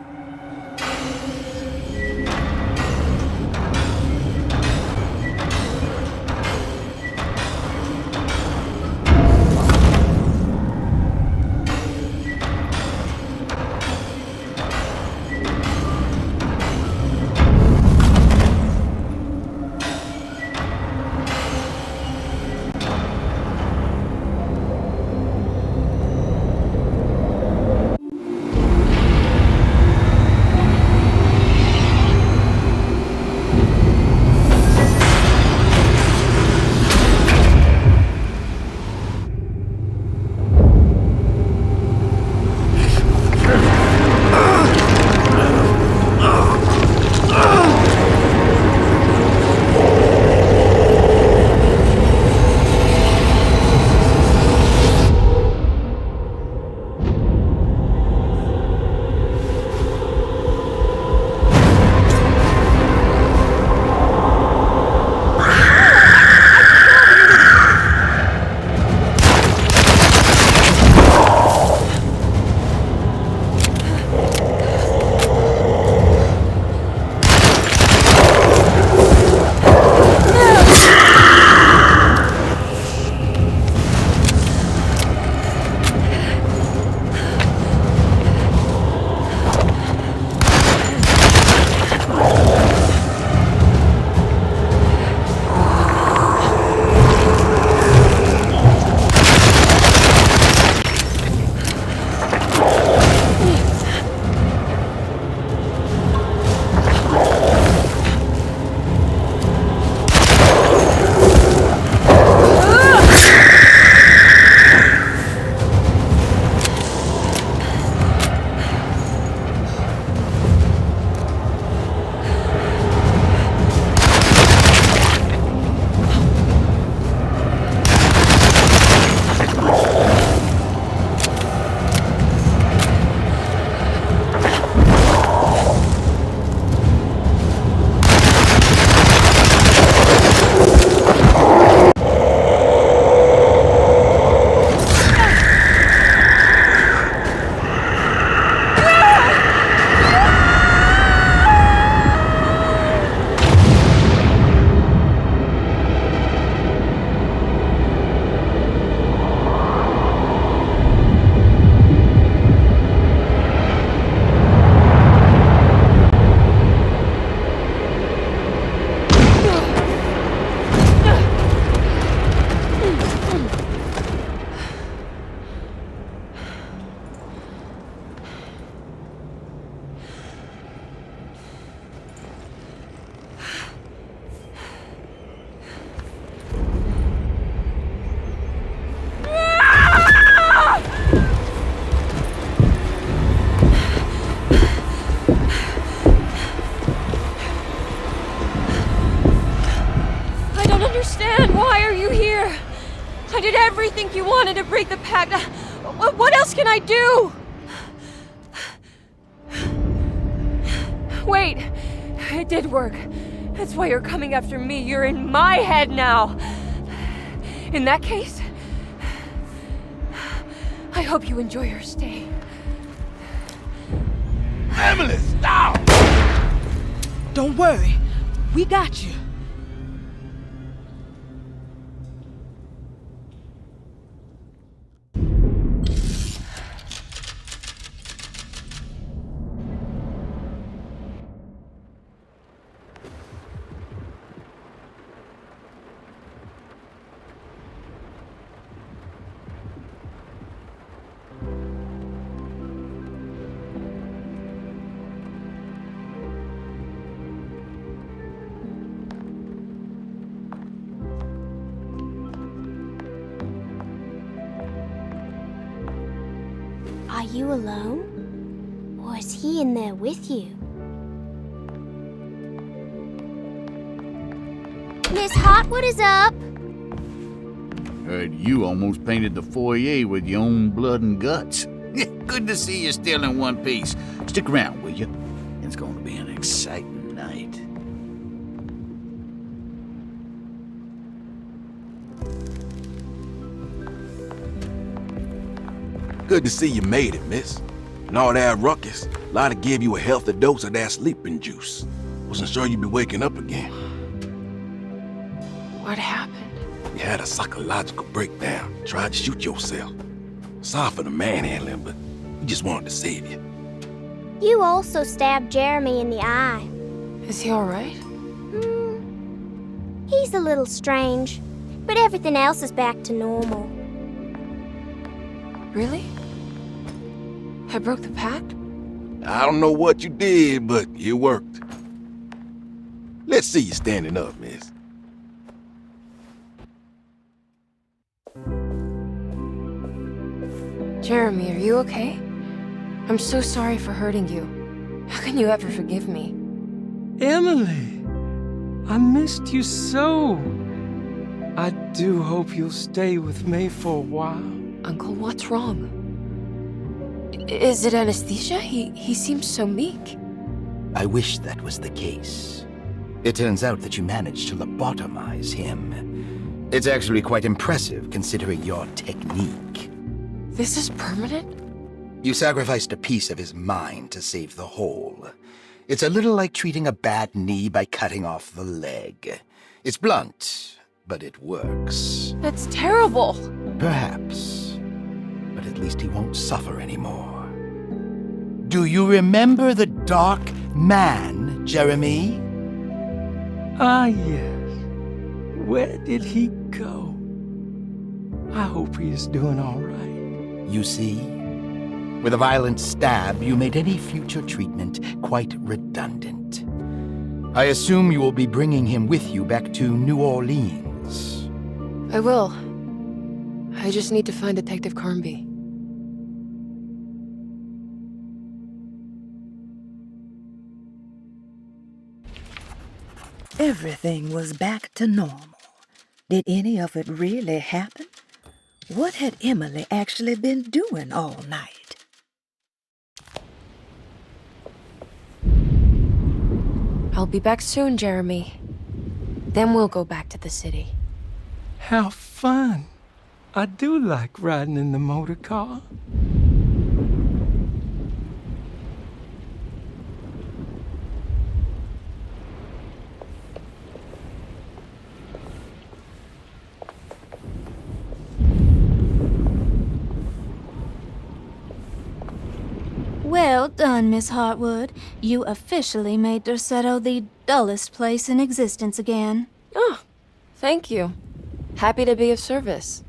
[SPEAKER 2] understand. Why are you here? I did everything you wanted to break the pact. What else can I do? Wait, it did work. That's why you're coming after me. You're in my head now. In that case, I hope you enjoy your stay.
[SPEAKER 8] Emily, stop!
[SPEAKER 20] Don't worry. We got you.
[SPEAKER 9] Are you alone? Or is he in there with you? Miss Hotwood is up!
[SPEAKER 17] Heard you almost painted the foyer with your own blood and guts. Good to see you still in one piece. Stick around, will you? It's going to be an exciting night.
[SPEAKER 11] Good to see you made it, miss. And all that ruckus, Lotta gave you a healthy dose of that sleeping juice. Wasn't sure you'd be waking up again.
[SPEAKER 2] What happened?
[SPEAKER 11] You had a psychological breakdown. Tried to shoot yourself. Sorry for the manhandling, but we just wanted to save you.
[SPEAKER 9] You also stabbed Jeremy in the eye.
[SPEAKER 2] Is he alright?
[SPEAKER 9] He's a little strange, but everything else is back to normal.
[SPEAKER 2] Really? I broke the pact?
[SPEAKER 11] I don't know what you did, but it worked. Let's see you standing up, miss.
[SPEAKER 2] Jeremy, are you okay? I'm so sorry for hurting you. How can you ever forgive me?
[SPEAKER 18] Emily, I missed you so. I do hope you'll stay with me for a while.
[SPEAKER 2] Uncle, what's wrong? Is it anesthesia? He seems so meek.
[SPEAKER 8] I wish that was the case. It turns out that you managed to lobotomize him. It's actually quite impressive considering your technique.
[SPEAKER 2] This is permanent?
[SPEAKER 8] You sacrificed a piece of his mind to save the whole. It's a little like treating a bad knee by cutting off the leg. It's blunt, but it works.
[SPEAKER 2] That's terrible.
[SPEAKER 8] Perhaps. But at least he won't suffer anymore. Do you remember the Dark Man, Jeremy?
[SPEAKER 18] Ah, yes. Where did he go? I hope he is doing all right.
[SPEAKER 8] You see? With a violent stab, you made any future treatment quite redundant. I assume you will be bringing him with you back to New Orleans.
[SPEAKER 2] I will. I just need to find Detective Carnby.
[SPEAKER 22] Everything was back to normal. Did any of it really happen? What had Emily actually been doing all night?
[SPEAKER 2] I'll be back soon, Jeremy. Then we'll go back to the city.
[SPEAKER 18] How fun. I do like riding in the motor car.
[SPEAKER 12] Well done, Miss Hartwood. You officially made Derceto the dullest place in existence again.
[SPEAKER 2] Oh, thank you. Happy to be of service.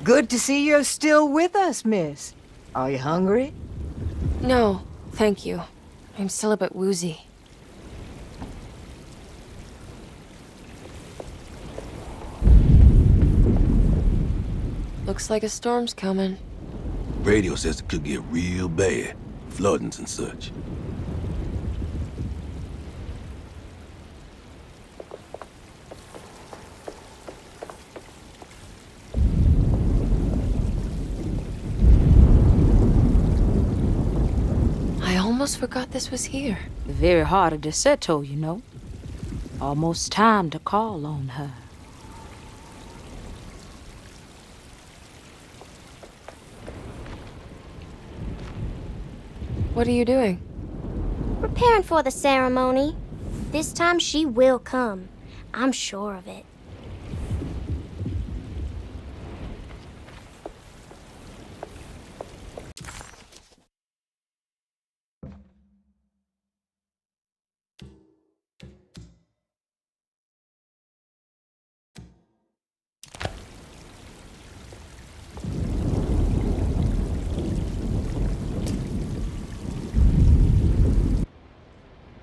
[SPEAKER 4] Good to see you're still with us, miss. Are you hungry?
[SPEAKER 2] No, thank you. I'm still a bit woozy. Looks like a storm's coming.
[SPEAKER 11] Radio says it could get real bad. Floodings and such.
[SPEAKER 2] I almost forgot this was here.
[SPEAKER 20] The very heart of Deseto, you know. Almost time to call on her.
[SPEAKER 2] What are you doing?
[SPEAKER 9] Preparing for the ceremony. This time she will come. I'm sure of it.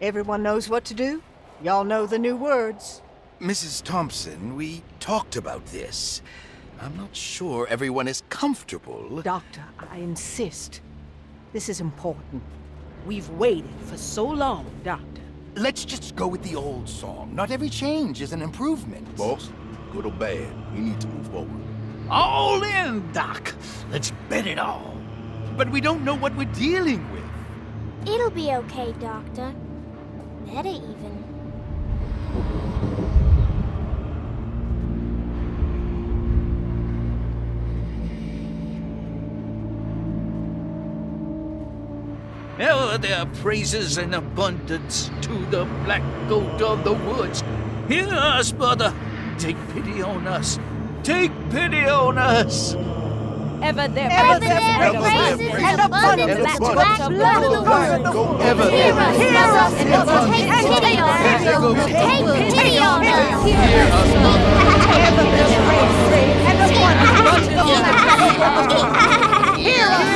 [SPEAKER 4] Everyone knows what to do? Y'all know the new words.
[SPEAKER 8] Mrs. Thompson, we talked about this. I'm not sure everyone is comfortable.
[SPEAKER 15] Doctor, I insist. This is important. We've waited for so long, Doctor.
[SPEAKER 8] Let's just go with the old song. Not every change is an improvement.
[SPEAKER 11] Boss, good or bad, we need to move forward.
[SPEAKER 17] All in, Doc. Let's bet it all.
[SPEAKER 8] But we don't know what we're dealing with.
[SPEAKER 9] It'll be okay, Doctor. Better even.
[SPEAKER 17] Ever there are praises in abundance to the black goat of the woods. Hear us, mother. Take pity on us. Take pity on us.
[SPEAKER 20] Ever there
[SPEAKER 9] praises and abundance to the black goat of the woods. Hear us, mother. Take pity on us. Take pity on us. Hear us, mother.
[SPEAKER 4] Ever there praises and abundance to the black goat of the woods. Hear us,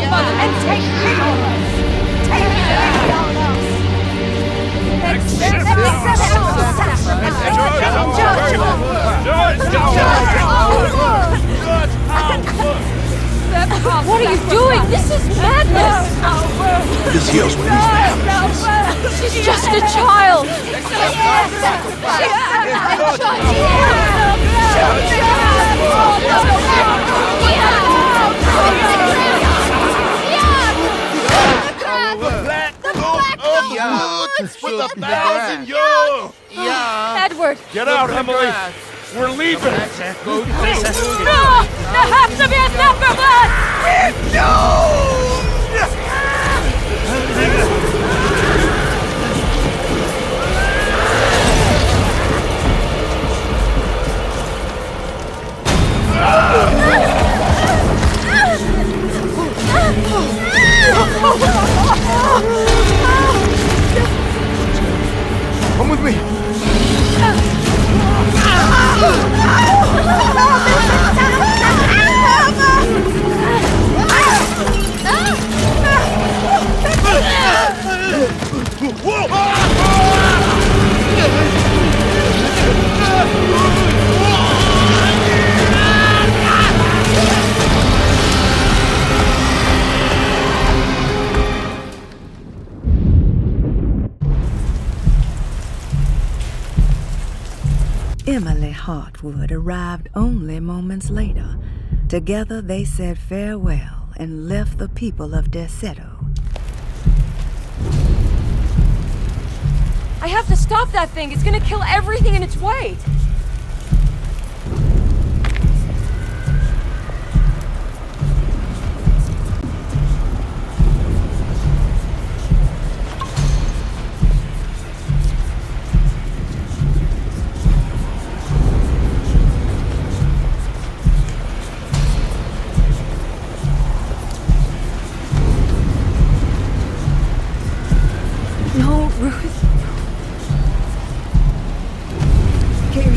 [SPEAKER 4] mother, and take pity on us. Take pity on us.
[SPEAKER 2] What are you doing? This is madness!
[SPEAKER 11] This here's what needs to happen.
[SPEAKER 2] She's just a child!
[SPEAKER 11] With 1,000 years!
[SPEAKER 2] Edward!
[SPEAKER 1] Get out, Emily! We're leaving!
[SPEAKER 2] No! There has to be a separate bus!
[SPEAKER 1] Come with me!
[SPEAKER 22] Emily Hartwood arrived only moments later. Together they said farewell and left the people of Deseto.
[SPEAKER 2] I have to stop that thing! It's gonna kill everything in its way!
[SPEAKER 22] No, Ruth. Gary.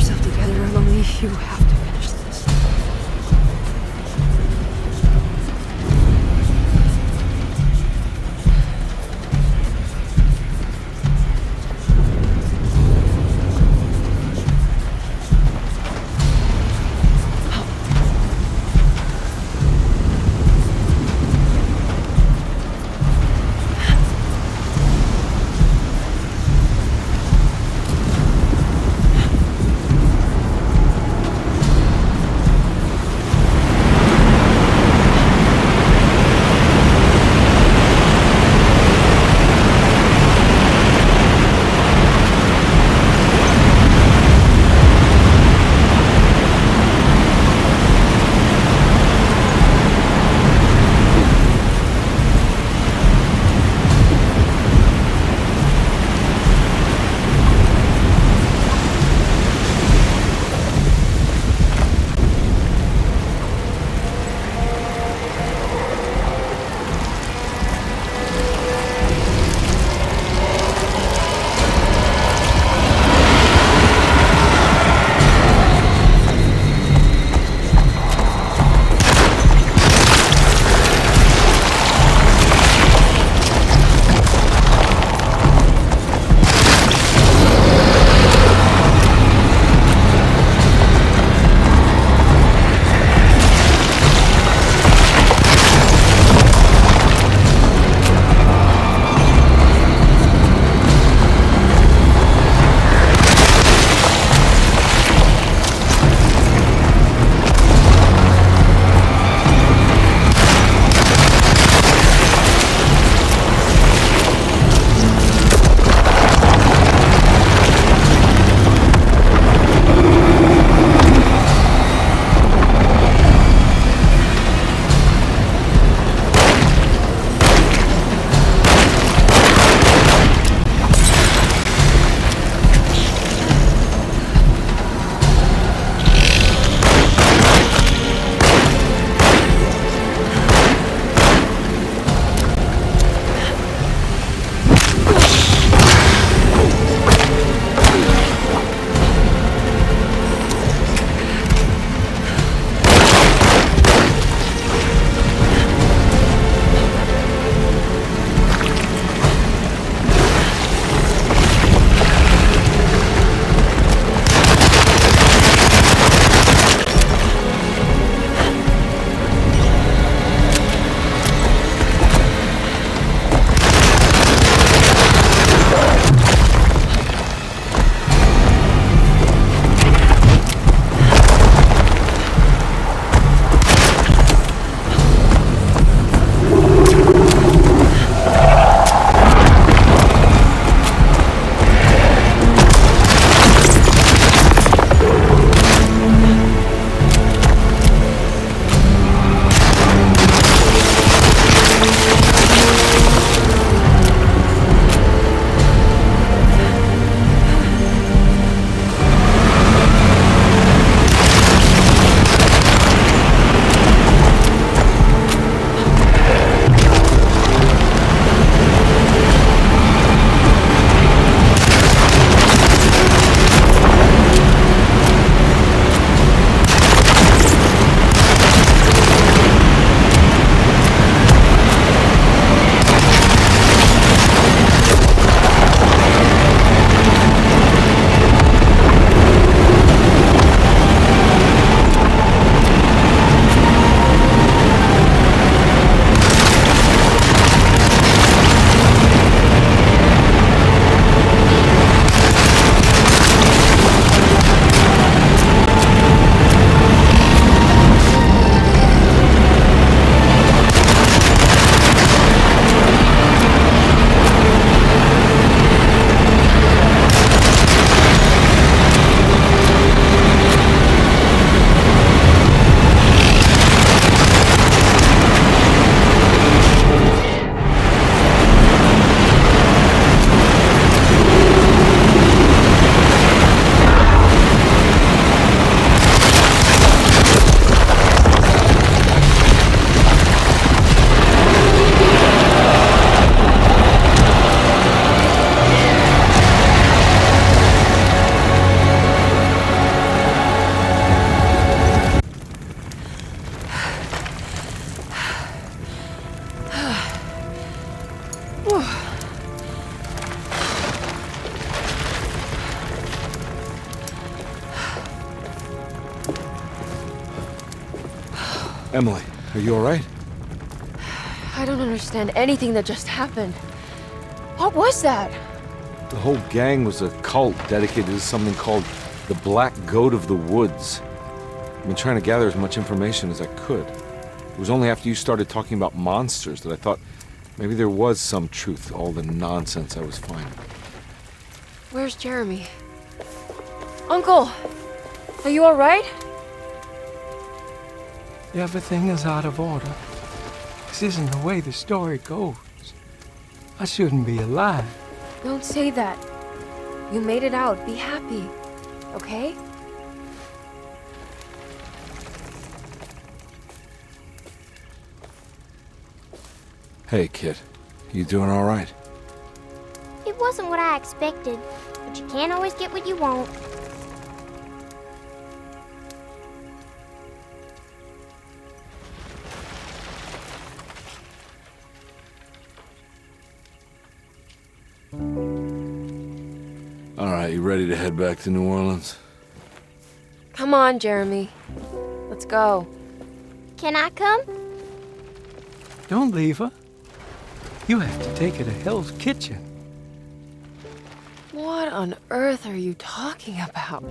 [SPEAKER 1] Emily, are you all right?
[SPEAKER 2] I don't understand anything that just happened. What was that?
[SPEAKER 1] The whole gang was a cult dedicated to something called the Black Goat of the Woods. I've been trying to gather as much information as I could. It was only after you started talking about monsters that I thought maybe there was some truth to all the nonsense I was finding.
[SPEAKER 2] Where's Jeremy? Uncle! Are you alright?
[SPEAKER 18] Everything is out of order. This isn't the way the story goes. I shouldn't be alive.
[SPEAKER 2] Don't say that. You made it out. Be happy. Okay?
[SPEAKER 1] Hey, kid. You doing all right?
[SPEAKER 9] It wasn't what I expected, but you can't always get what you want.
[SPEAKER 1] All right, you ready to head back to New Orleans?
[SPEAKER 2] Come on, Jeremy. Let's go.
[SPEAKER 9] Can I come?
[SPEAKER 18] Don't leave her. You have to take her to Hell's Kitchen.
[SPEAKER 2] What on earth are you talking about?